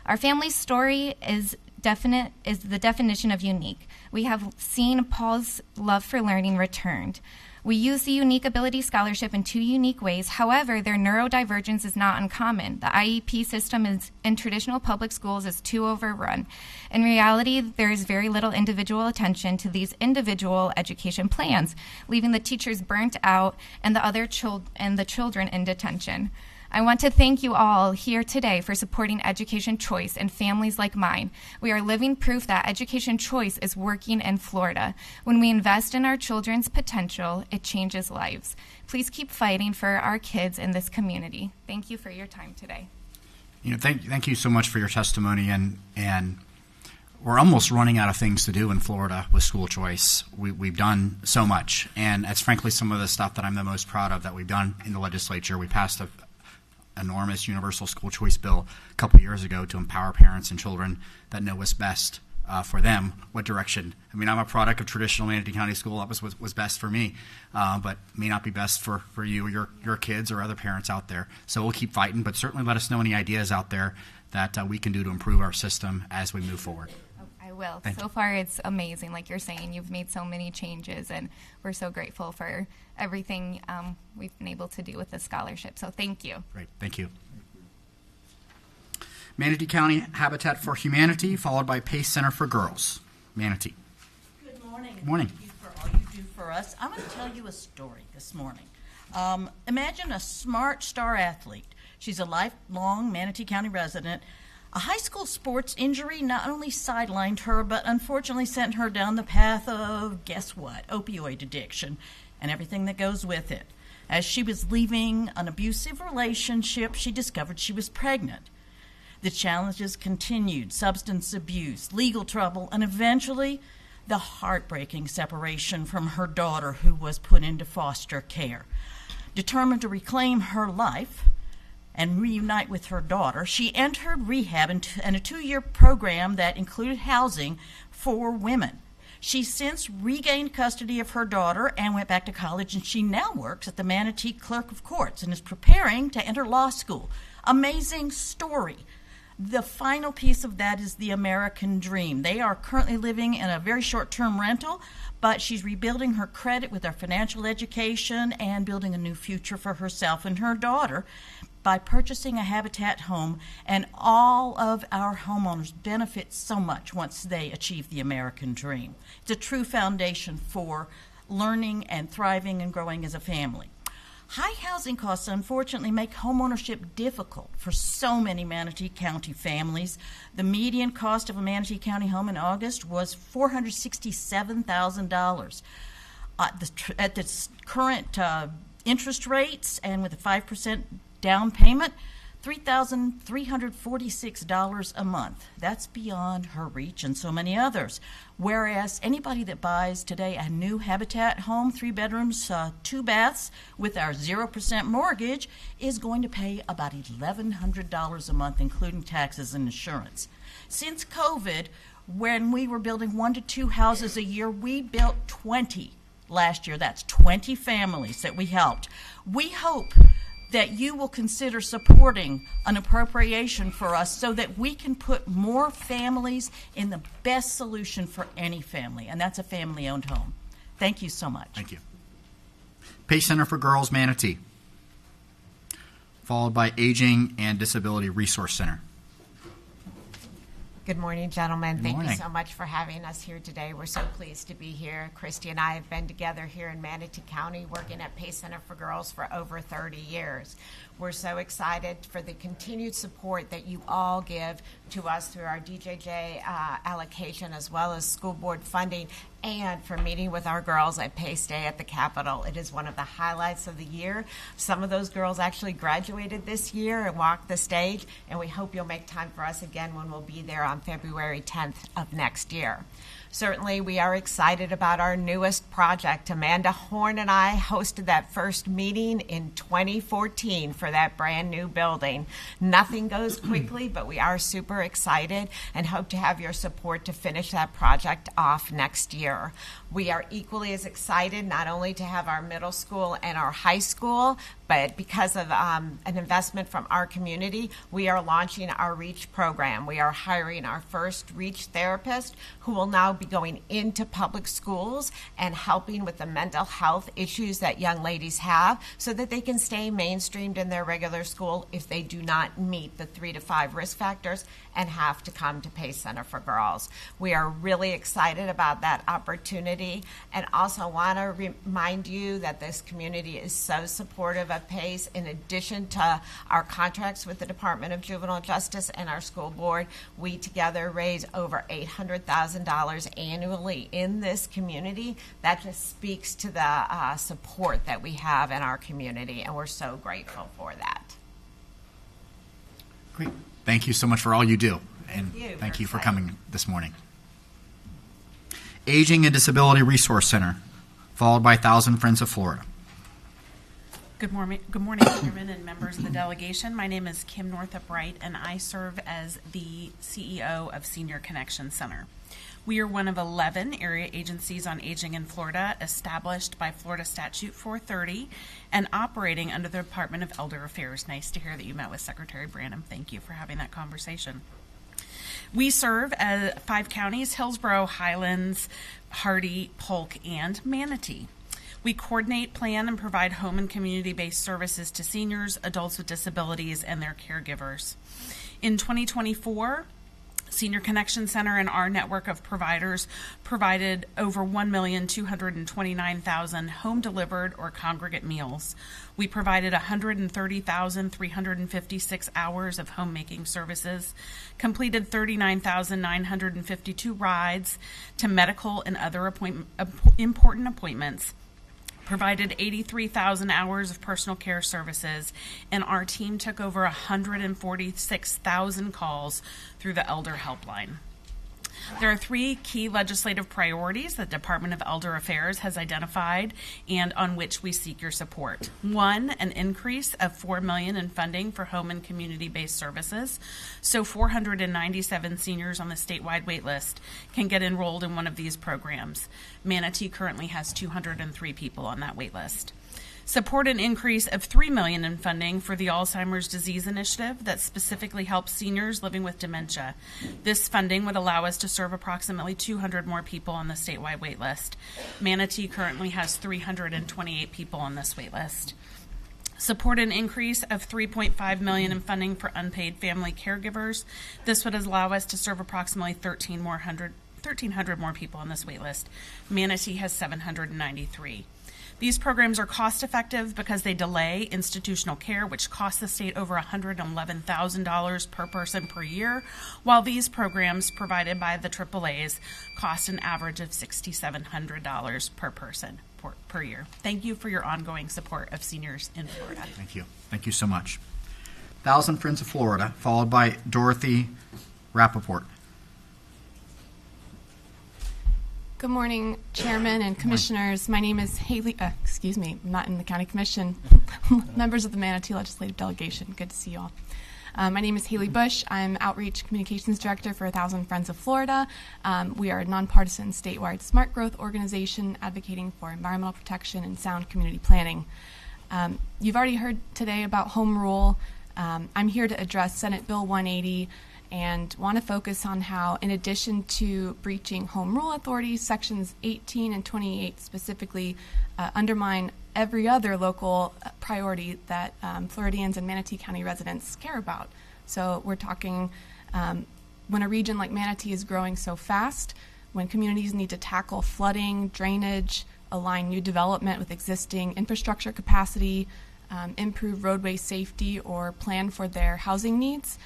Our family story is the definition of unique. We have seen Paul's love for learning returned. We use the Unique Ability Scholarship in 2 unique ways. However, their neurodivergence is not uncommon. The IEP system in traditional public schools is too overrun. In reality, there is very little individual attention to these individual education plans, leaving the teachers burnt out and the children in detention. I want to thank you all here today for supporting education choice and families like mine. We are living proof that education choice is working in Florida. When we invest in our children's potential, it changes lives. Please keep fighting for our kids in this community. Thank you for your time today. Thank you so much for your testimony, and we're almost running out of things to do in Florida with school choice. We've done so much, and that's frankly some of the stuff that I'm the most proud of that we've done in the legislature. We passed an enormous universal school choice bill a couple years ago to empower parents and children that know what's best for them, what direction. I mean, I'm a product of traditional Manatee County school. That was best for me, but may not be best for you or your kids or other parents out there. So we'll keep fighting, but certainly let us know any ideas out there that we can do to improve our system as we move forward. I will. Thank So you. far, it's amazing. Like you're saying, you've made so many changes, and we're so grateful for everything we've been able to do with the scholarship. So thank you. Great. Thank you. Manatee County Habitat for Humanity, followed by Pace Center for Girls. Manatee. Good morning. Good morning. Thank you for all you do for us. I'm going to tell you a story this morning. Imagine a smart star athlete. She's a lifelong Manatee County resident. A high school sports injury not only sidelined her, but unfortunately sent her down the path of, guess what, opioid addiction and everything that goes with it. As she was leaving an abusive relationship, she discovered she was pregnant. The challenges continued: substance abuse, legal trouble, and eventually the heartbreaking separation from her daughter, who was put into foster care. Determined to reclaim her life and reunite with her daughter, she entered rehab and a 2-year program that included housing for women. She's since regained custody of her daughter and went back to college, and she now works at the Manatee Clerk of Courts and is preparing to enter law school. Amazing story. The final piece of that is the American dream. They are currently living in a very short-term rental, but she's rebuilding her credit with her financial education and building a new future for herself and her daughter by purchasing a Habitat home, and all of our homeowners benefit so much once they achieve the American dream. It's a true foundation for learning and thriving and growing as a family. High housing costs, unfortunately, make homeownership difficult for so many Manatee County families. The median cost of a Manatee County home in August was $467,000. At the current interest rates and with a 5% down payment, $3,346 a month. That's beyond her reach and so many others. Whereas anybody that buys today a new Habitat home, 3 bedrooms, 2 baths, with our 0% mortgage, is going to pay about $1,100 a month, including taxes and insurance. Since COVID, when we were building 1 to 2 houses a year, we built 20 last year. That's 20 families that we helped. We hope that you will consider supporting an appropriation for us so that we can put more families in the best solution for any family, and that's a family-owned home. Thank you so much. Thank you. Pace Center for Girls, Manatee, followed by Aging and Disability Resource Center. Good morning, gentlemen. Thank morning. you so much for having us here today. We're so pleased to be here. Christy and I have been together here in Manatee County working at Pace Center for Girls for over 30 years. We're so excited for the continued support that you all give to us through our DJJ allocation, as well as school board funding, and for meeting with our girls at Pace Day at the Capitol. It is one of the highlights of the year. Some of those girls actually graduated this year and walked the stage, and we hope you'll make time for us again when we'll be there on February 10th of next year. Certainly, we are excited about our newest project. Amanda Horn and I hosted that first meeting in 2014 for that brand new building. Nothing goes quickly, but we are super excited and hope to have your support to finish that project off next year. We are equally as excited not only to have our middle school and our high school, but because of an investment from our community, we are launching our REACH program. We are hiring our first REACH therapist who will now be going into public schools and helping with the mental health issues that young ladies have so that they can stay mainstreamed in their regular school if they do not meet the 3 to 5 risk factors and have to come to Pace Center for Girls. We are really excited about that opportunity and also want to remind you that this community is so supportive Florida PACE, in addition to our contracts with the Department of Juvenile Justice and our school board, we together raise over $800,000 annually in this community. That just speaks to the support that we have in our community, and we're so grateful for that. Great. Thank you so much for all you do, and Thank you for coming this morning. Aging and Disability Resource Center, followed by 1,000 Friends of Florida. Good morning, Chairman and members of the delegation. My name is Kim Northup Wright, and I serve as the CEO of Senior Connection Center. We are one of 11 area agencies on aging in Florida, established by Florida Statute 430 and operating under the Department of Elder Affairs. Nice to hear that you met with Secretary Branham. Thank you for having that conversation. We serve 5 counties: Hillsborough, Highlands, Hardee, Polk, and Manatee. We coordinate, plan, and provide home and community-based services to seniors, adults with disabilities, and their caregivers. In 2024, Senior Connection Center and our network of providers provided over 1,229,000 home-delivered or congregate meals. We provided 130,356 hours of homemaking services, completed 39,952 rides to medical and other important appointments, provided 83,000 hours of personal care services, and our team took over 146,000 calls through the Elder Helpline. There are 3 key legislative priorities that the Department of Elder Affairs has identified and on which we seek your support. 1, an increase of $4 million in funding for home and community-based services, so 497 seniors on the statewide wait list can get enrolled in one of these programs. Manatee currently has 203 people on that wait list. Support an increase of $3 million in funding for the Alzheimer's Disease Initiative that specifically helps seniors living with dementia. This funding would allow us to serve approximately 200 more people on the statewide wait list. Manatee currently has 328 people on this wait list. Support an increase of $3.5 million in funding for unpaid family caregivers. This would allow us to serve approximately 1,300 more people on this wait list. Manatee has 793. These programs are cost-effective because they delay institutional care, which costs the state over $111,000 per person per year, while these programs provided by the AAAs cost an average of $6,700 per person per year. Thank you for your ongoing support of seniors in Florida. Thank you. Thank you so much. 1,000 Friends of Florida, followed by Dorothy Rappaport. Good morning, Chairman and Commissioners. My name is Haley, I'm not in the County Commission. Members of the Manatee Legislative Delegation, good to see you all. My name is Haley Bush. I'm Outreach Communications Director for 1,000 Friends of Florida. We are a nonpartisan statewide smart growth organization advocating for environmental protection and sound community planning. You've already heard today about home rule. I'm here to address Senate Bill 180 and want to focus on how, in addition to breaching home rule authority, sections 18 and 28 specifically undermine every other local priority that Floridians and Manatee County residents care about. So we're talking when a region like Manatee is growing so fast, when communities need to tackle flooding, drainage, align new development with existing infrastructure capacity, improve roadway safety, or plan for their housing needs.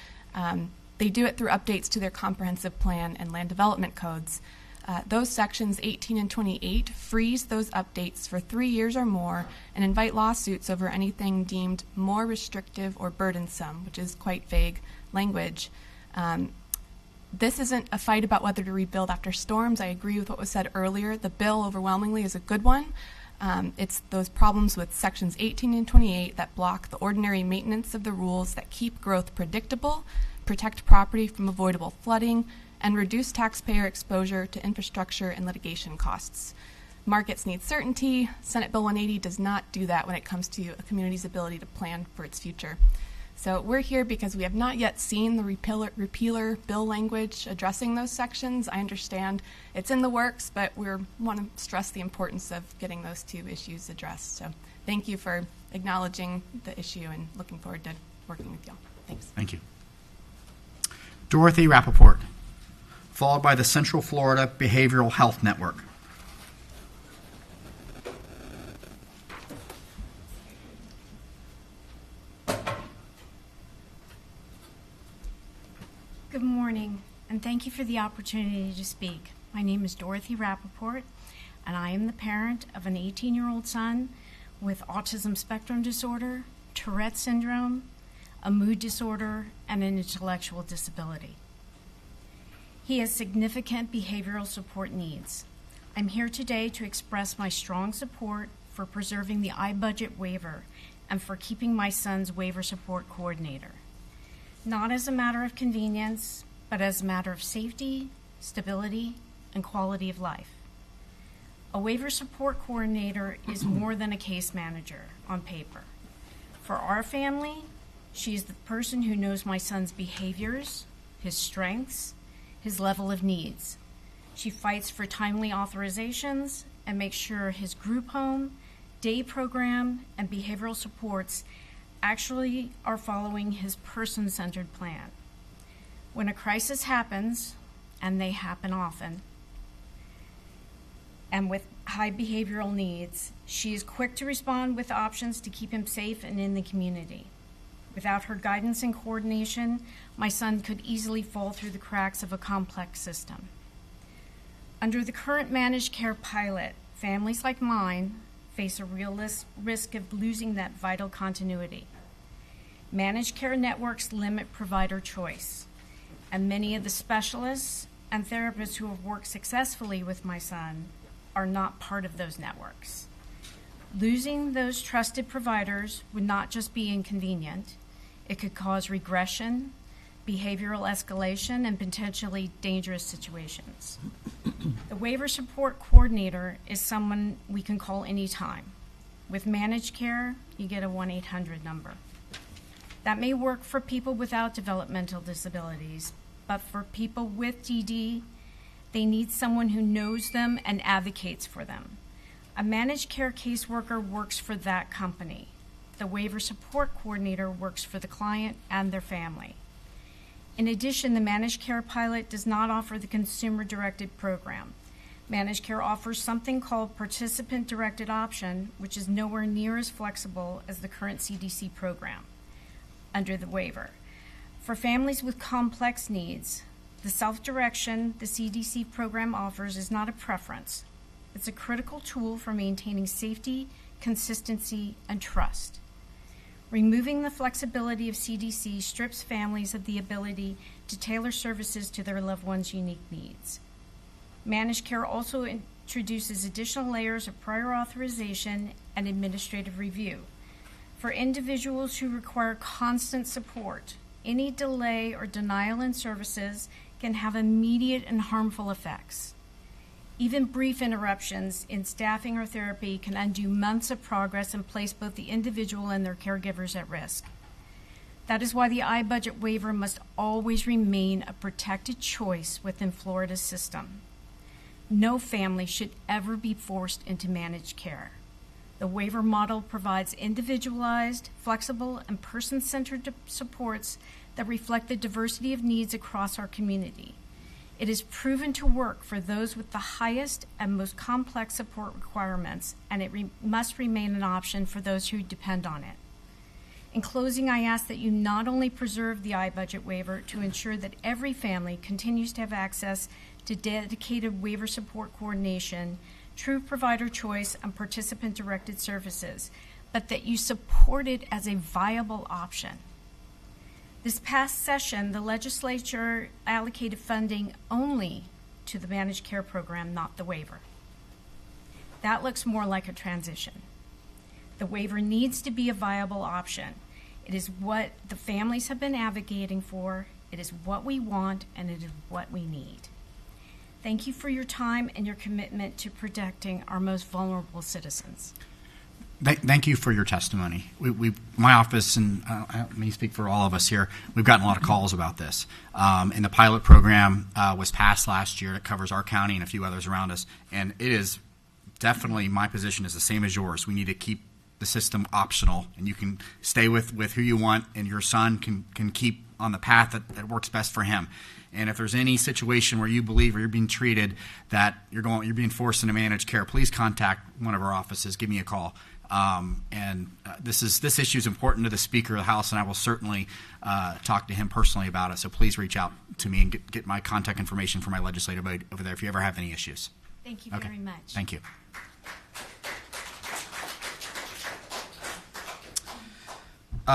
They do it through updates to their comprehensive plan and land development codes. Those sections 18 and 28 freeze those updates for 3 years or more and invite lawsuits over anything deemed more restrictive or burdensome, which is quite vague language. This isn't a fight about whether to rebuild after storms. I agree with what was said earlier. The bill overwhelmingly is a good one. It's those problems with sections 18 and 28 that block the ordinary maintenance of the rules that keep growth predictable, protect property from avoidable flooding, and reduce taxpayer exposure to infrastructure and litigation costs. Markets need certainty. Senate Bill 180 does not do that when it comes to a community's ability to plan for its future. So we're here because we have not yet seen the repealer bill language addressing those sections. I understand it's in the works, but we want to stress the importance of getting those 2 issues addressed. So thank you for acknowledging the issue and looking forward to working with y'all. Thanks. Thank you. Dorothy Rappaport, followed by the Central Florida Behavioral Health Network. Good morning, and thank you for the opportunity to speak. My name is Dorothy Rappaport, and I am the parent of an 18-year-old son with autism spectrum disorder, Tourette syndrome, a mood disorder, and an intellectual disability. He has significant behavioral support needs. I'm here today to express my strong support for preserving the iBudget waiver and for keeping my son's waiver support coordinator. Not as a matter of convenience, but as a matter of safety, stability, and quality of life. A waiver support coordinator is more than a case manager on paper. For our family, she is the person who knows my son's behaviors, his strengths, his level of needs. She fights for timely authorizations and makes sure his group home, day program, and behavioral supports actually are following his person-centered plan. When a crisis happens, and they happen often, and with high behavioral needs, she is quick to respond with options to keep him safe and in the community. Without her guidance and coordination, my son could easily fall through the cracks of a complex system. Under the current managed care pilot, families like mine face a real risk of losing that vital continuity. Managed care networks limit provider choice, and many of the specialists and therapists who have worked successfully with my son are not part of those networks. Losing those trusted providers would not just be inconvenient, it could cause regression, behavioral escalation, and potentially dangerous situations. The waiver support coordinator is someone we can call anytime. With managed care, you get a 1-800 number. That may work for people without developmental disabilities, but for people with DD, they need someone who knows them and advocates for them. A managed care caseworker works for that company. The waiver support coordinator works for the client and their family. In addition, the managed care pilot does not offer the consumer-directed program. Managed care offers something called participant-directed option, which is nowhere near as flexible as the current CDC program under the waiver. For families with complex needs, the self-direction the CDC program offers is not a preference. It's a critical tool for maintaining safety, consistency, and trust. Removing the flexibility of CDC strips families of the ability to tailor services to their loved ones' unique needs. Managed care also introduces additional layers of prior authorization and administrative review. For individuals who require constant support, any delay or denial in services can have immediate and harmful effects. Even brief interruptions in staffing or therapy can undo months of progress and place both the individual and their caregivers at risk. That is why the iBudget waiver must always remain a protected choice within Florida's system. No family should ever be forced into managed care. The waiver model provides individualized, flexible, and person-centered supports that reflect the diversity of needs across our community. It is proven to work for those with the highest and most complex support requirements, and it must remain an option for those who depend on it. In closing, I ask that you not only preserve the iBudget waiver to ensure that every family continues to have access to dedicated waiver support coordination, true provider choice, and participant-directed services, but that you support it as a viable option. This past session, the legislature allocated funding only to the managed care program, not the waiver. That looks more like a transition. The waiver needs to be a viable option. It is what the families have been advocating for, it is what we want, and it is what we need. Thank you for your time and your commitment to protecting our most vulnerable citizens. Thank you for your testimony. My office, and let me speak for all of us here, we've gotten a lot of calls about this. And the pilot program was passed last year. It covers our county and a few others around us. And it is definitely, my position is the same as yours. We need to keep the system optional, and you can stay with who you want, and your son can keep on the path that works best for him. And if there's any situation where you believe or you're being treated that you're being forced into managed care, please contact one of our offices. Give me a call. This issue is important to the Speaker of the House, and I will certainly talk to him personally about it. So please reach out to me and get my contact information for my legislative aide over there if you ever have any issues. Thank you Okay. very much. Thank you.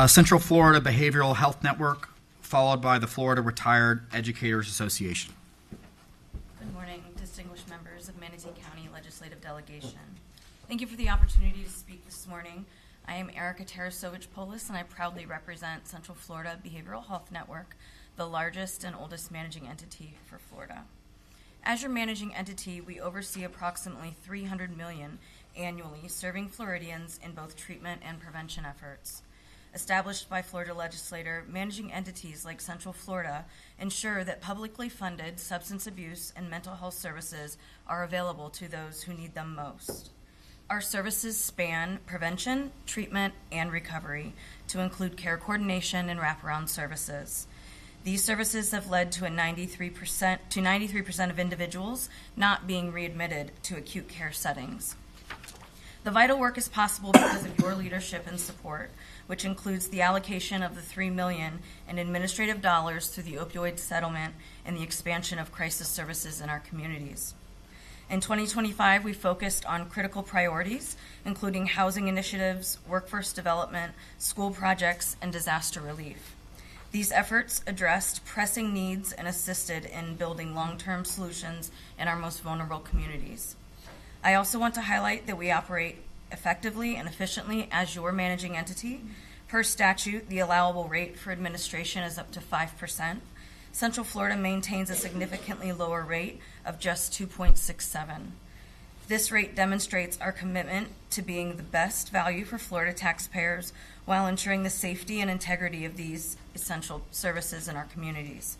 Central Florida Behavioral Health Network, followed by the Florida Retired Educators Association. Good morning, distinguished members of Manatee County Legislative Delegation. Thank you for the opportunity to speak this morning. I am Erica Tarasovich-Polis, and I proudly represent Central Florida Behavioral Health Network, the largest and oldest managing entity for Florida. As your managing entity, we oversee approximately $300 million annually, serving Floridians in both treatment and prevention efforts. Established by Florida legislator, managing entities like Central Florida ensure that publicly funded substance abuse and mental health services are available to those who need them most. Our services span prevention, treatment, and recovery to include care coordination and wraparound services. These services have led to 93% of individuals not being readmitted to acute care settings. The vital work is possible because of your leadership and support, which includes the allocation of the $3 million in administrative dollars through the opioid settlement and the expansion of crisis services in our communities. In 2025, we focused on critical priorities, including housing initiatives, workforce development, school projects, and disaster relief. These efforts addressed pressing needs and assisted in building long-term solutions in our most vulnerable communities. I also want to highlight that we operate effectively and efficiently as your managing entity. Per statute, the allowable rate for administration is up to 5%. Central Florida maintains a significantly lower rate of just 2.67. This rate demonstrates our commitment to being the best value for Florida taxpayers while ensuring the safety and integrity of these essential services in our communities.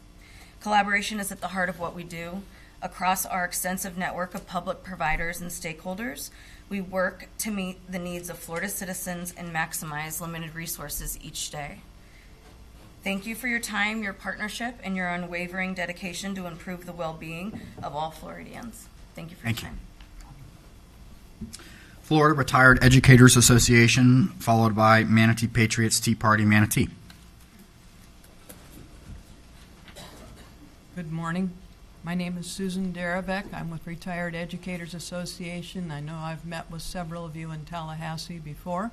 Collaboration is at the heart of what we do. Across our extensive network of public providers and stakeholders, we work to meet the needs of Florida citizens and maximize limited resources each day. Thank you for your time, your partnership, and your unwavering dedication to improve the well-being of all Floridians. Thank you for your time. Florida Retired Educators Association, followed by Manatee Patriots Tea Party Manatee. Good morning. My name is Susan Darabek. I'm with Retired Educators Association. I know I've met with several of you in Tallahassee before.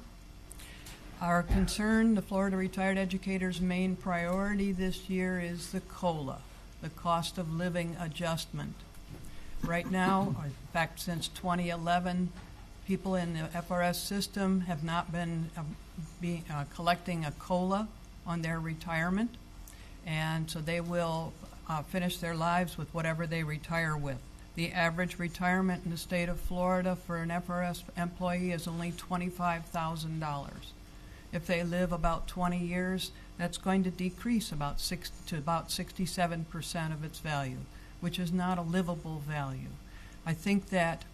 Our concern, the Florida Retired Educators' main priority this year is the COLA, the cost of living adjustment. Right now, in fact, since 2011, people in the FRS system have not been collecting a COLA on their retirement, and so they will finish their lives with whatever they retire with. The average retirement in the state of Florida for an FRS employee is only $25,000. If they live about 20 years, that's going to decrease to about 67% of its value, which is not a livable value. I think that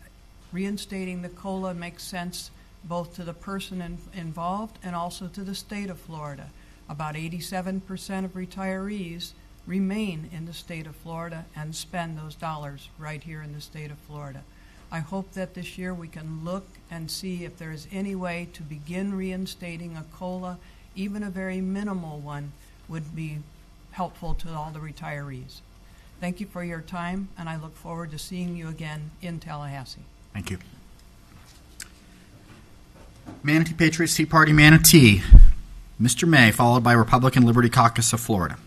reinstating the COLA makes sense both to the person involved and also to the state of Florida. About 87% of retirees remain in the state of Florida and spend those dollars right here in the state of Florida. I hope that this year we can look and see if there is any way to begin reinstating a COLA. Even a very minimal one would be helpful to all the retirees. Thank you for your time, and I look forward to seeing you again in Tallahassee. Thank you. Manatee Patriots Tea Party Manatee. Mr. May, followed by Republican Liberty Caucus of Florida.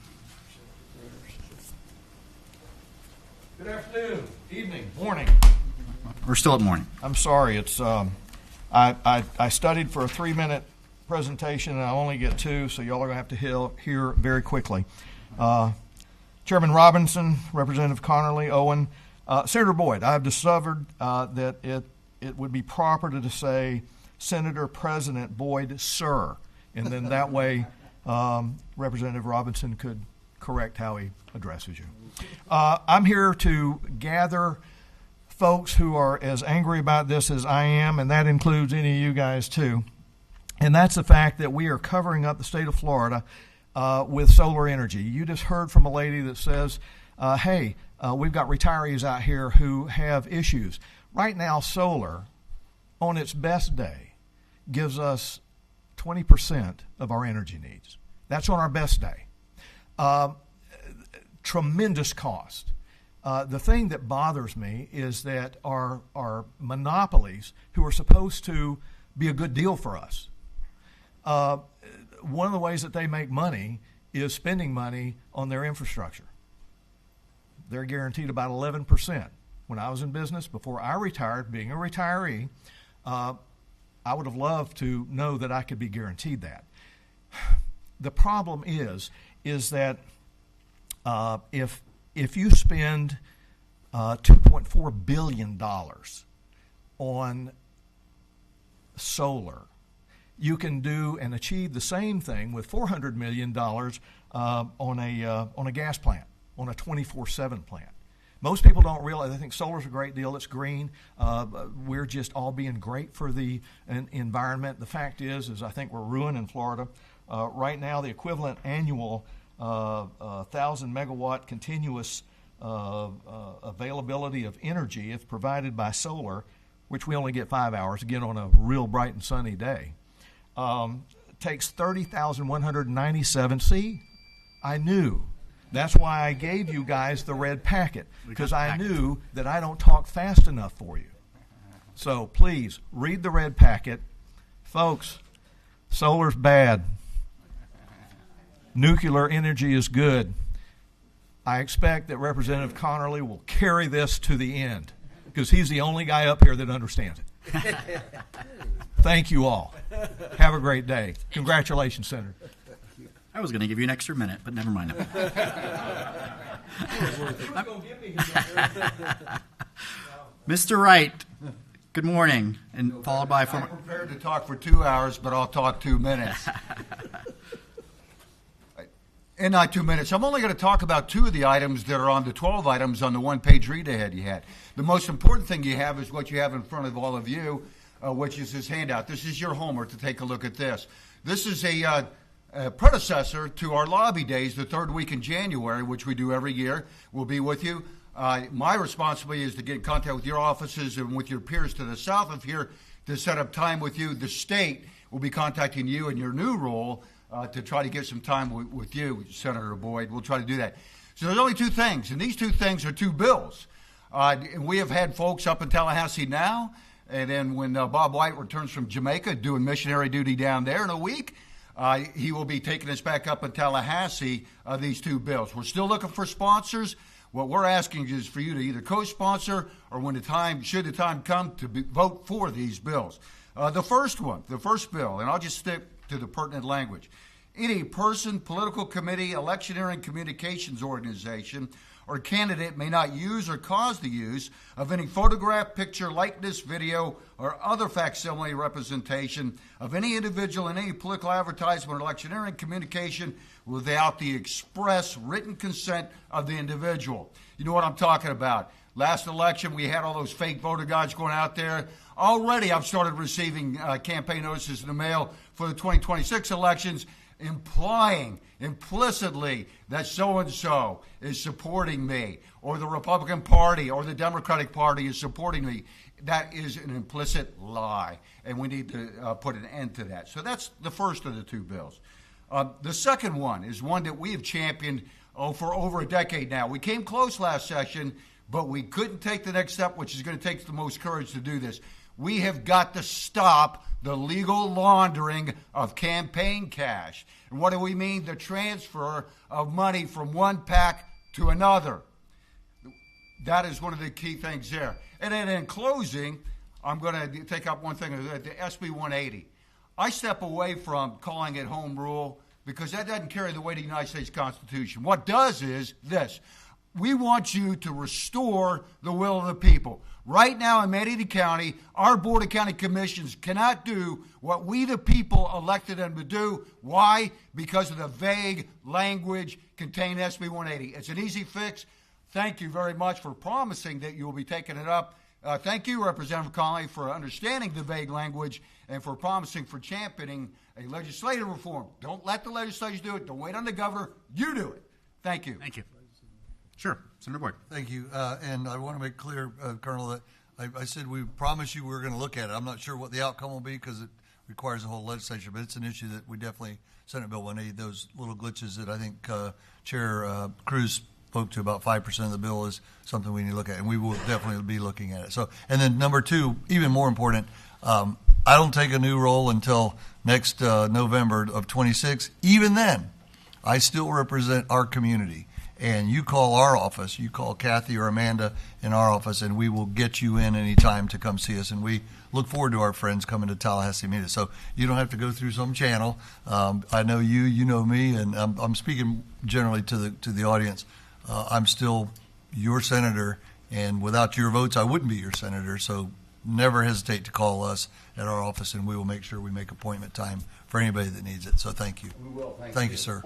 Good afternoon, evening, morning. We're still at morning. I'm sorry. It's I studied for a 3-minute presentation, and I only get 2, so y'all are going to have to hear very quickly. Chairman Robinson, Representative Connerly, Owen, Senator Boyd, I've discovered that it would be proper to say Senator President Boyd, sir, and then that way Representative Robinson could correct how he addresses you. I'm here to gather folks who are as angry about this as I am, and that includes any of you guys too. And that's the fact that we are covering up the state of Florida with solar energy. You just heard from a lady that says, hey, we've got retirees out here who have issues. Right now, solar, on its best day, gives us 20% of our energy needs. That's on our best day. Tremendous cost. The thing that bothers me is that our monopolies, who are supposed to be a good deal for us, one of the ways that they make money is spending money on their infrastructure. They're guaranteed about 11%. When I was in business, before I retired, being a retiree, I would have loved to know that I could be guaranteed that. The problem is that if you spend $2.4 billion on solar, you can do and achieve the same thing with $400 million on a gas plant, on a 24/7 plant. Most people don't realize. They think solar's a great deal. It's green. We're just all being great for the environment. The fact is I think we're ruining Florida. Right now, the equivalent annual 1,000 megawatt continuous availability of energy, if provided by solar, which we only get 5 hours, again on a real bright and sunny day, takes 30,197. See, I knew. That's why I gave you guys the red packet, because I knew that I don't talk fast enough for you. So please, read the red packet. Folks, solar's bad. Nuclear energy is good. I expect that Representative Connerly will carry this to the end, because he's the only guy up here that understands it. Thank you all. Have a great day. Congratulations, Senator. I was going to give you an extra minute, but never mind. Mr. Wright, good morning, and followed by I'm prepared to talk for 2 hours, but I'll talk 2 minutes. In not 2 minutes, I'm only going to talk about 2 of the items that are on the 12 items on the one-page read-ahead you had. The most important thing you have is what you have in front of all of you, which is this handout. This is your homework to take a look at this. This is a predecessor to our lobby days, the third week in January, which we do every year. We'll be with you. My responsibility is to get in contact with your offices and with your peers to the south of here to set up time with you. The state will be contacting you in your new role to try to get some time with you, Senator Boyd. We'll try to do that. So there's only 2 things, and these 2 things are 2 bills. We have had folks up in Tallahassee now, and then when Bob White returns from Jamaica doing missionary duty down there in a week, he will be taking us back up in Tallahassee, these 2 bills. We're still looking for sponsors. What we're asking is for you to either co-sponsor or should the time come, to vote for these bills. The first bill, and I'll just stick to the pertinent language. Any person, political committee, electioneering communications organization, or candidate may not use or cause the use of any photograph, picture, likeness, video, or other facsimile representation of any individual in any political advertisement or electioneering communication without the express written consent of the individual. You know what I'm talking about. Last election, we had all those fake voter guides going out there. Already, I've started receiving campaign notices in the mail for the 2026 elections, implying implicitly that so-and-so is supporting me, or the Republican Party or the Democratic Party is supporting me. That is an implicit lie, and we need to put an end to that. So that's the first of the 2 bills. The second one is one that we have championed for over a decade now. We came close last session, but we couldn't take the next step, which is going to take the most courage to do this. We have got to stop the legal laundering of campaign cash. And what do we mean? The transfer of money from one PAC to another. That is one of the key things there. And then in closing, I'm going to take up one thing, the SB 180. I step away from calling it home rule because that doesn't carry the weight of the United States Constitution. What does is this. We want you to restore the will of the people. Right now in Manatee County, our Board of County Commissions cannot do what we the people elected them to do. Why? Because of the vague language contained in SB 180. It's an easy fix. Thank you very much for promising that you will be taking it up. Thank you, Representative Connolly, for understanding the vague language and for promising for championing a legislative reform. Don't let the legislators do it. Don't wait on the governor. You do it. Thank you. Thank you. Sure. Senator Boyd. Thank you. And I want to make clear, Colonel, that I said we promised you we were going to look at it. I'm not sure what the outcome will be because it requires the whole legislature, but it's an issue that we definitely, Senate Bill 180, those little glitches that I think Chair Cruz spoke to, about 5% of the bill, is something we need to look at, and we will definitely be looking at it. So, and then number two, even more important, I don't take a new role until next November of 26. Even then, I still represent our community. And you call our office, you call Kathy or Amanda in our office, and we will get you in any time to come see us. And we look forward to our friends coming to Tallahassee meet us. So you don't have to go through some channel. I know you, you know me, and I'm speaking generally to the audience. I'm still your senator, and without your votes, I wouldn't be your senator. So never hesitate to call us at our office, and we will make sure we make appointment time for anybody that needs it. So thank you. We will. Thank you, sir.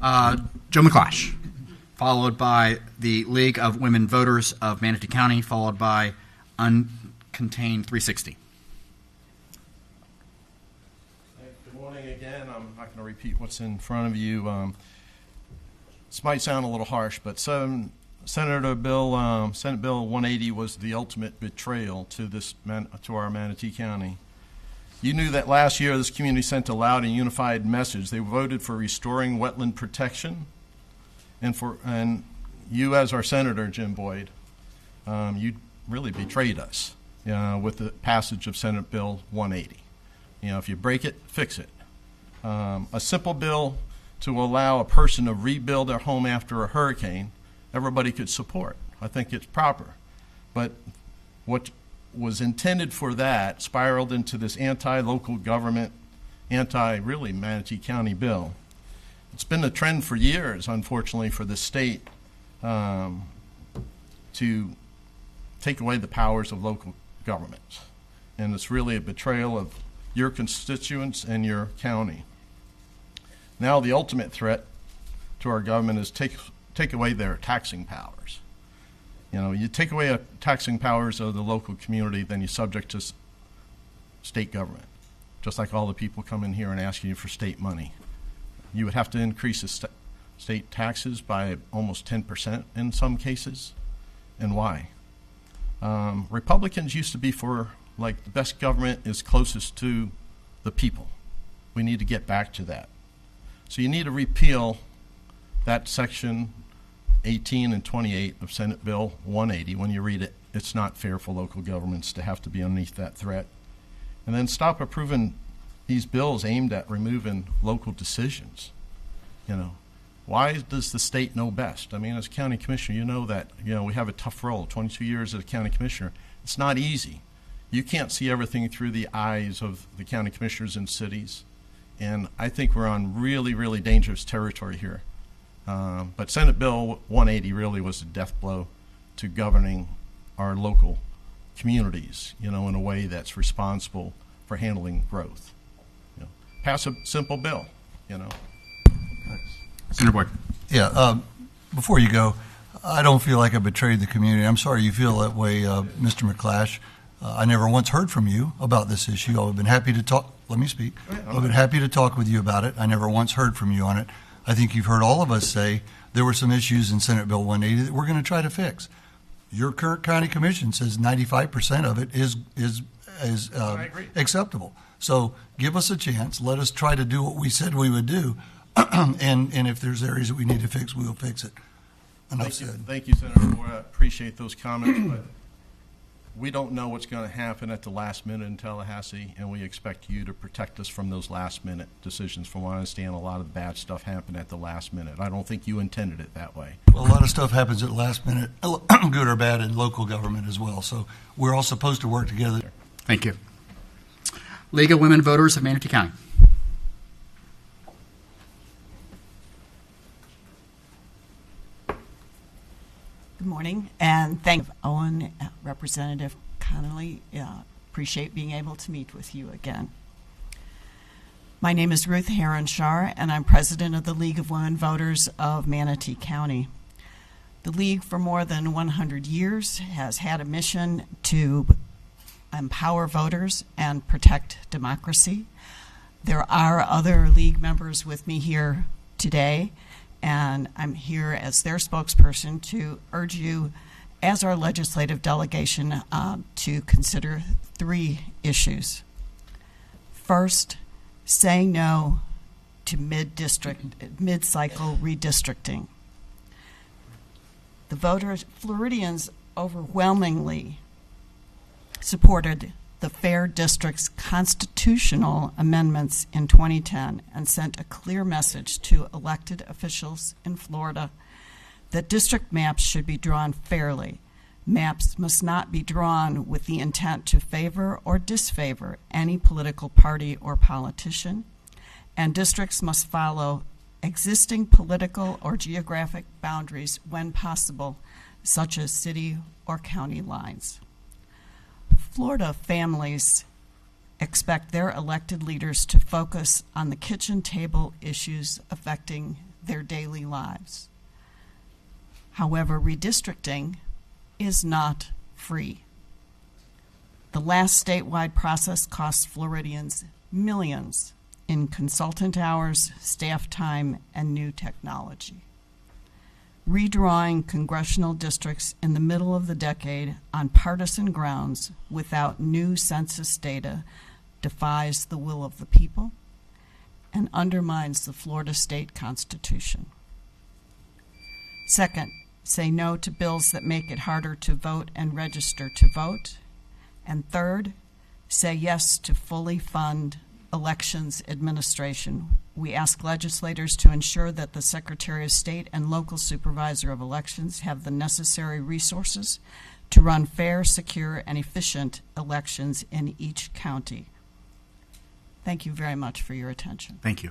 Joe McClash, followed by the League of Women Voters of Manatee County, followed by Uncontained 360. Good morning again. I'm not going to repeat what's in front of you. This might sound a little harsh, but Senate Bill 180 was the ultimate betrayal to our Manatee County. You knew that last year this community sent a loud and unified message. They voted for restoring wetland protection, and you, as our senator, Jim Boyd, you really betrayed us with the passage of Senate Bill 180. If you break it, fix it. A simple bill to allow a person to rebuild their home after a hurricane, everybody could support. I think it's proper. But what was intended for that spiraled into this anti-local government, really Manatee County bill. It's been the trend for years, unfortunately, for the state to take away the powers of local governments. And it's really a betrayal of your constituents and your county. Now the ultimate threat to our government is take away their taxing powers. You take away taxing powers of the local community, then you're subject to state government, just like all the people come in here and asking you for state money. You would have to increase the state taxes by almost 10% in some cases. And why? Republicans used to be for, like, the best government is closest to the people. We need to get back to that. So you need to repeal that section 18 and 28 of Senate Bill 180. When you read it, it's not fair for local governments to have to be underneath that threat. And then stop approving these bills aimed at removing local decisions. Why does the state know best? I mean, as county commissioner, you know that, we have a tough role. 22 years as a county commissioner, it's not easy. You can't see everything through the eyes of the county commissioners in cities. And I think we're on really, really dangerous territory here. But Senate Bill 180 really was a death blow to governing our local communities, in a way that's responsible for handling growth. Pass a simple bill, Senator Boyd. Yeah, before you go, I don't feel like I betrayed the community. I'm sorry you feel that way, Mr. McClash. I never once heard from you about this issue. I've been happy to talk. Let me speak. I've been happy to talk with you about it. I never once heard from you on it. I think you've heard all of us say there were some issues in Senate Bill 180 that we're going to try to fix. Your current county commission says 95% of it is acceptable. So give us a chance. Let us try to do what we said we would do. and if there's areas that we need to fix, we'll fix it. Enough said. Thank you, Senator Boyd. I appreciate those comments, but we don't know what's going to happen at the last minute in Tallahassee, and we expect you to protect us from those last-minute decisions. From what I understand, a lot of the bad stuff happened at the last minute. I don't think you intended it that way. Well, a lot of stuff happens at the last minute, good or bad, in local government as well. So we're all supposed to work together. Thank you. League of Women Voters of Manatee County. Good morning, and thank you, Owen, Representative Connolly. Appreciate being able to meet with you again. My name is Ruth Heronshar, and I'm president of the League of Women Voters of Manatee County. The League, for more than 100 years, has had a mission to empower voters and protect democracy. There are other League members with me here today, and I'm here as their spokesperson to urge you, as our legislative delegation, to consider 3 issues. First, say no to mid-cycle redistricting. The voters, Floridians, overwhelmingly supported the Fair District's constitutional amendments in 2010 and sent a clear message to elected officials in Florida that district maps should be drawn fairly. Maps must not be drawn with the intent to favor or disfavor any political party or politician, and districts must follow existing political or geographic boundaries when possible, such as city or county lines. Florida families expect their elected leaders to focus on the kitchen table issues affecting their daily lives. However, redistricting is not free. The last statewide process cost Floridians millions in consultant hours, staff time, and new technology. Redrawing congressional districts in the middle of the decade on partisan grounds without new census data defies the will of the people and undermines the Florida state constitution. Second, say no to bills that make it harder to vote and register to vote. And third, say yes to fully fund elections administration. We ask legislators to ensure that the Secretary of State and local supervisor of elections have the necessary resources to run fair, secure, and efficient elections in each county. Thank you very much for your attention. Thank you.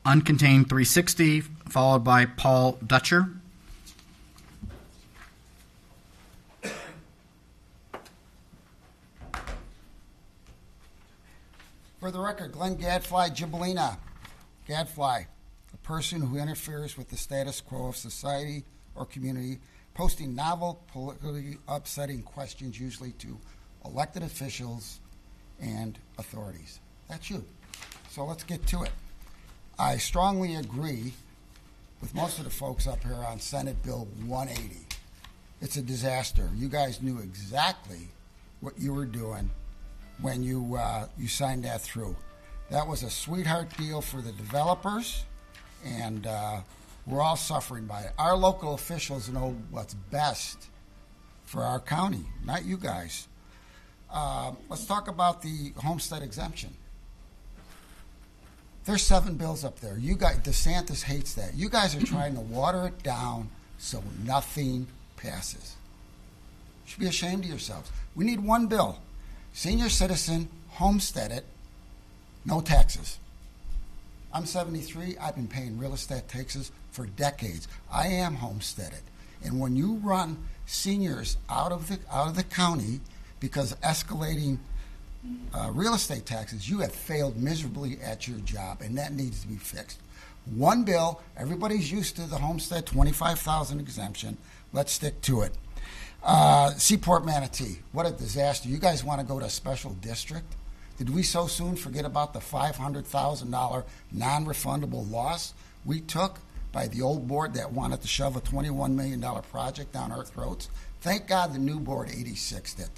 Uncontained 360, followed by Paul Dutcher. For the record, Glenn Gadfly Gibellina. Gadfly, a person who interferes with the status quo of society or community, posting novel, politically upsetting questions, usually to elected officials and authorities. That's you. So let's get to it. I strongly agree with most of the folks up here on Senate Bill 180. It's a disaster. You guys knew exactly what you were doing when you signed that through. That was a sweetheart deal for the developers, and we're all suffering by it. Our local officials know what's best for our county, not you guys. Let's talk about the homestead exemption. There's 7 bills up there. You guys, DeSantis hates that. You guys are trying to water it down so nothing passes. You should be ashamed of yourselves. We need one bill. Senior citizen, homestead it, no taxes. I'm 73. I've been paying real estate taxes for decades. I am homesteaded. And when you run seniors out of the county because of escalating real estate taxes, you have failed miserably at your job, and that needs to be fixed. One bill. Everybody's used to the homestead $25,000 exemption. Let's stick to it. Seaport Manatee, what a disaster. You guys want to go to a special district? Did we so soon forget about the $500,000 non-refundable loss we took by the old board that wanted to shove a $21 million project down our throats? Thank God the new board 86'd it.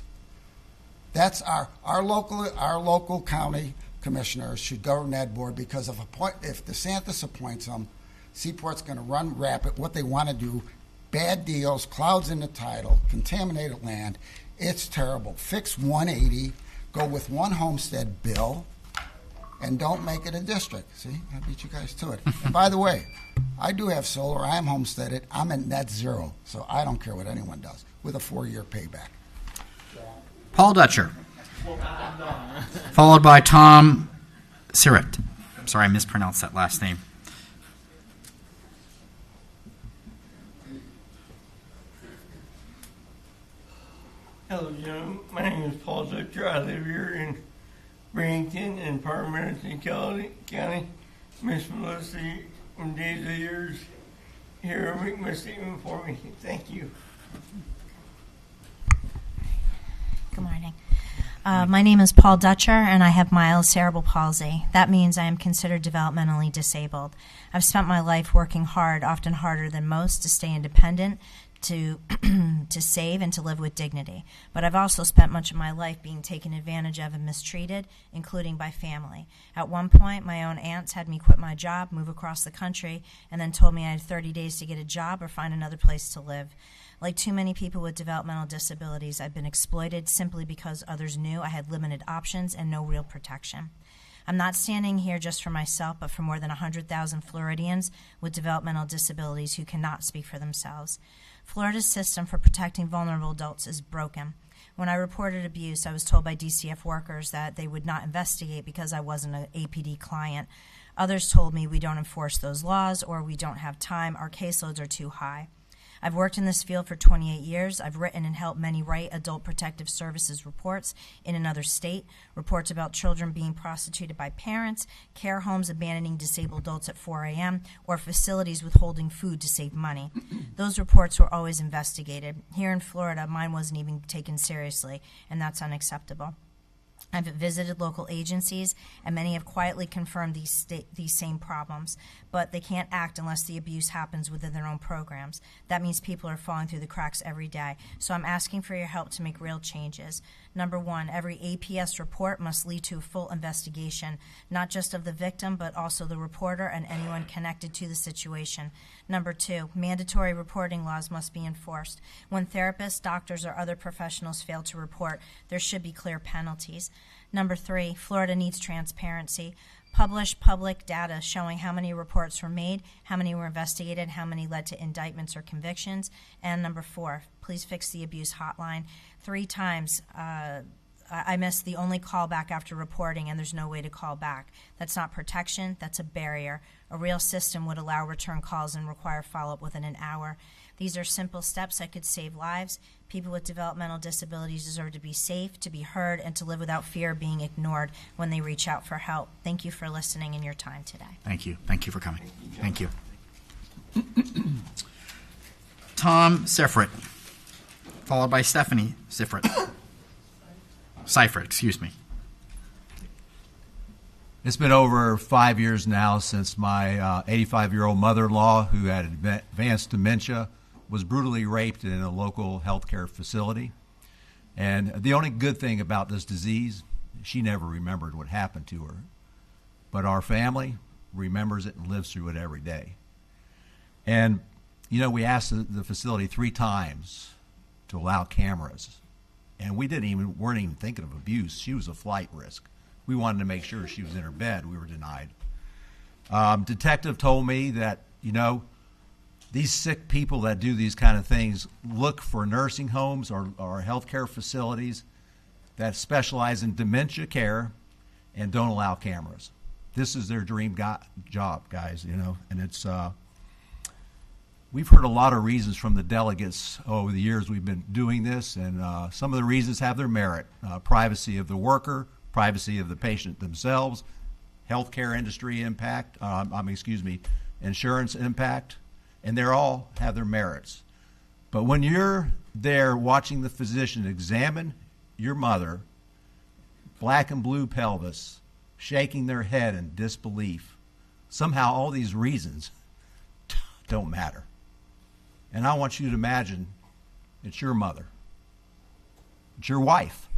That's our local county commissioners should govern that board, because if DeSantis appoints them, Seaport's going to run rapid. What they want to do, bad deals, clouds in the title, contaminated land. It's terrible. Fix 180, go with one homestead bill, and don't make it a district. See, I beat you guys to it. And by the way, I do have solar. I am homesteaded. I'm at net zero, so I don't care what anyone does, with a 4-year payback. Paul Dutcher, followed by Tom Sirit. I'm sorry, I mispronounced that last name. Hello, Jim. My name is Paul Dutcher. I live here in Bradenton and part of Manatee County. Miss Melissa, from days of yours, here, make my statement for me. Thank you. Good morning. My name is Paul Dutcher, and I have mild cerebral palsy. That means I am considered developmentally disabled. I've spent my life working hard, often harder than most, to stay independent, to to save and to live with dignity. But I've also spent much of my life being taken advantage of and mistreated, including by family. At one point, my own aunts had me quit my job, move across the country, and then told me I had 30 days to get a job or find another place to live. Like too many people with developmental disabilities, I've been exploited simply because others knew I had limited options and no real protection. I'm not standing here just for myself, but for more than 100,000 Floridians with developmental disabilities who cannot speak for themselves. Florida's system for protecting vulnerable adults is broken. When I reported abuse, I was told by DCF workers that they would not investigate because I wasn't an APD client. Others told me we don't enforce those laws or we don't have time, our caseloads are too high. I've worked in this field for 28 years. I've written and helped many write adult protective services reports in another state, reports about children being prostituted by parents, care homes abandoning disabled adults at 4 a.m., or facilities withholding food to save money. Those reports were always investigated. Here in Florida, mine wasn't even taken seriously, and that's unacceptable. I've visited local agencies, and many have quietly confirmed these same problems, but they can't act unless the abuse happens within their own programs. That means people are falling through the cracks every day. So I'm asking for your help to make real changes. Number one, every APS report must lead to a full investigation, not just of the victim, but also the reporter and anyone connected to the situation. Number two, mandatory reporting laws must be enforced. When therapists, doctors, or other professionals fail to report, there should be clear penalties. Number three, Florida needs transparency. Publish public data showing how many reports were made, how many were investigated, how many led to indictments or convictions. And number four, please fix the abuse hotline. 3 times I missed the only callback after reporting, and there's no way to call back. That's not protection, that's a barrier. A real system would allow return calls and require follow-up within an hour. These are simple steps that could save lives. People with developmental disabilities deserve to be safe, to be heard, and to live without fear of being ignored when they reach out for help. Thank you for listening and your time today. Thank you. Thank you for coming. Thank you. Tom Seifert, followed by Stephanie Seifert. Seifert, excuse me. It's been over 5 years now since my 85-year-old mother-in-law, who had advanced dementia, was brutally raped in a local healthcare facility. And the only good thing about this disease, she never remembered what happened to her. But our family remembers it and lives through it every day. And, you know, we asked the facility 3 times to allow cameras. And we weren't even thinking of abuse. She was a flight risk. We wanted to make sure she was in her bed. We were denied. Detective told me that, you know, these sick people that do these kind of things look for nursing homes or healthcare facilities that specialize in dementia care and don't allow cameras. This is their dream job, guys, you know, and it's we've heard a lot of reasons from the delegates over the years we've been doing this, and some of the reasons have their merit. Privacy of the worker, privacy of the patient themselves, healthcare industry impact, insurance impact, and they all have their merits. But when you're there watching the physician examine your mother, black and blue pelvis, shaking their head in disbelief, somehow all these reasons don't matter. And I want you to imagine it's your mother. It's your wife.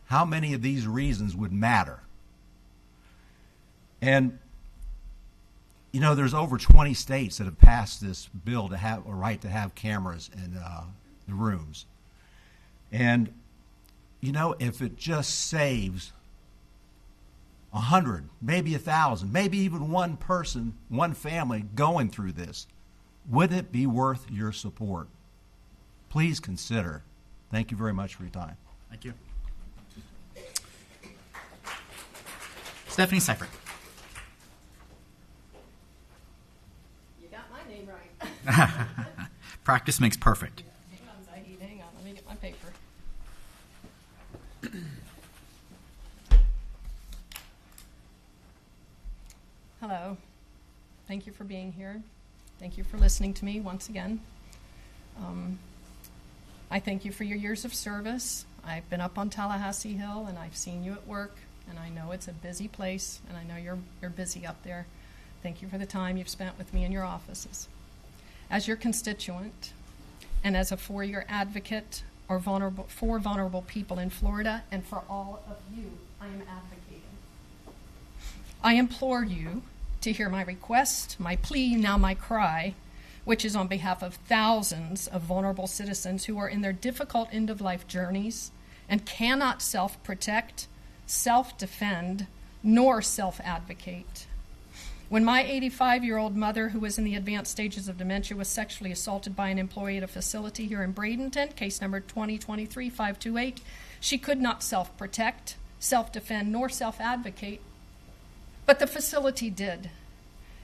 How many of these reasons would matter? And, you know, there's over 20 states that have passed this bill to have a right to have cameras in the rooms. And, you know, if it just saves 100, maybe 1,000, maybe even one person, one family going through this, would it be worth your support? Please consider. Thank you very much for your time. Thank you. Stephanie Seifert. You got my name right. Practice makes perfect. Hang on, Zahid. Hang on. Let me get my paper. Hello. Thank you for being here. Thank you for listening to me once again. I thank you for your years of service. I've been up on Tallahassee Hill, and I've seen you at work, and I know it's a busy place, and I know you're busy up there. Thank you for the time you've spent with me in your offices. As your constituent and as a four-year advocate for vulnerable people in Florida and for all of you, I am advocating. I implore you to hear my request, my plea, now my cry, which is on behalf of thousands of vulnerable citizens who are in their difficult end-of-life journeys and cannot self-protect, self-defend, nor self-advocate. When my 85-year-old mother, who was in the advanced stages of dementia, was sexually assaulted by an employee at a facility here in Bradenton, case number 2023-528, she could not self-protect, self-defend, nor self-advocate, but the facility did.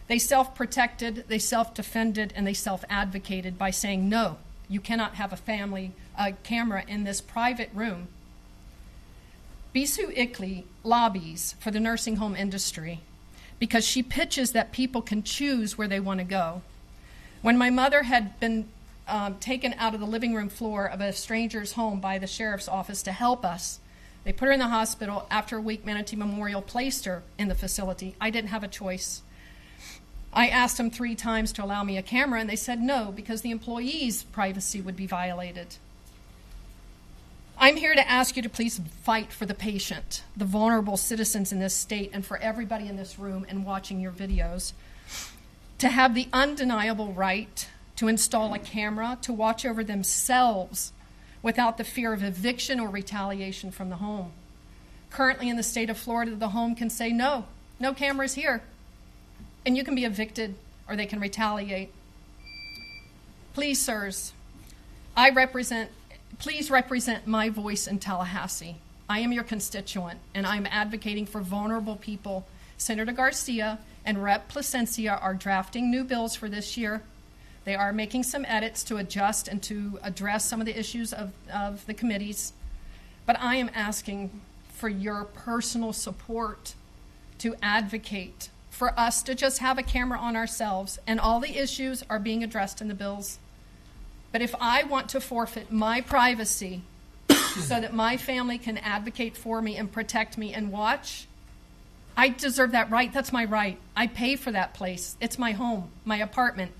They self-protected, they self-defended, and they self-advocated by saying, no, you cannot have a camera in this private room. Bisu Ikli lobbies for the nursing home industry because she pitches that people can choose where they want to go. When my mother had been taken out of the living room floor of a stranger's home by the sheriff's office to help us, they put her in the hospital. After a week, Manatee Memorial placed her in the facility. I didn't have a choice. I asked them 3 times to allow me a camera, and they said no, because the employee's privacy would be violated. I'm here to ask you to please fight for the patient, the vulnerable citizens in this state, and for everybody in this room and watching your videos, to have the undeniable right to install a camera to watch over themselves without the fear of eviction or retaliation from the home. Currently in the state of Florida, the home can say, no cameras here, and you can be evicted or they can retaliate. Please, sirs, please represent my voice in Tallahassee. I am your constituent, and I'm advocating for vulnerable people. Senator Garcia and Rep. Placencia are drafting new bills for this year. They are making some edits to adjust and to address some of the issues of the committees. But I am asking for your personal support to advocate for us to just have a camera on ourselves, and all the issues are being addressed in the bills. But if I want to forfeit my privacy so that my family can advocate for me and protect me and watch, I deserve that right. That's my right. I pay for that place. It's my home, my apartment.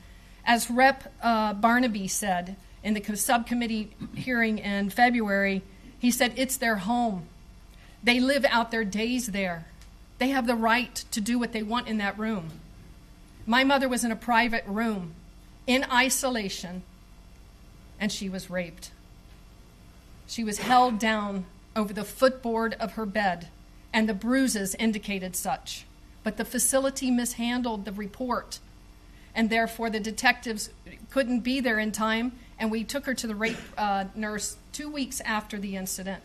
As Rep. Barnaby said in the subcommittee hearing in February, he said it's their home. They live out their days there. They have the right to do what they want in that room. My mother was in a private room in isolation, and she was raped. She was held down over the footboard of her bed, and the bruises indicated such. But the facility mishandled the report, and therefore the detectives couldn't be there in time, and we took her to the rape nurse 2 weeks after the incident.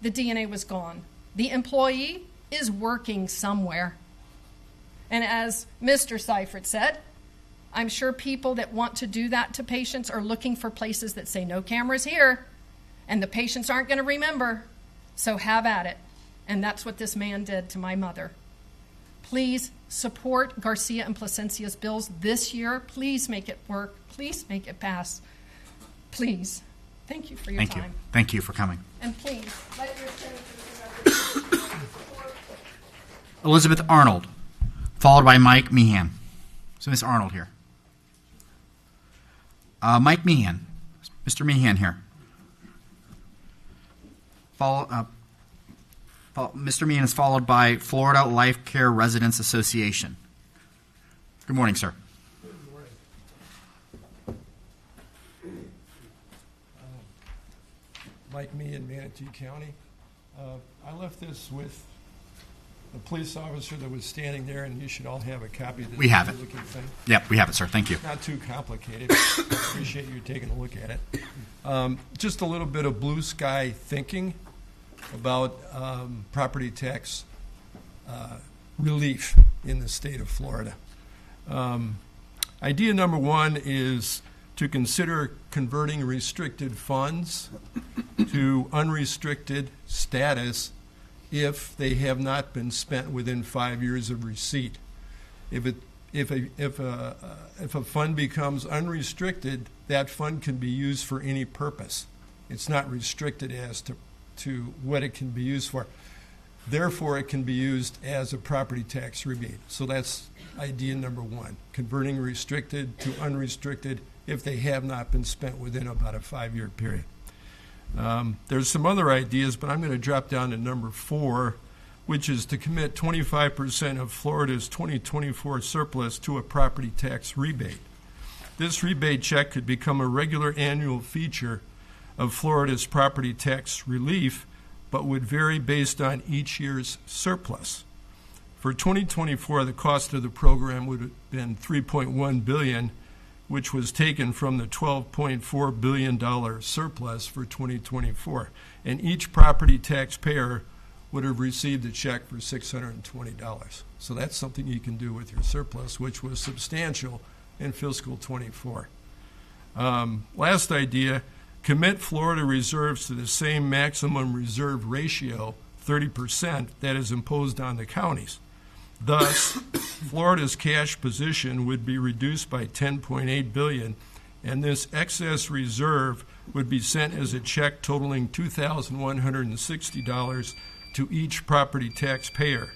The DNA was gone. The employee is working somewhere. And as Mr. Seifert said, I'm sure people that want to do that to patients are looking for places that say no cameras here, and the patients aren't going to remember, so have at it. And that's what this man did to my mother. Please support Garcia and Placencia's bills this year. Please make it work. Please make it pass. Please. Thank you for your time. Thank you for coming. And please, let your senators Elizabeth Arnold, followed by Mike Meehan. So Ms. Arnold here. Mike Meehan. Mr. Meehan here. Mr. Meehan is followed by Florida Life Care Residents Association. Good morning, sir. Good morning. Mike Meehan, Manatee County. I left this with the police officer that was standing there, and you should all have a copy of this. We have it. Thing. Yep, we have it, sir. Thank you. It's not too complicated. Appreciate you taking a look at it. Just a little bit of blue sky thinking about property tax relief in the state of Florida. Idea number 1 is to consider converting restricted funds to unrestricted status if they have not been spent within 5 years of receipt. If a fund becomes unrestricted, that fund can be used for any purpose. It's not restricted as to what it can be used for. Therefore, it can be used as a property tax rebate. So that's idea number one, converting restricted to unrestricted if they have not been spent within about a 5-year period. There's some other ideas, but I'm going to drop down to number 4, which is to commit 25% of Florida's 2024 surplus to a property tax rebate. This rebate check could become a regular annual feature of Florida's property tax relief, but would vary based on each year's surplus. For 2024, the cost of the program would have been $3.1 billion, which was taken from the $12.4 billion surplus for 2024. And each property taxpayer would have received a check for $620. So that's something you can do with your surplus, which was substantial in fiscal 24. Last idea, commit Florida reserves to the same maximum reserve ratio, 30%, that is imposed on the counties. Thus, Florida's cash position would be reduced by $10.8 billion, and this excess reserve would be sent as a check totaling $2,160 to each property taxpayer.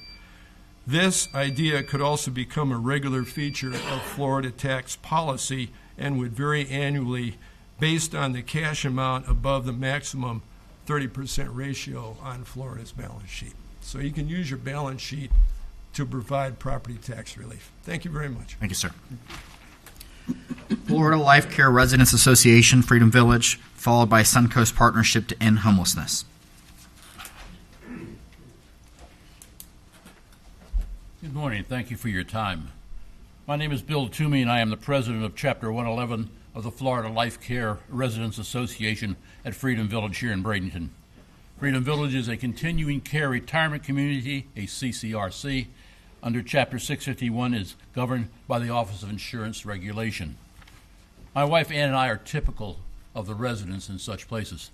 This idea could also become a regular feature of Florida tax policy and would vary annually based on the cash amount above the maximum 30% ratio on Florida's balance sheet. So you can use your balance sheet to provide property tax relief. Thank you very much. Thank you, sir. Florida Life Care Residents Association, Freedom Village, followed by Suncoast Partnership to End Homelessness. Good morning. Thank you for your time. My name is Bill Toomey, and I am the president of Chapter 111 of the Florida Life Care Residents Association at Freedom Village here in Bradenton. Freedom Village is a continuing care retirement community, a CCRC. Under Chapter 651 is governed by the Office of Insurance Regulation. My wife Ann and I are typical of the residents in such places.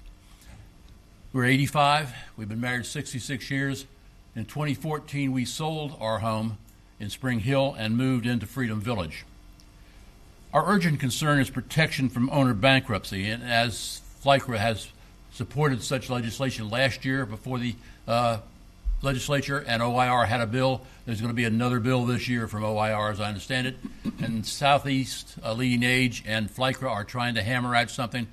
We're 85. We've been married 66 years. In 2014, we sold our home in Spring Hill and moved into Freedom Village. Our urgent concern is protection from owner bankruptcy, and as FLICRA has supported such legislation last year before the legislature, and OIR had a bill. There's going to be another bill this year from OIR, as I understand it. And Southeast Leading Age and FLICRA are trying to hammer out something.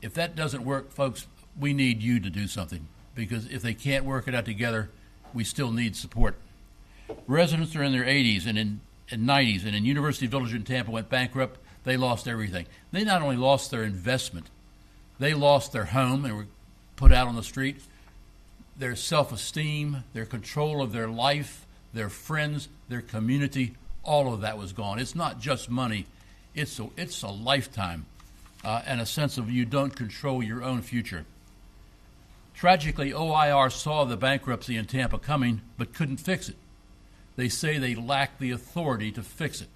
If that doesn't work, folks, we need you to do something, because if they can't work it out together, we still need support. Residents are in their 80s and 90s, and in University Village in Tampa went bankrupt. They lost everything. They not only lost their investment, they lost their home and were put out on the street. Their self-esteem, their control of their life, their friends, their community, all of that was gone. It's not just money. It's a lifetime and a sense of you don't control your own future. Tragically, OIR saw the bankruptcy in Tampa coming but couldn't fix it. They say they lack the authority to fix it.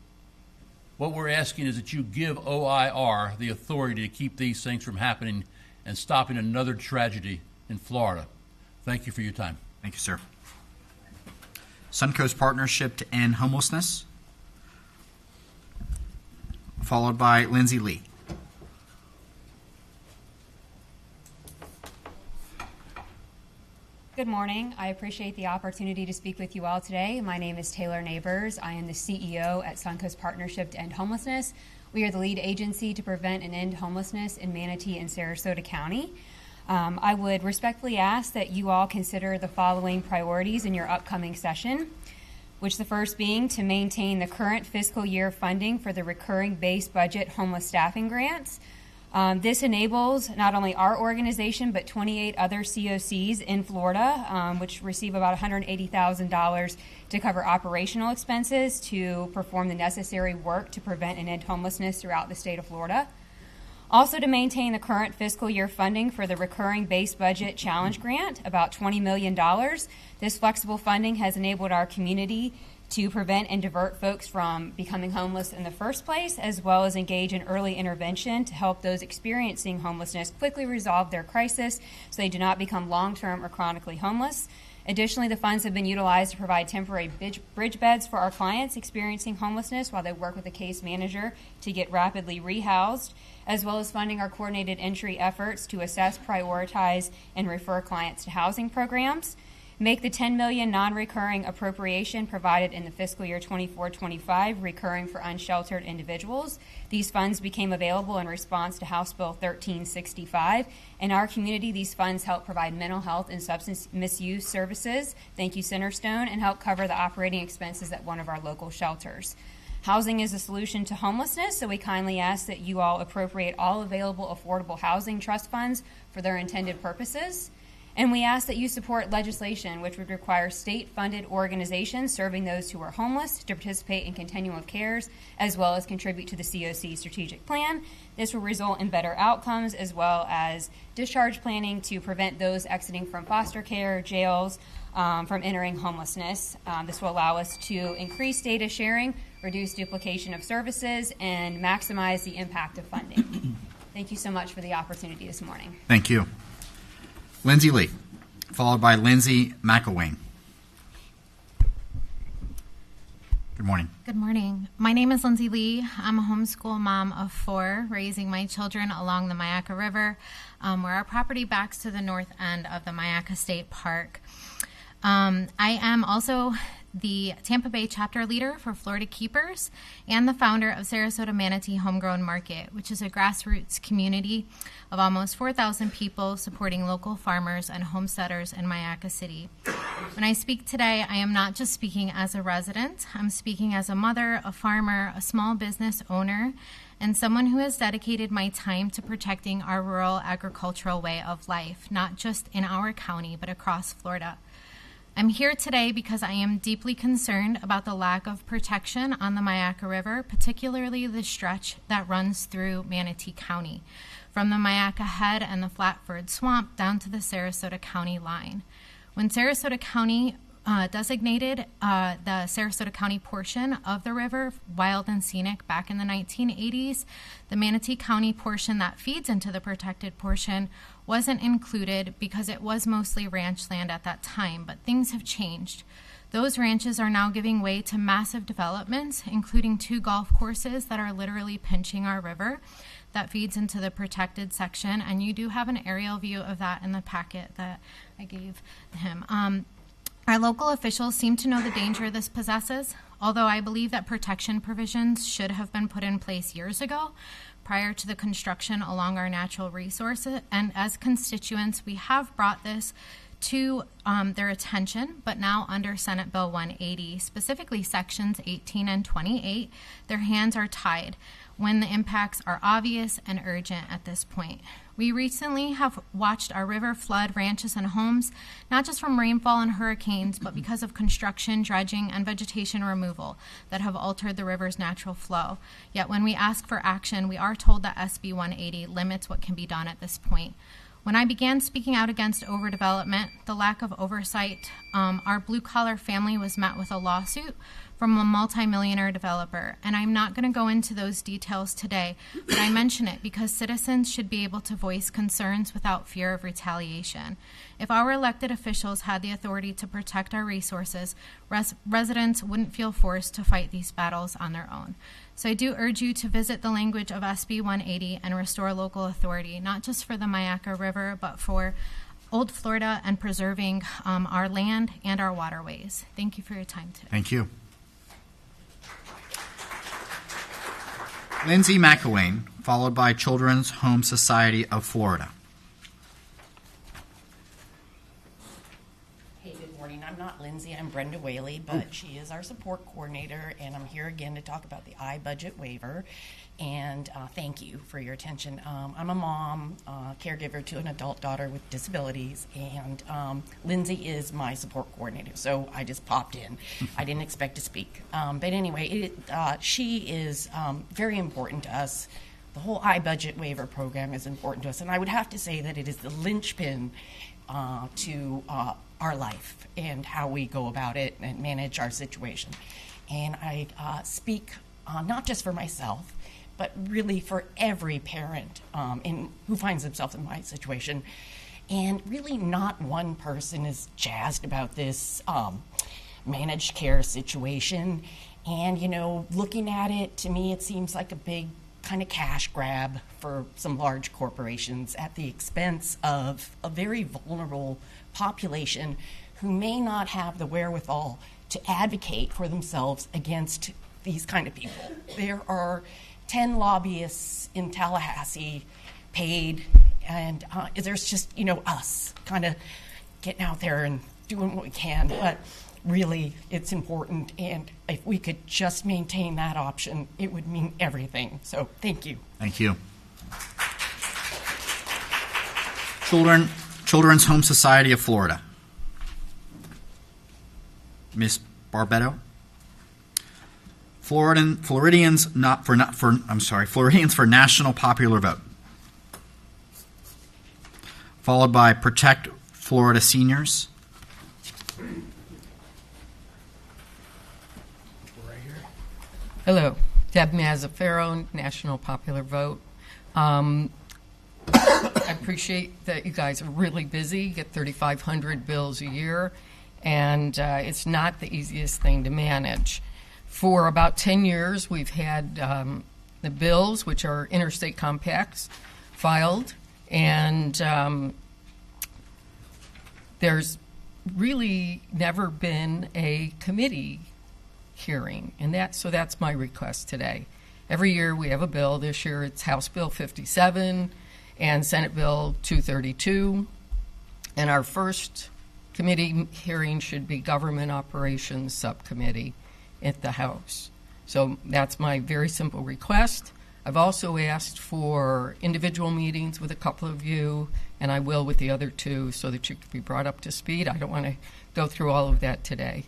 What we're asking is that you give OIR the authority to keep these things from happening and stopping another tragedy in Florida. Thank you for your time. Thank you, sir. Suncoast Partnership to End Homelessness, followed by Lindsay Lee. Good morning. I appreciate the opportunity to speak with you all today. My name is Taylor Neighbors. I am the CEO at Suncoast Partnership to End Homelessness. We are the lead agency to prevent and end homelessness in Manatee and Sarasota County. I would respectfully ask that you all consider the following priorities in your upcoming session, which the first being to maintain the current fiscal year funding for the recurring base budget homeless staffing grants. This enables not only our organization, but 28 other COCs in Florida, which receive about $180,000 to cover operational expenses to perform the necessary work to prevent and end homelessness throughout the state of Florida. Also to maintain the current fiscal year funding for the recurring base budget challenge grant, about $20 million. This flexible funding has enabled our community to prevent and divert folks from becoming homeless in the first place, as well as engage in early intervention to help those experiencing homelessness quickly resolve their crisis so they do not become long-term or chronically homeless. Additionally, the funds have been utilized to provide temporary bridge beds for our clients experiencing homelessness while they work with a case manager to get rapidly rehoused, as well as funding our coordinated entry efforts to assess, prioritize, and refer clients to housing programs. make the $10 million non-recurring appropriation provided in the fiscal year 24-25 recurring for unsheltered individuals. These funds became available in response to House Bill 1365. In our community, these funds help provide mental health and substance misuse services, thank you Centerstone, and help cover the operating expenses at one of our local shelters. Housing is a solution to homelessness, so we kindly ask that you all appropriate all available affordable housing trust funds for their intended purposes. And we ask that you support legislation which would require state-funded organizations serving those who are homeless to participate in continuum of cares, as well as contribute to the COC strategic plan. This will result in better outcomes, as well as discharge planning to prevent those exiting from foster care, jails, from entering homelessness. This will allow us to increase data sharing, reduce duplication of services, and maximize the impact of funding. Thank you so much for the opportunity this morning. Thank you. Lindsay Lee, followed by Lindsay McElwain. Good morning. Good morning. My name is Lindsay Lee. I'm a homeschool mom of 4, raising my children along the Myakka River, where our property backs to the north end of the Myakka State Park. I am also the Tampa Bay chapter leader for Florida Keepers and the founder of Sarasota Manatee Homegrown Market, which is a grassroots community of almost 4,000 people supporting local farmers and homesteaders in Myakka City. When I speak today, I am not just speaking as a resident. I'm speaking as a mother, a farmer, a small business owner, and someone who has dedicated my time to protecting our rural agricultural way of life, not just in our county, but across Florida. I'm here today because I am deeply concerned about the lack of protection on the Myakka River, particularly the stretch that runs through Manatee County, from the Myakka Head and the Flatford Swamp down to the Sarasota County line. When Sarasota County designated the Sarasota County portion of the river wild and scenic back in the 1980s, the Manatee County portion that feeds into the protected portion wasn't included because it was mostly ranch land at that time, but things have changed. Those ranches are now giving way to massive developments, including 2 golf courses that are literally pinching our river that feeds into the protected section, and you do have an aerial view of that in the packet that I gave him. Our local officials seem to know the danger this possesses, although I believe that protection provisions should have been put in place years ago, prior to the construction along our natural resources. And as constituents, we have brought this to their attention, but now under Senate Bill 180, specifically sections 18 and 28, their hands are tied when the impacts are obvious and urgent at this point. We recently have watched our river flood ranches and homes, not just from rainfall and hurricanes, but because of construction, dredging, and vegetation removal that have altered the river's natural flow. Yet when we ask for action, we are told that SB 180 limits what can be done at this point. When I began speaking out against overdevelopment, the lack of oversight, our blue-collar family was met with a lawsuit from a multimillionaire developer. And I'm not going to go into those details today, but I mention it because citizens should be able to voice concerns without fear of retaliation. If our elected officials had the authority to protect our resources, residents wouldn't feel forced to fight these battles on their own. So I do urge you to visit the language of SB 180 and restore local authority, not just for the Myakka River, but for Old Florida and preserving our land and our waterways. Thank you for your time today. Thank you. Lindsay McElwain, followed by Children's Home Society of Florida. Hey, good morning. I'm not Lindsay, I'm Brenda Whaley, but she is our support coordinator, and I'm here again to talk about the I-budget waiver. And thank you for your attention. I'm a mom, caregiver to an adult daughter with disabilities, and Lindsay is my support coordinator, so I just popped in. I didn't expect to speak. But anyway, she is very important to us. The whole I-budget waiver program is important to us, and I would have to say that it is the linchpin to our life and how we go about it and manage our situation. And I speak not just for myself, but really for every parent who finds themselves in my situation. And really not one person is jazzed about this managed care situation. And, you know, looking at it, to me, it seems like a big kind of cash grab for some large corporations at the expense of a very vulnerable population who may not have the wherewithal to advocate for themselves against these kind of people. There are 10 lobbyists in Tallahassee paid, and there's just, us kind of getting out there and doing what we can. But really, it's important, and if we could just maintain that option, it would mean everything. So thank you. Thank you. Children's Home Society of Florida. Ms. Barbetto. Floridians for National Popular Vote. Followed by Protect Florida Seniors. Hello, Deb Mazzaferro, National Popular Vote. I appreciate that you guys are really busy, you get 3,500 bills a year, and it's not the easiest thing to manage. For about 10 years, we've had the bills, which are interstate compacts, filed, and there's really never been a committee hearing, and that's my request today. Every year we have a bill. This year it's House Bill 57 and Senate Bill 232, and our first committee hearing should be Government Operations Subcommittee at the House. So that's my very simple request. I've also asked for individual meetings with a couple of you, and I will with the other two, so that you can be brought up to speed. I don't want to go through all of that today.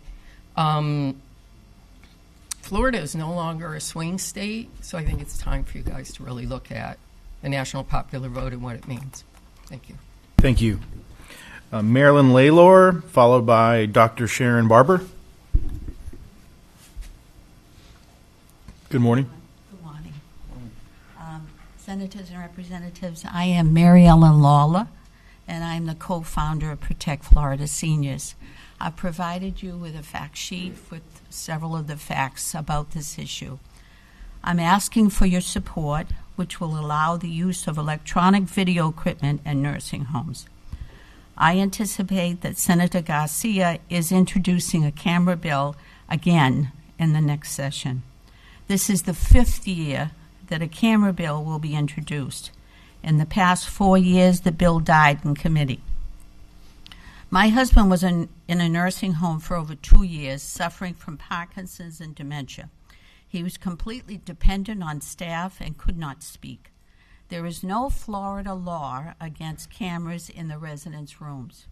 Florida is no longer a swing state, so I think it's time for you guys to really look at the national popular vote and what it means. Thank you. Thank you. Marilyn Laylor, followed by Dr. Sharon Barber. Good morning. Good morning. Senators and Representatives, I am Mary Ellen Lawler, and I'm the co-founder of Protect Florida Seniors. I've provided you with a fact sheet with several of the facts about this issue. I'm asking for your support, which will allow the use of electronic video equipment in nursing homes. I anticipate that Senator Garcia is introducing a camera bill again in the next session. This is the 5th year that a camera bill will be introduced. In the past 4 years, the bill died in committee. My husband was in a nursing home for over 2 years, suffering from Parkinson's and dementia. He was completely dependent on staff and could not speak. There is no Florida law against cameras in the residents' rooms.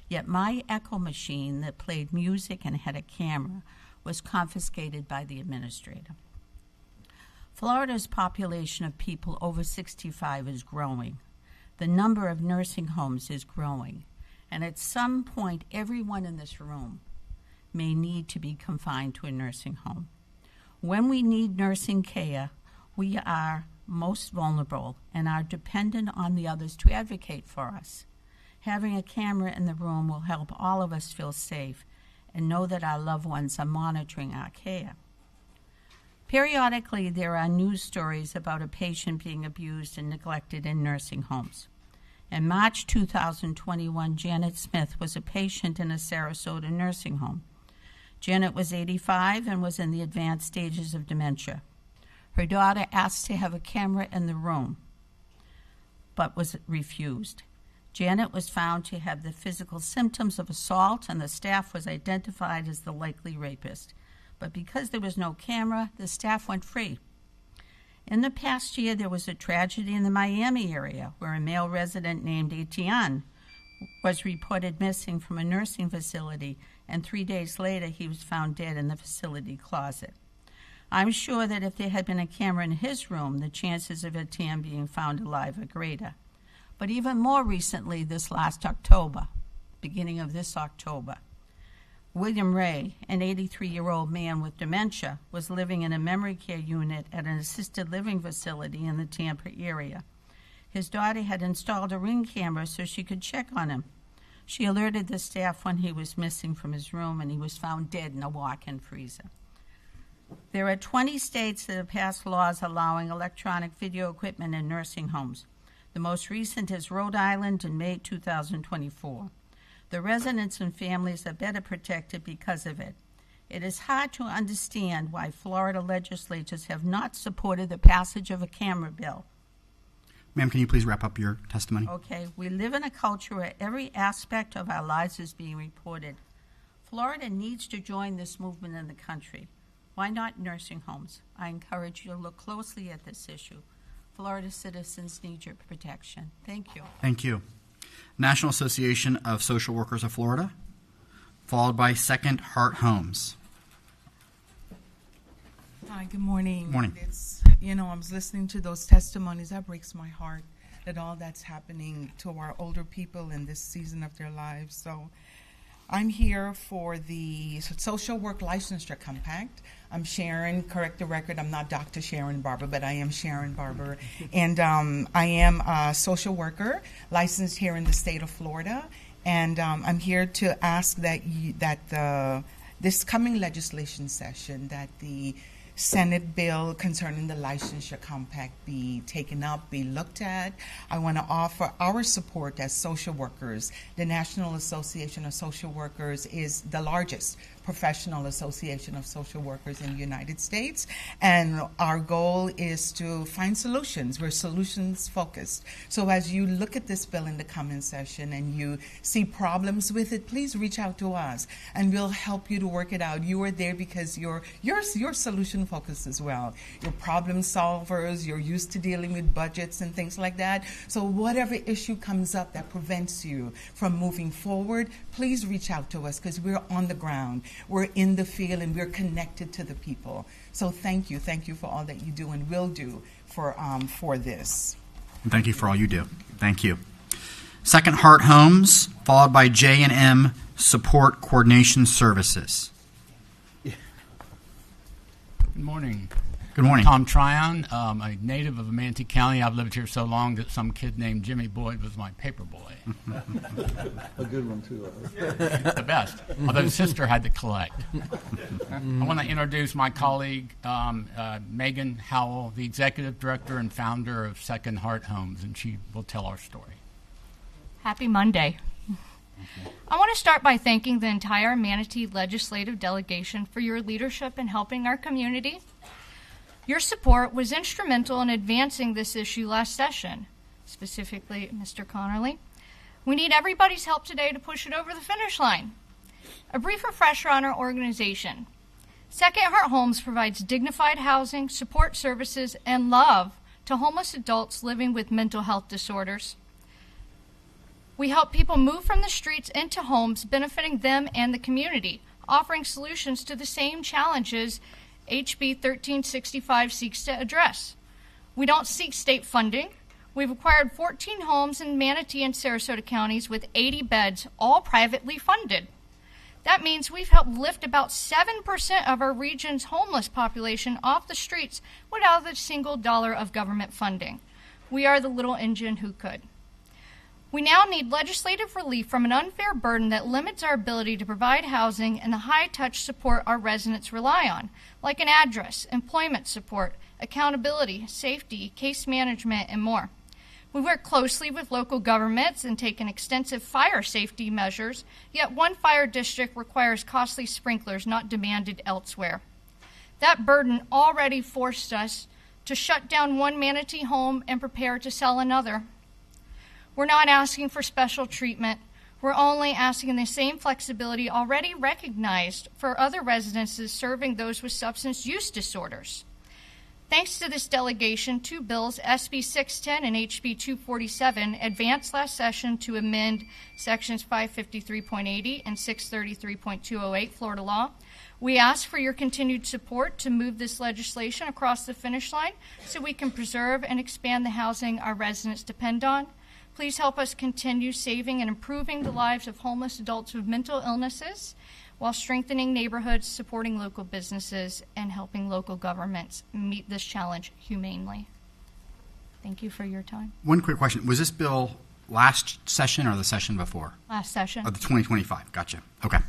Yet my echo machine that played music and had a camera was confiscated by the administrator. Florida's population of people over 65 is growing. The number of nursing homes is growing. And at some point, everyone in this room may need to be confined to a nursing home. When we need nursing care, we are most vulnerable and are dependent on the others to advocate for us. Having a camera in the room will help all of us feel safe and know that our loved ones are monitoring our care. Periodically, there are news stories about a patient being abused and neglected in nursing homes. In March 2021, Janet Smith was a patient in a Sarasota nursing home. Janet was 85 and was in the advanced stages of dementia. Her daughter asked to have a camera in the room, but was refused. Janet was found to have the physical symptoms of assault, and the staff was identified as the likely rapist. But because there was no camera, the staff went free. In the past year, there was a tragedy in the Miami area where a male resident named Etienne was reported missing from a nursing facility, and 3 days later he was found dead in the facility closet. I'm sure that if there had been a camera in his room, the chances of Etienne being found alive are greater. But even more recently, this last October, beginning of this October, William Ray, an 83-year-old man with dementia, was living in a memory care unit at an assisted living facility in the Tampa area. His daughter had installed a Ring camera so she could check on him. She alerted the staff when he was missing from his room, and he was found dead in a walk-in freezer. There are 20 states that have passed laws allowing electronic video equipment in nursing homes. The most recent is Rhode Island in May 2024. The residents and families are better protected because of it. It is hard to understand why Florida legislators have not supported the passage of a camera bill. Ma'am, can you please wrap up your testimony? Okay, we live in a culture where every aspect of our lives is being reported. Florida needs to join this movement in the country. Why not nursing homes? I encourage you to look closely at this issue. Florida citizens need your protection. Thank you. Thank you. National Association of Social Workers of Florida, followed by Second Heart Homes. Hi, good morning. Morning. I was listening to those testimonies. That breaks my heart that all that's happening to our older people in this season of their lives. So I'm here for the Social Work Licensure Compact. I'm Sharon, correct the record, I'm not Dr. Sharon Barber, but I am Sharon Barber. And I am a social worker licensed here in the state of Florida. And I'm here to ask that this coming legislation session, that the Senate bill concerning the licensure compact be taken up, be looked at. I want to offer our support as social workers. The National Association of Social Workers is the largest professional association of social workers in the United States, and our goal is to find solutions. We're solutions focused. So as you look at this bill in the coming session and you see problems with it, please reach out to us and we'll help you to work it out. You are there because you're solution focused as well. You're problem solvers, you're used to dealing with budgets and things like that. So whatever issue comes up that prevents you from moving forward, please reach out to us because we're on the ground. We're in the field and we're connected to the people. So thank you for all that you do and will do for this. Thank you for all you do. Thank you. Second Heart Homes, followed by J&M Support Coordination Services. Good morning. Good morning. Tom Tryon, a native of Manatee County. I've lived here so long that some kid named Jimmy Boyd was my paper boy. A good one, too. The best, although his sister had to collect. I want to introduce my colleague, Megan Howell, the executive director and founder of Second Heart Homes, and she will tell our story. Happy Monday. I want to start by thanking the entire Manatee legislative delegation for your leadership in helping our community. Your support was instrumental in advancing this issue last session, specifically Mr. Connerly. We need everybody's help today to push it over the finish line. A brief refresher on our organization. Second Heart Homes provides dignified housing, support services, and love to homeless adults living with mental health disorders. We help people move from the streets into homes, benefiting them and the community, offering solutions to the same challenges HB 1365 seeks to address. We don't seek state funding. We've acquired 14 homes in Manatee and Sarasota counties with 80 beds, all privately funded. That means we've helped lift about 7% of our region's homeless population off the streets without a single dollar of government funding. We are the little engine who could. We now need legislative relief from an unfair burden that limits our ability to provide housing and the high-touch support our residents rely on, like an address, employment support, accountability, safety, case management, and more. We work closely with local governments and taken extensive fire safety measures, yet one fire district requires costly sprinklers not demanded elsewhere. That burden already forced us to shut down one Manatee home and prepare to sell another. We're not asking for special treatment. We're only asking the same flexibility already recognized for other residences serving those with substance use disorders. Thanks to this delegation, two bills, SB 610 and HB 247, advanced last session to amend Sections 553.80 and 633.208 Florida law. We ask for your continued support to move this legislation across the finish line so we can preserve and expand the housing our residents depend on. Please help us continue saving and improving the lives of homeless adults with mental illnesses while strengthening neighborhoods, supporting local businesses, and helping local governments meet this challenge humanely. Thank you for your time. One quick question. Was this bill last session or the session before? Last session. Of the 2025. Gotcha. Okay.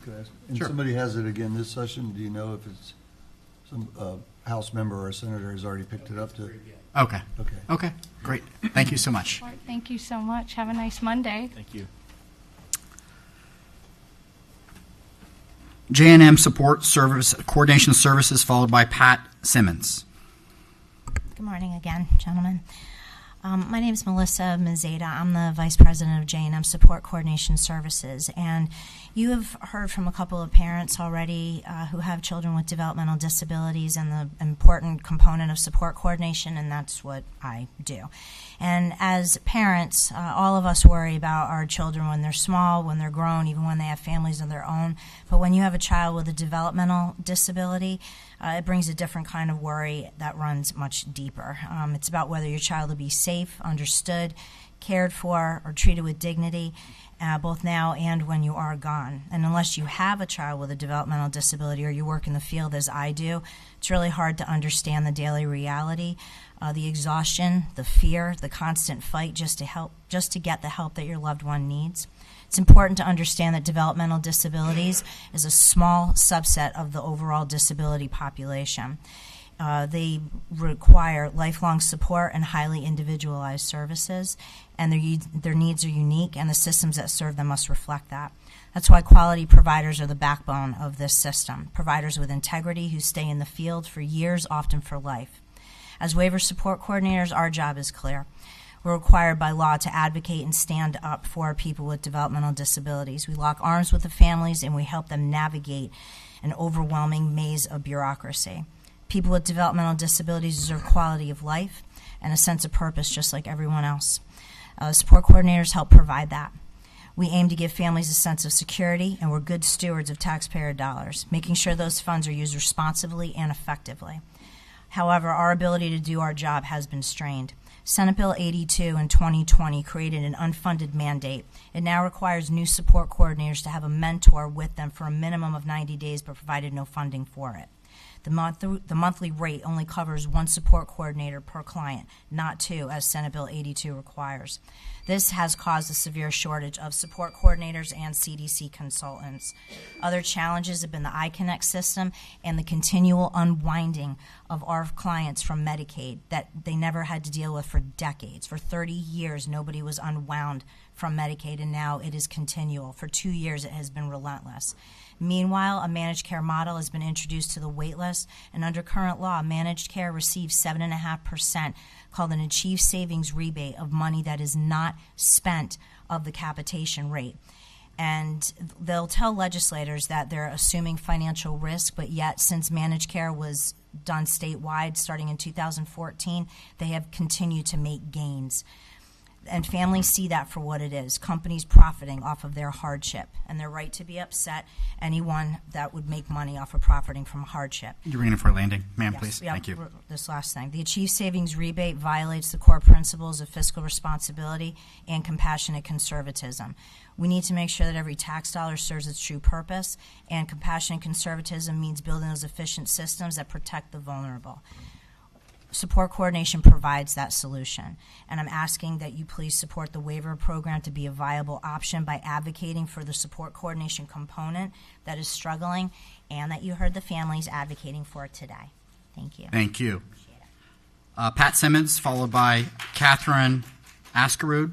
Could I ask? And Sure. somebody has it again this session. Do you know if it's some House member or senator has already picked it up to? Okay. Okay. Okay. Great. Thank you so much. Thank you so much. Have a nice Monday. Thank you. J&M Support Service Coordination Services, followed by Pat Simmons. Good morning again, gentlemen. My name is Melissa Mazeda. I'm the Vice President of J&M Support Coordination Services, and you have heard from a couple of parents already who have children with developmental disabilities and the important component of support coordination, and that's what I do. And as parents, all of us worry about our children when they're small, when they're grown, even when they have families of their own. But when you have a child with a developmental disability, it brings a different kind of worry that runs much deeper. It's about whether your child will be safe, understood, cared for, or treated with dignity, both now and when you are gone. And unless you have a child with a developmental disability or you work in the field as I do, it's really hard to understand the daily reality, the exhaustion, the fear, the constant fight just to get the help that your loved one needs. It's important to understand that developmental disabilities is a small subset of the overall disability population. They require lifelong support and highly individualized services, and their needs are unique, and the systems that serve them must reflect that. That's why quality providers are the backbone of this system, providers with integrity who stay in the field for years, often for life. As waiver support coordinators, our job is clear. We're required by law to advocate and stand up for people with developmental disabilities. We lock arms with the families and we help them navigate an overwhelming maze of bureaucracy. People with developmental disabilities deserve quality of life and a sense of purpose just like everyone else. Support coordinators help provide that. We aim to give families a sense of security, and we're good stewards of taxpayer dollars, making sure those funds are used responsibly and effectively. However, our ability to do our job has been strained. Senate Bill 82 in 2020 created an unfunded mandate. It now requires new support coordinators to have a mentor with them for a minimum of 90 days, but provided no funding for it. The monthly rate only covers one support coordinator per client, not two, as Senate Bill 82 requires. This has caused a severe shortage of support coordinators and CDC consultants. Other challenges have been the iConnect system and the continual unwinding of our clients from Medicaid that they never had to deal with for decades. For 30 years, nobody was unwound from Medicaid, and now it is continual. For 2 years, it has been relentless. Meanwhile, a managed care model has been introduced to the wait list, and under current law, managed care receives 7.5%, called an achieved savings rebate of money that is not spent of the capitation rate. And they'll tell legislators that they're assuming financial risk, but yet since managed care was done statewide starting in 2014, they have continued to make gains. And families see that for what it is, companies profiting off of their hardship, and they're right to be upset, anyone that would make money off of profiting from hardship. You're in for a landing. Ma'am, Yes, please. yeah, Thank you. This last thing. The Achieve Savings Rebate violates the core principles of fiscal responsibility and compassionate conservatism. We need to make sure that every tax dollar serves its true purpose, and compassionate conservatism means building those efficient systems that protect the vulnerable. Support coordination provides that solution, and I'm asking that you please support the waiver program to be a viable option by advocating for the support coordination component that is struggling and that you heard the families advocating for today. Thank you. Thank you. Pat Simmons, followed by Catherine Askerud.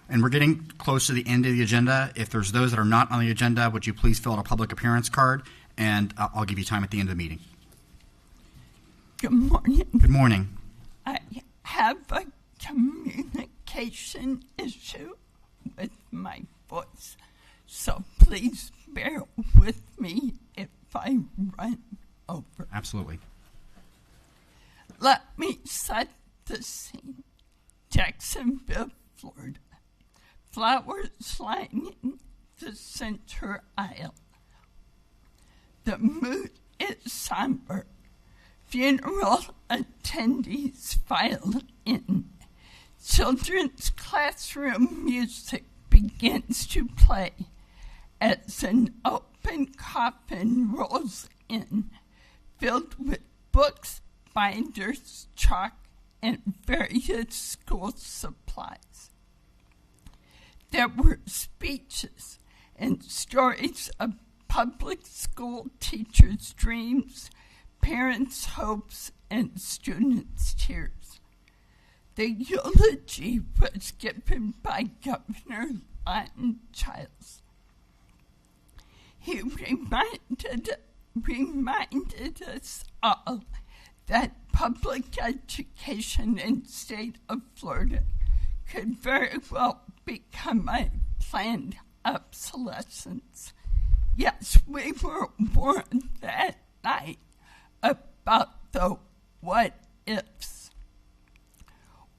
And we're getting close to the end of the agenda. If there's those that are not on the agenda, would you please fill out a public appearance card, and I'll give you time at the end of the meeting. Good morning. Good morning. I have a communication issue with my voice, so please bear with me if I run over. Absolutely. Let me set the scene. Jacksonville, Florida. Flowers lining the center aisle. The mood is somber. Funeral attendees file in. Children's classroom music begins to play as an open coffin rolls in, filled with books, binders, chalk, and various school supplies. There were speeches and stories of public school teachers' dreams, parents' hopes, and students' tears. The eulogy was given by Governor Lawton Chiles. He reminded us all that public education in the state of Florida could very well become a planned obsolescence. Yes, we were warned that night about the what-ifs.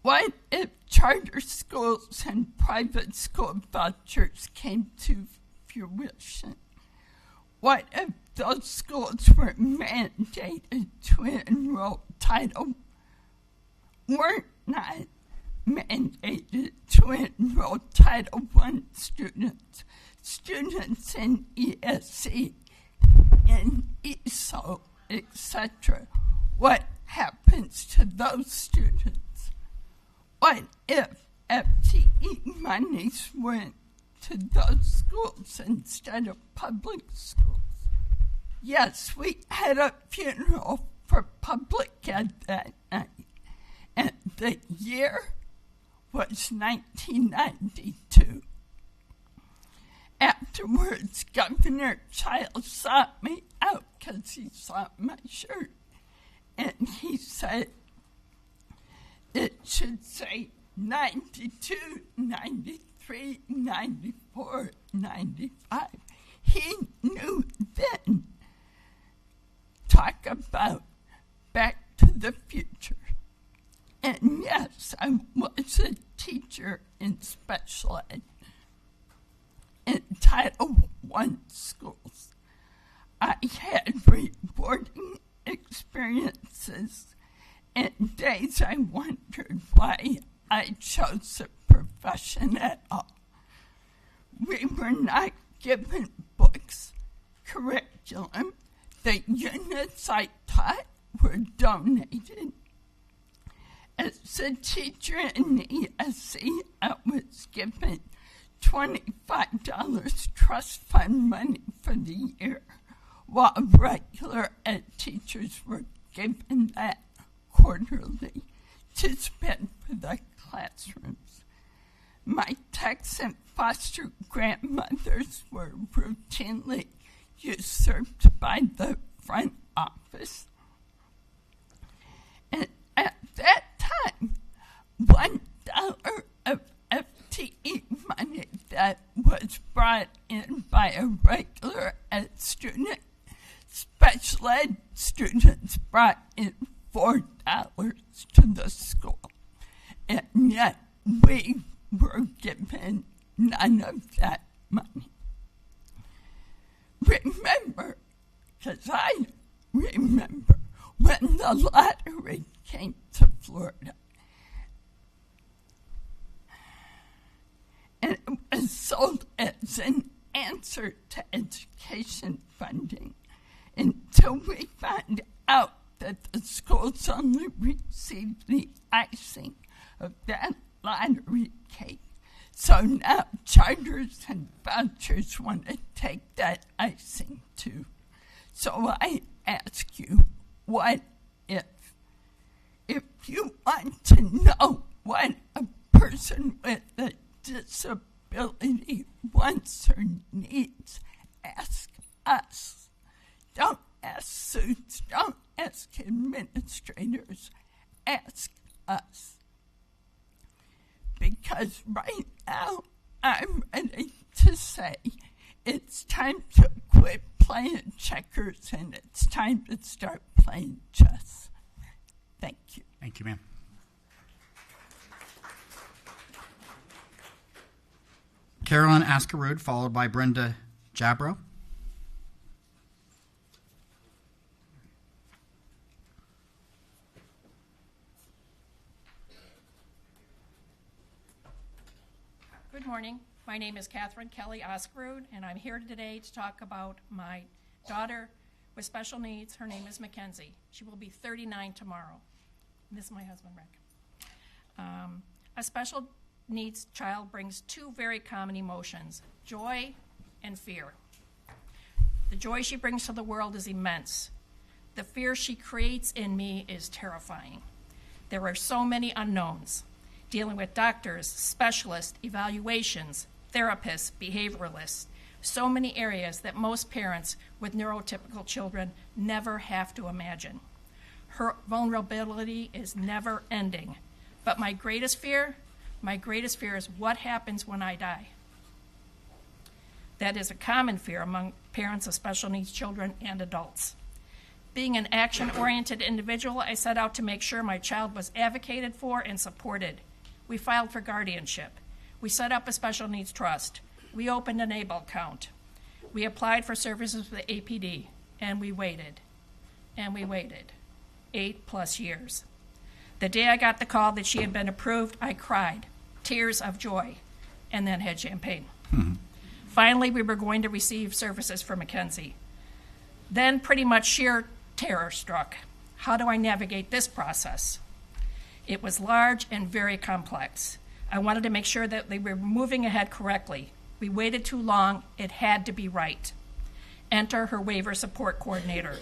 What if charter schools and private school vouchers came to fruition? What if those schools were mandated to enroll were not mandated to enroll Title I students in ESC, in ESOL, etc.? What happens to those students? What if FTE monies went to those schools instead of public schools? Yes, we had a funeral for public ed that night, and the year was 1992. Afterwards, Governor Childs sought me out because he saw my shirt, and he said it should say 92, 93, 94, 95. He knew then. Talk about Back to the Future. And yes, I was a teacher in special ed in Title I schools. I had rewarding experiences and days I wondered why I chose the profession at all. We were not given books, curriculum. The units I taught were donated. As a teacher in ESC, I was given $25 trust fund money for the year, while regular ed teachers were given that quarterly to spend for the classrooms. My techs and foster grandmothers were routinely usurped by the front office. And at that time, $1 of FTE money that was brought in by a regular ed student, special ed students brought in $4 to the school. And yet we were given none of that money. Remember, because I remember when the lottery came to Florida, and it was sold as an answer to education funding until we found out that the schools only received the icing of that lottery cake. So now charters and vouchers want to take that icing too. So I ask you, what if? If you want to know what a person with a disability wants or needs, ask us. Don't ask suits, don't ask administrators, ask us. Because right now, I'm ready to say it's time to quit playing checkers and it's time to start playing chess. Thank you. Thank you, ma'am. Carolyn Askerud, followed by Brenda Jabro. Good morning. My name is Catherine Kelly Askerud, and I'm here today to talk about my daughter with special needs. Her name is Mackenzie. She will be 39 tomorrow. This is my husband, Rick. A special needs child brings two very common emotions, joy and fear. The joy she brings to the world is immense. The fear she creates in me is terrifying. There are so many unknowns, dealing with doctors, specialists, evaluations, therapists, behavioralists. So many areas that most parents with neurotypical children never have to imagine. Her vulnerability is never ending. But my greatest fear is what happens when I die. That is a common fear among parents of special needs children and adults. Being an action-oriented individual, I set out to make sure my child was advocated for and supported. We filed for guardianship. We set up a special needs trust. We opened an ABLE account. We applied for services with the APD, and we waited. And we waited 8+ years. The day I got the call that she had been approved, I cried, tears of joy, and then had champagne. Finally, we were going to receive services for Mackenzie. Then pretty much sheer terror struck. How do I navigate this process? It was large and very complex. I wanted to make sure that they were moving ahead correctly. We waited too long. It had to be right. Enter her waiver support coordinator.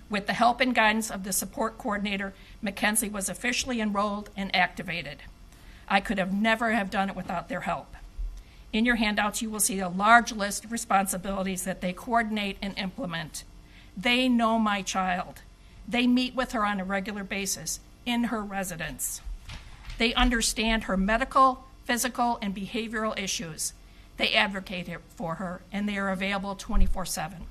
With the help and guidance of the support coordinator, Mackenzie was officially enrolled and activated. I could have never have done it without their help. In your handouts, you will see a large list of responsibilities that they coordinate and implement. They know my child. They meet with her on a regular basis in her residence. They understand her medical, physical, and behavioral issues. They advocate for her, and they are available 24/7.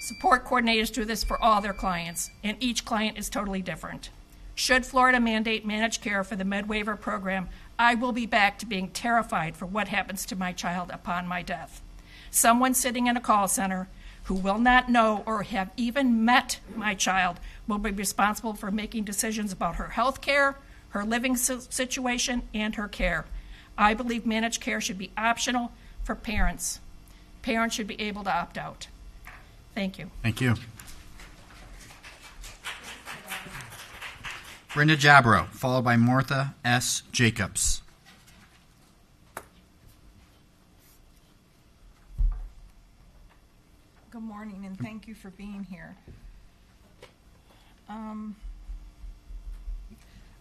Support coordinators do this for all their clients, and each client is totally different. Should Florida mandate managed care for the MedWaiver program, I will be back to being terrified for what happens to my child upon my death. Someone sitting in a call center who will not know or have even met my child will be responsible for making decisions about her health care, her living situation, and her care. I believe managed care should be optional for parents. Parents should be able to opt out. Thank you. Thank you. Brenda Jabro, followed by Martha S. Jacobs. Good morning, and thank you for being here.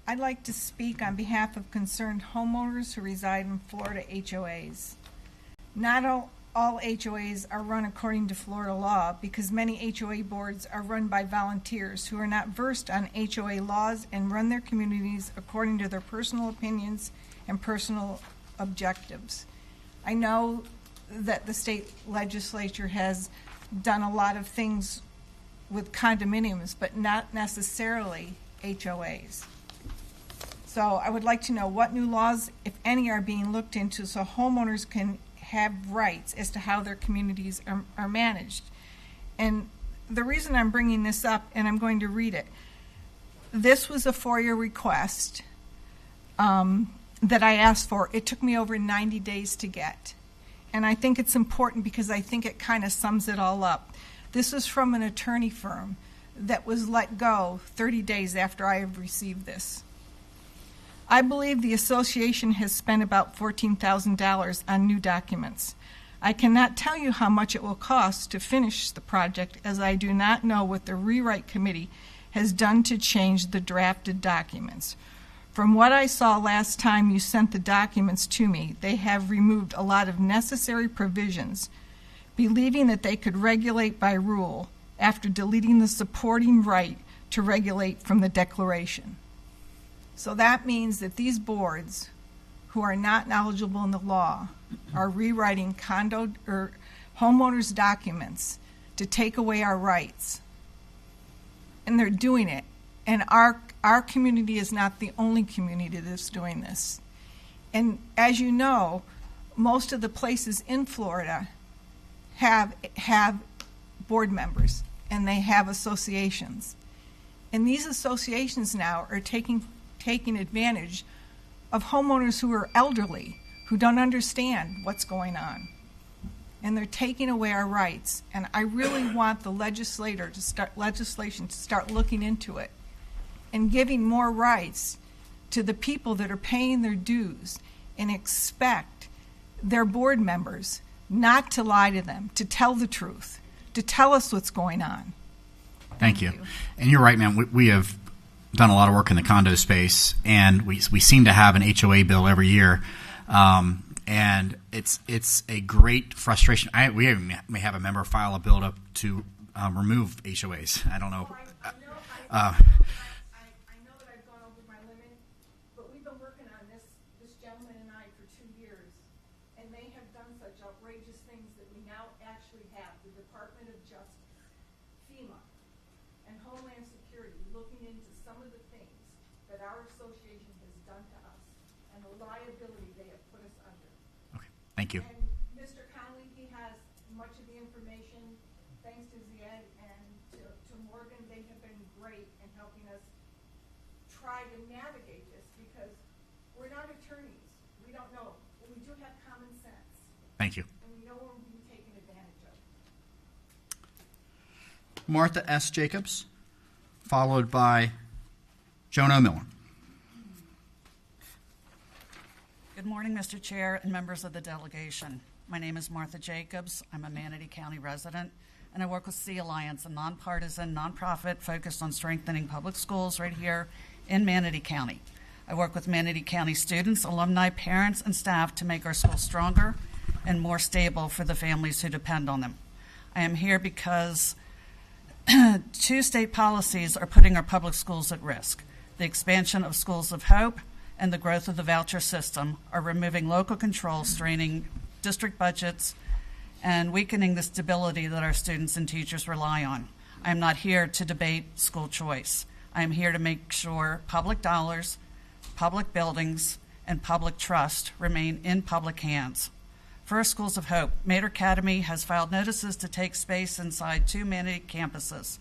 I'd like to speak on behalf of concerned homeowners who reside in Florida HOAs. Not all HOAs are run according to Florida law because many HOA boards are run by volunteers who are not versed on HOA laws and run their communities according to their personal opinions and personal objectives. I know that the state legislature has done a lot of things with condominiums, but not necessarily HOAs. So I would like to know what new laws, if any, are being looked into so homeowners can have rights as to how their communities are managed. And the reason I'm bringing this up, and I'm going to read it, this was a FOIA request that I asked for. It took me over 90 days to get. And I think it's important because I think it kind of sums it all up. This is from an attorney firm that was let go 30 days after I have received this. I believe the association has spent about $14,000 on new documents. I cannot tell you how much it will cost to finish the project, as I do not know what the rewrite committee has done to change the drafted documents. From what I saw last time you sent the documents to me, they have removed a lot of necessary provisions, believing that they could regulate by rule after deleting the supporting right to regulate from the declaration. So that means that these boards, who are not knowledgeable in the law, are rewriting condo or homeowners' documents to take away our rights. And they're doing it. And our community is not the only community that's doing this. And as you know, most of the places in Florida have board members, and they have associations. And these associations now are taking advantage of homeowners who are elderly, who don't understand what's going on. And they're taking away our rights. And I really want the legislation to start looking into it and giving more rights to the people that are paying their dues and expect their board members not to lie to them, to tell the truth, to tell us what's going on. Thank you. And you're right, ma'am. We have done a lot of work in the condo space, and we seem to have an HOA bill every year. And it's a great frustration. We may have a member file a bill to remove HOAs. I don't know. I know that I've gone over my limit, but we've been working on this gentleman and I for 2 years, and they have done such outrageous things that we now actually have the Department of Justice, FEMA, and Homeland Security looking into some of the things that our association has done to us and the liability they have put us under. Okay, thank you. And Mr. Conley, he has much of the information, thanks to Ziad and to Morgan. They have been great in helping us try to navigate this because we're not attorneys. We don't know. But we do have common sense. Thank you. And we know when we're being taken advantage of. Martha S. Jacobs, followed by Jonah Miller. Good morning, Mr. Chair and members of the delegation. My name is Martha Jacobs. I'm a Manatee County resident, and I work with Sea Alliance, a nonpartisan nonprofit focused on strengthening public schools right here in Manatee County. I work with Manatee County students, alumni, parents, and staff to make our schools stronger and more stable for the families who depend on them. I am here because 2 state policies are putting our public schools at risk. The expansion of Schools of Hope and the growth of the voucher system are removing local control, straining district budgets, and weakening the stability that our students and teachers rely on. I am not here to debate school choice. I am here to make sure public dollars, public buildings, and public trust remain in public hands. First, Schools of Hope. Mater Academy has filed notices to take space inside 2 Manatee campuses,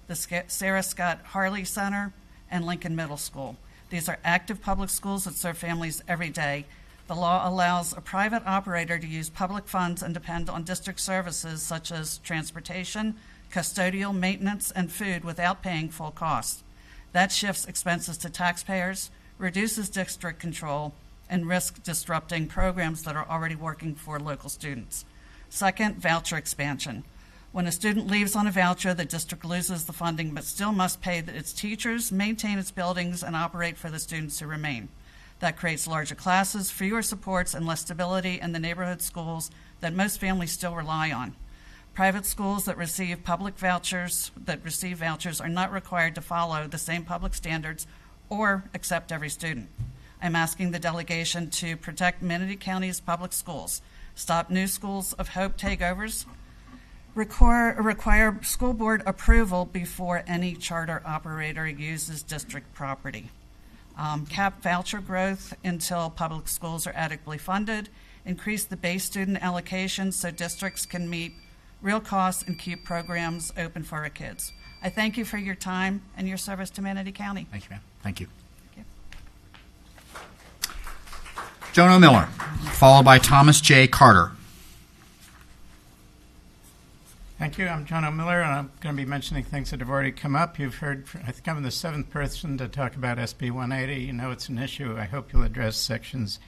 the Sarah Scott Harley Center and Lincoln Middle School. These are active public schools that serve families every day. The law allows a private operator to use public funds and depend on district services such as transportation, custodial, maintenance, and food without paying full costs. That shifts expenses to taxpayers, reduces district control, and risks disrupting programs that are already working for local students. Second, voucher expansion. When a student leaves on a voucher, the district loses the funding but still must pay its teachers, maintain its buildings, and operate for the students who remain. That creates larger classes, fewer supports, and less stability in the neighborhood schools that most families still rely on. Private schools that receive vouchers are not required to follow the same public standards or accept every student. I'm asking the delegation to protect Manatee County's public schools, stop new Schools of Hope takeovers, require school board approval before any charter operator uses district property. Cap voucher growth until public schools are adequately funded, increase the base student allocation so districts can meet real costs and keep programs open for our kids. I thank you for your time and your service to Manatee County. Thank you, ma'am. Thank you. Jonah Miller, followed by Thomas J. Carter. Thank you. I'm John O'Miller, and I'm going to be mentioning things that have already come up. You've heard, I think I'm the 7th person to talk about SB 180. You know it's an issue. I hope you'll address sections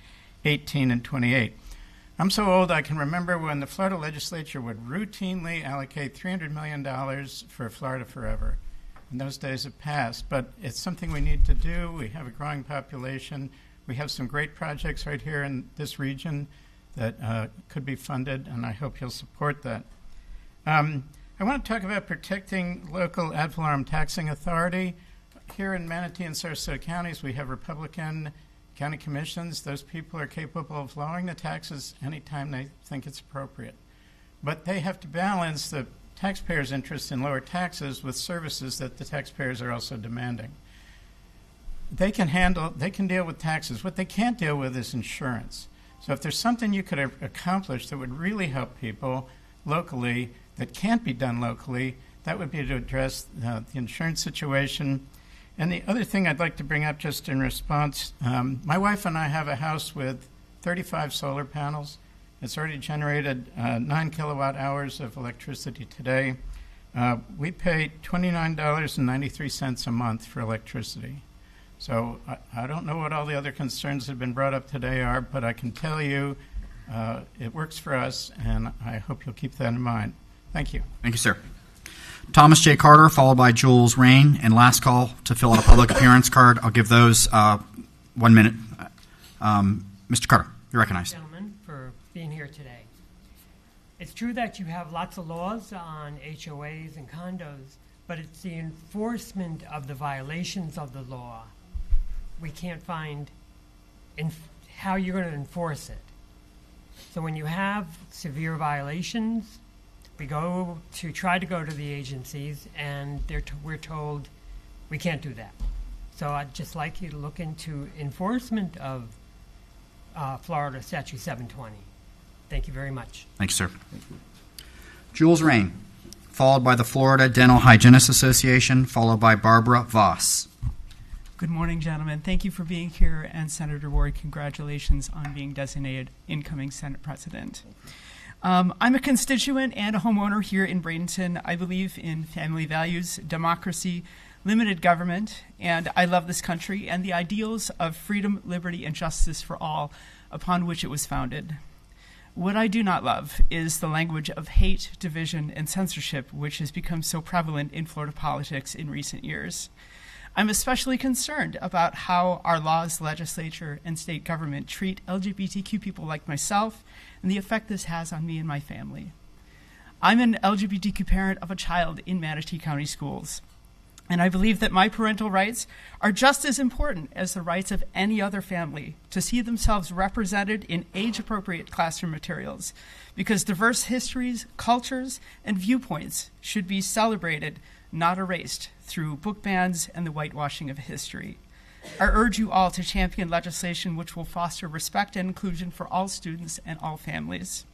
18 and 28. I'm so old I can remember when the Florida legislature would routinely allocate $300 million for Florida Forever. And those days have passed, but it's something we need to do. We have a growing population. We have some great projects right here in this region that could be funded, and I hope you'll support that. I want to talk about protecting local ad valorem taxing authority. Here in Manatee and Sarasota counties, we have Republican county commissions. Those people are capable of lowering the taxes anytime they think it's appropriate. But they have to balance the taxpayers' interest in lower taxes with services that the taxpayers are also demanding. They can deal with taxes. What they can't deal with is insurance. So if there's something you could accomplish that would really help people locally that can't be done locally, that would be to address the insurance situation. And the other thing I'd like to bring up just in response, my wife and I have a house with 35 solar panels. It's already generated 9 kilowatt hours of electricity today. We pay $29.93 a month for electricity. So I don't know what all the other concerns that have been brought up today are, but I can tell you it works for us, and I hope you'll keep that in mind. Thank you. Thank you, sir. Thomas J. Carter, followed by Jules Rain, and last call to fill out a public appearance card. I'll give those 1 minute. Mr. Carter, you're recognized. Gentlemen, here today. It's true that you have lots of laws on HOAs and condos, but it's the enforcement of the violations of the law. We can't find how you're going to enforce it. So when you have severe violations, we try to go to the agencies, and we're told we can't do that. So I'd just like you to look into enforcement of Florida Statute 720. Thank you very much. Thanks, sir. Jules Rain, followed by the Florida Dental Hygienists Association, followed by Barbara Voss. Good morning, gentlemen. Thank you for being here, and Senator Ward, congratulations on being designated incoming Senate President. I'm a constituent and a homeowner here in Bradenton. I believe in family values, democracy, limited government, and I love this country and the ideals of freedom, liberty, and justice for all upon which it was founded. What I do not love is the language of hate, division, and censorship, which has become so prevalent in Florida politics in recent years. I'm especially concerned about how our laws, legislature, and state government treat LGBTQ people like myself and the effect this has on me and my family. I'm an LGBTQ parent of a child in Manatee County schools, and I believe that my parental rights are just as important as the rights of any other family to see themselves represented in age-appropriate classroom materials, because diverse histories, cultures, and viewpoints should be celebrated, not erased through book bans and the whitewashing of history. I urge you all to champion legislation which will foster respect and inclusion for all students and all families.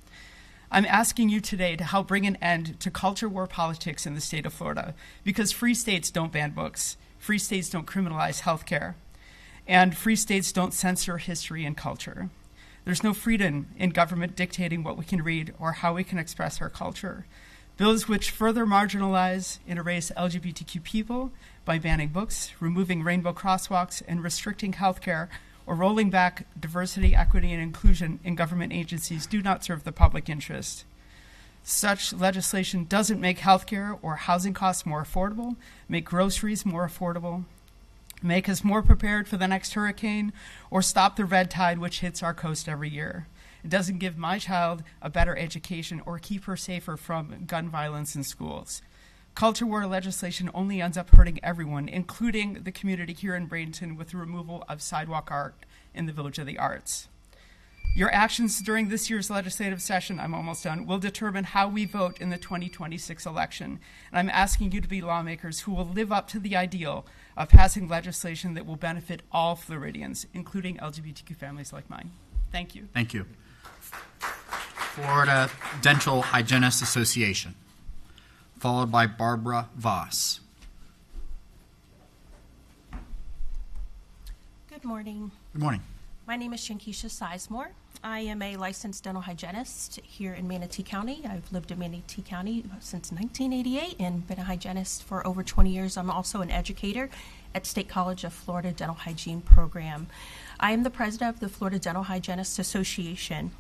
I'm asking you today to help bring an end to culture war politics in the state of Florida, because free states don't ban books, free states don't criminalize healthcare, and free states don't censor history and culture. There's no freedom in government dictating what we can read or how we can express our culture. Bills which further marginalize and erase LGBTQ people by banning books, removing rainbow crosswalks, and restricting healthcare, or rolling back diversity, equity, and inclusion in government agencies do not serve the public interest. Such legislation doesn't make healthcare or housing costs more affordable, make groceries more affordable, make us more prepared for the next hurricane, or stop the red tide which hits our coast every year. It doesn't give my child a better education or keep her safer from gun violence in schools. Culture war legislation only ends up hurting everyone, including the community here in Bradenton, with the removal of sidewalk art in the Village of the Arts. Your actions during this year's legislative session, I'm almost done, will determine how we vote in the 2026 election. And I'm asking you to be lawmakers who will live up to the ideal of passing legislation that will benefit all Floridians, including LGBTQ families like mine. Thank you. Thank you. Florida Dental Hygienists Association, followed by Barbara Voss. Good morning. Good morning. My name is Shankisha Sizemore. I am a licensed dental hygienist here in Manatee County. I've lived in Manatee County since 1988 and been a hygienist for over 20 years. I'm also an educator at State College of Florida Dental Hygiene Program. I am the president of the Florida Dental Hygienists Association,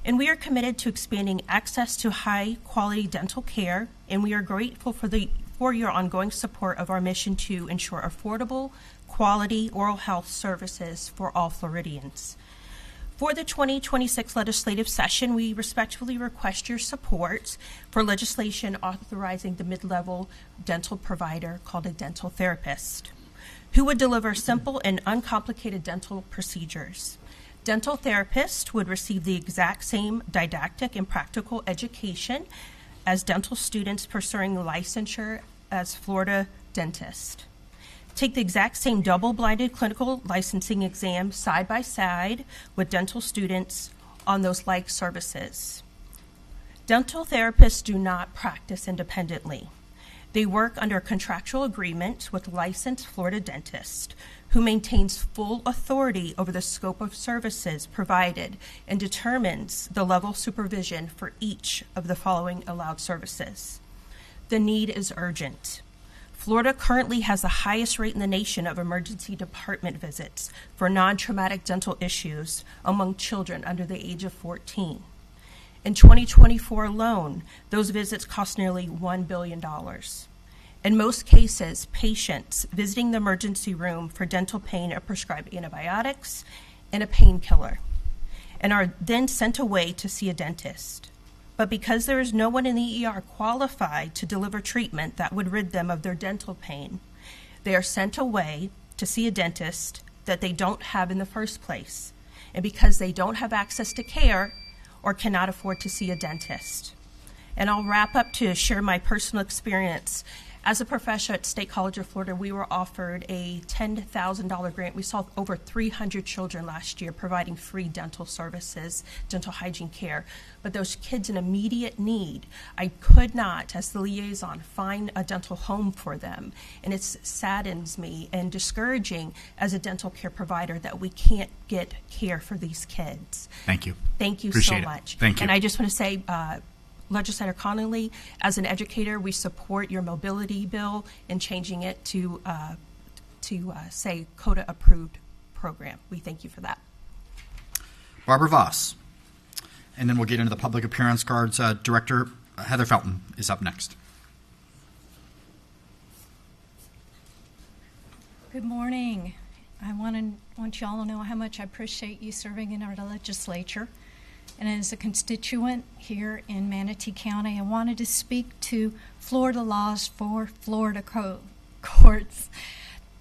and we are committed to expanding access to high-quality dental care, and we are grateful for your ongoing support of our mission to ensure affordable, quality oral health services for all Floridians. For the 2026 legislative session, we respectfully request your support for legislation authorizing the mid-level dental provider called a dental therapist, who would deliver simple and uncomplicated dental procedures. Dental therapists would receive the exact same didactic and practical education as dental students pursuing licensure as Florida dentists. Take the exact same double-blinded clinical licensing exam side by side with dental students on those like services. Dental therapists do not practice independently. They work under a contractual agreement with licensed Florida dentist who maintains full authority over the scope of services provided and determines the level of supervision for each of the following allowed services. The need is urgent. Florida currently has the highest rate in the nation of emergency department visits for non-traumatic dental issues among children under the age of 14. In 2024 alone, those visits cost nearly $1 billion. In most cases, patients visiting the emergency room for dental pain are prescribed antibiotics and a painkiller. and are then sent away to see a dentist. But because there is no one in the ER qualified to deliver treatment that would rid them of their dental pain, they are sent away to see a dentist that they don't have in the first place, and because they don't have access to care or cannot afford to see a dentist. And I'll wrap up to share my personal experience. As a professor at State College of Florida, we were offered a $10,000 grant. We saw over 300 children last year providing free dental services, dental hygiene care. But those kids in immediate need, I could not, as the liaison, find a dental home for them. And it saddens me and discouraging as a dental care provider that we can't get care for these kids. Thank you. Thank you Appreciate so it. much. Thank you. And I just want to say, Legislator Connolly, as an educator, we support your mobility bill and changing it to say CODA-approved program. We thank you for that. Barbara Voss. And then we'll get into the public appearance cards. Director Heather Felton is up next. Good morning. I want you all to know how much I appreciate you serving in our legislature. And as a constituent here in Manatee County, I wanted to speak to Florida laws for Florida courts.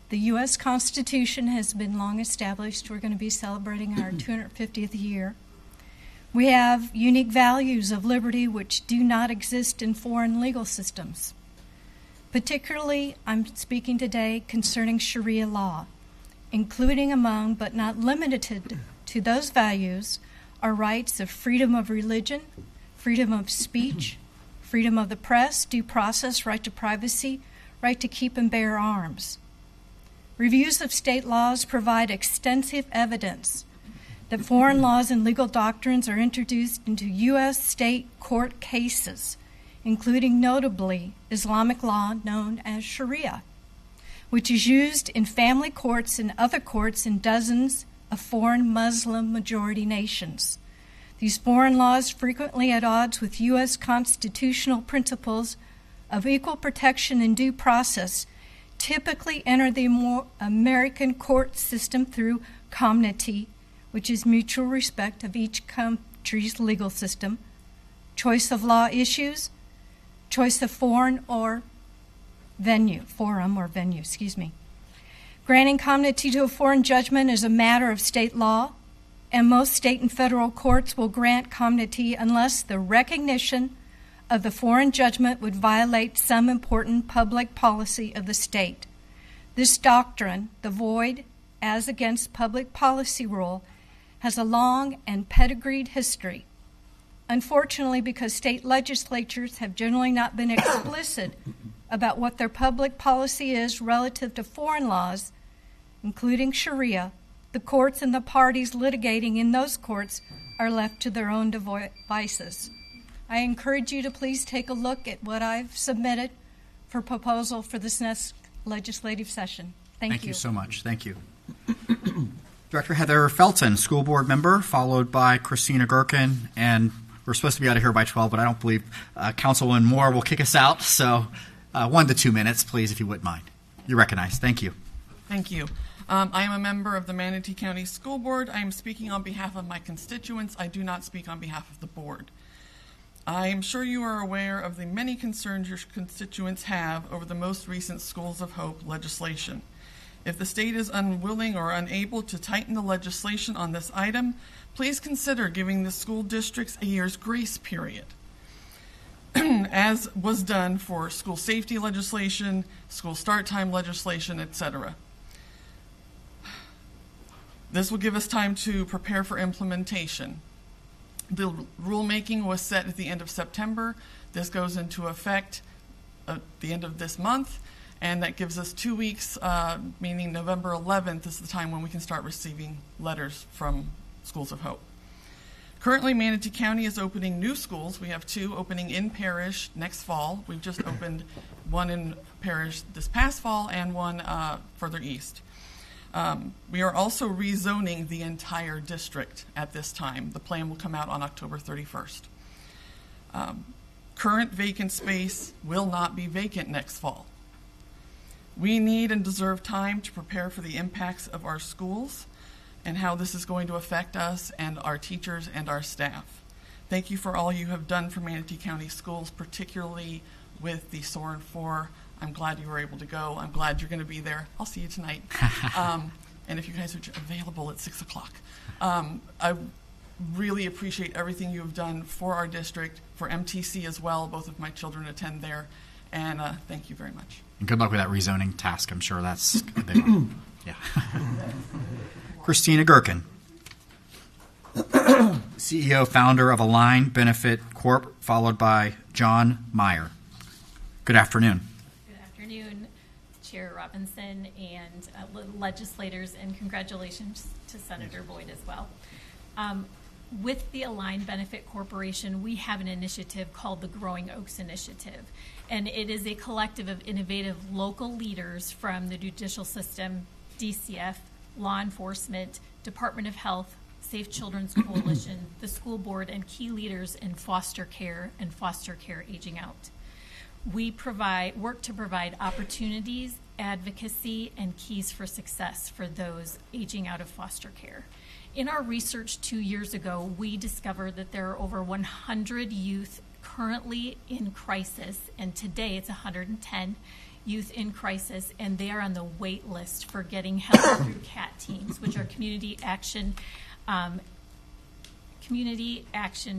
The U.S. Constitution has been long established. We're going to be celebrating our 250th year. We have unique values of liberty which do not exist in foreign legal systems. Particularly, I'm speaking today concerning Sharia law, including among but not limited to those values are rights of freedom of religion, freedom of speech, freedom of the press, due process, right to privacy, right to keep and bear arms. Reviews of state laws provide extensive evidence that foreign laws and legal doctrines are introduced into U.S. state court cases, including notably Islamic law known as Sharia, which is used in family courts and other courts in dozens of foreign Muslim majority nations. These foreign laws, frequently at odds with U.S. constitutional principles of equal protection and due process, typically enter the American court system through comity, which is mutual respect of each country's legal system, choice of law issues, choice of forum or venue. Granting comity to a foreign judgment is a matter of state law, and most state and federal courts will grant comity unless the recognition of the foreign judgment would violate some important public policy of the state. This doctrine, the void as against public policy rule, has a long and pedigreed history. Unfortunately, because state legislatures have generally not been explicit about what their public policy is relative to foreign laws, including Sharia, the courts and the parties litigating in those courts are left to their own devices. I encourage you to please take a look at what I've submitted for proposal for this next legislative session. Thank you so much. Thank you. Director Heather Felton, school board member, followed by Christina Gherkin, and we're supposed to be out of here by 12, but I don't believe Councilwoman Moore will kick us out, so 1 to 2 minutes, please, if you wouldn't mind. You're recognized. Thank you. Thank you. I am a member of the Manatee County School Board. I am speaking on behalf of my constituents. I do not speak on behalf of the board. I am sure you are aware of the many concerns your constituents have over the most recent Schools of Hope legislation. If the state is unwilling or unable to tighten the legislation on this item, please consider giving the school districts a year's grace period, as was done for school safety legislation, school start time legislation, etc. This will give us time to prepare for implementation. The rulemaking was set at the end of September. This goes into effect at the end of this month, and that gives us 2 weeks, meaning November 11th is the time when we can start receiving letters from Schools of Hope. Currently, Manatee County is opening new schools. We have 2 opening in parish next fall. We've just opened one in parish this past fall and one further east. We are also rezoning the entire district at this time. The plan will come out on October 31st. Current vacant space will not be vacant next fall. We need and deserve time to prepare for the impacts of our schools and how this is going to affect us and our teachers and our staff. Thank you for all you have done for Manatee County Schools, particularly with the Soarin' 4. I'm glad you were able to go. I'm glad you're going to be there. I'll see you tonight. And if you guys are available at 6 o'clock. I really appreciate everything you have done for our district, for MTC as well. Both of my children attend there. And thank you very much. And good luck with that rezoning task. I'm sure that's a big one. Yeah. Christina Gherkin, CEO, founder of Align Benefit Corp., followed by John Meyer. Good afternoon. Good afternoon, Chair Robinson and legislators, and congratulations to Senator Boyd as well. With the Align Benefit Corporation, we have an initiative called the Growing Oaks Initiative, and it is a collective of innovative local leaders from the judicial system, DCF, law enforcement, Department of Health, Safe Children's Coalition, the school board, and key leaders in foster care and foster care aging out. We work to provide opportunities, advocacy, and keys for success for those aging out of foster care. In our research 2 years ago, we discovered that there are over 100 youth currently in crisis, and today it's 110 youth in crisis, and they are on the wait list for getting help through CAT teams, which are community action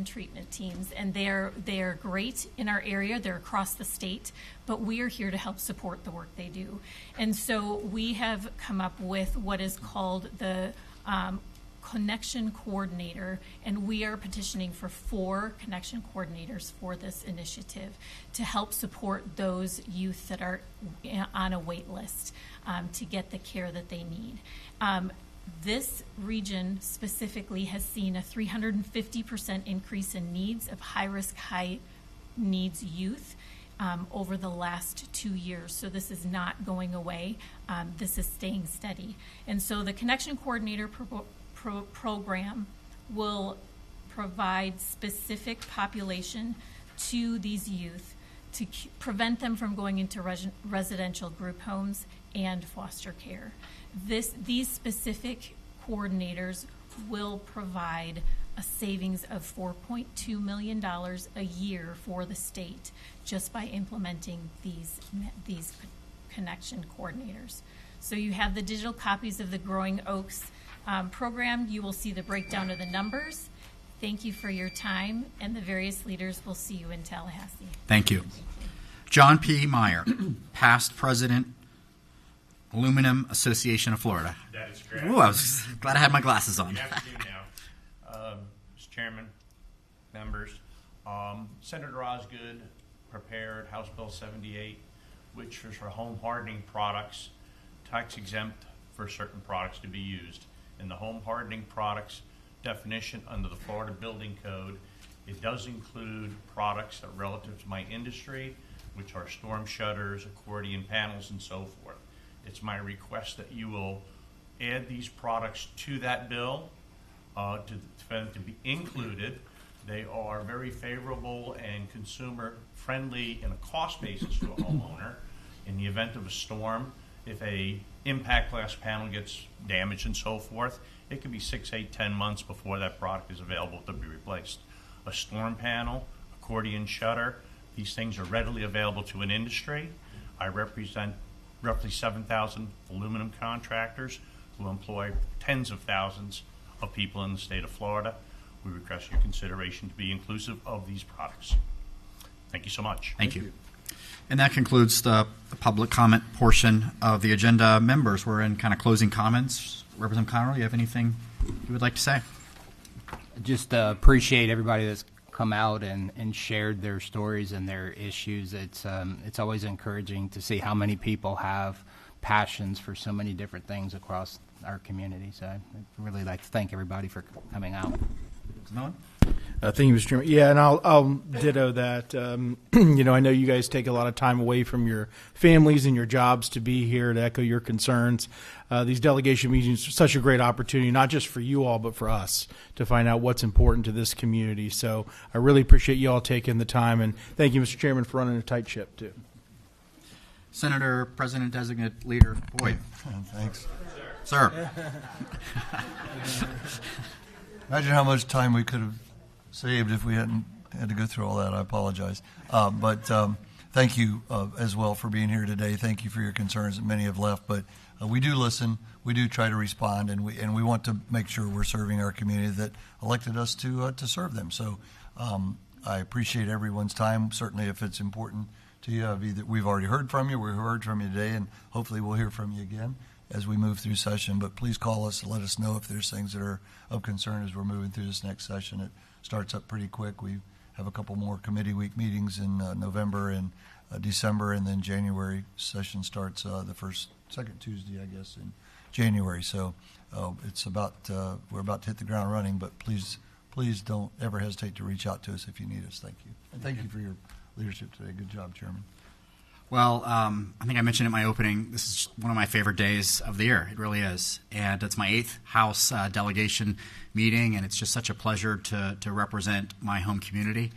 treatment teams, and they are great in our area. They're across the state, but we are here to help support the work they do. And so we have come up with what is called the Connection Coordinator, and we are petitioning for 4 connection coordinators for this initiative to help support those youth that are on a wait list to get the care that they need. This region specifically has seen a 350% increase in needs of high-risk, high-needs youth over the last 2 years. So this is not going away. This is staying steady. And so the Connection Coordinator program will provide specific population to these youth to prevent them from going into residential group homes and foster care. These specific coordinators will provide a savings of $4.2 million a year for the state just by implementing these connection coordinators. So you have the digital copies of the Growing Oaks program. You will see the breakdown of the numbers. Thank you for your time, and the various leaders will see you in Tallahassee. Thank you. John P. Meyer, past president, Aluminum Association of Florida. That is correct. Ooh, I was glad I had my glasses on. Good afternoon now. Mr. Chairman, members, Senator Osgood prepared House Bill 78, which was for home hardening products, tax exempt for certain products to be used. In the home hardening products definition under the Florida Building Code, it does include products that are relative to my industry, which are storm shutters, accordion panels, and so forth. It's my request that you will add these products to that bill for them to be included. They are very favorable and consumer friendly in a cost basis to a homeowner. In the event of a storm, if a impact glass panel gets damaged and so forth, it could be 6, 8, 10 months before that product is available to be replaced. A storm panel, accordion shutter, these things are readily available to an industry. I represent roughly 7,000 aluminum contractors who employ tens of thousands of people in the state of Florida. We request your consideration to be inclusive of these products. Thank you so much. Thank you. And that concludes the public comment portion of the agenda. Members, we're in kind of closing comments. Representative Conroy, you have anything you would like to say? Just appreciate everybody that's come out and shared their stories and their issues. It's always encouraging to see how many people have passions for so many different things across our community. So I'd really like to thank everybody for coming out. Thank you, Mr. Chairman. Yeah, and I'll ditto that. I know you guys take a lot of time away from your families and your jobs to be here to echo your concerns. These delegation meetings are such a great opportunity, not just for you all, but for us to find out what's important to this community. So I really appreciate you all taking the time, and thank you, Mr. Chairman, for running a tight ship, too. Senator, President-designate Leader Boyd. Thanks. Sir. Imagine how much time we could have saved if we hadn't had to go through all that. I apologize. But thank you as well for being here today. Thank you for your concerns. Many have left, but we do listen. We do try to respond, and we want to make sure we're serving our community that elected us to serve them. So I appreciate everyone's time. Certainly, if it's important to you, we've already heard from you. We've heard from you today, and hopefully we'll hear from you again as we move through session. But please call us and let us know if there's things that are of concern as we're moving through this next session. It starts up pretty quick. We have a couple more committee week meetings in November and December, and then January session starts the second Tuesday, I guess, in January. So it's we're about to hit the ground running, but please don't ever hesitate to reach out to us if you need us. Thank you. And thank you for your leadership today. Good job, Chairman. Well, I think I mentioned in my opening, this is one of my favorite days of the year. It really is. And it's my 8th House delegation meeting, and it's just such a pleasure to represent my home community.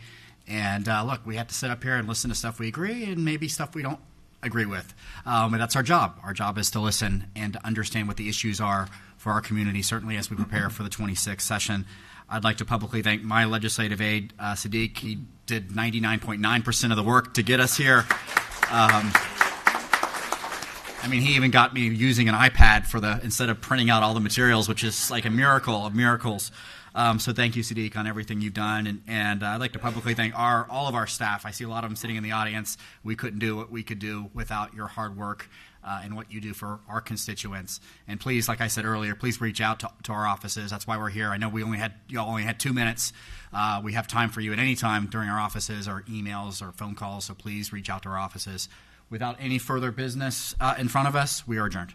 And look, we have to sit up here and listen to stuff we agree and maybe stuff we don't agree with. And that's our job. Our job is to listen and to understand what the issues are for our community, certainly as we prepare for the 26th session. I'd like to publicly thank my legislative aide, Sadiq. He did 99.9% of the work to get us here. I mean, he even got me using an iPad instead of printing out all the materials, which is like a miracle of miracles. So thank you, Sadiq, on everything you've done. And I'd like to publicly thank all of our staff. I see a lot of them sitting in the audience. We couldn't do what we could do without your hard work and what you do for our constituents. And please, like I said earlier, please reach out to our offices. That's why we're here. I know y'all only had 2 minutes. We have time for you at any time during our offices or emails or phone calls, so please reach out to our offices. Without any further business in front of us, we are adjourned.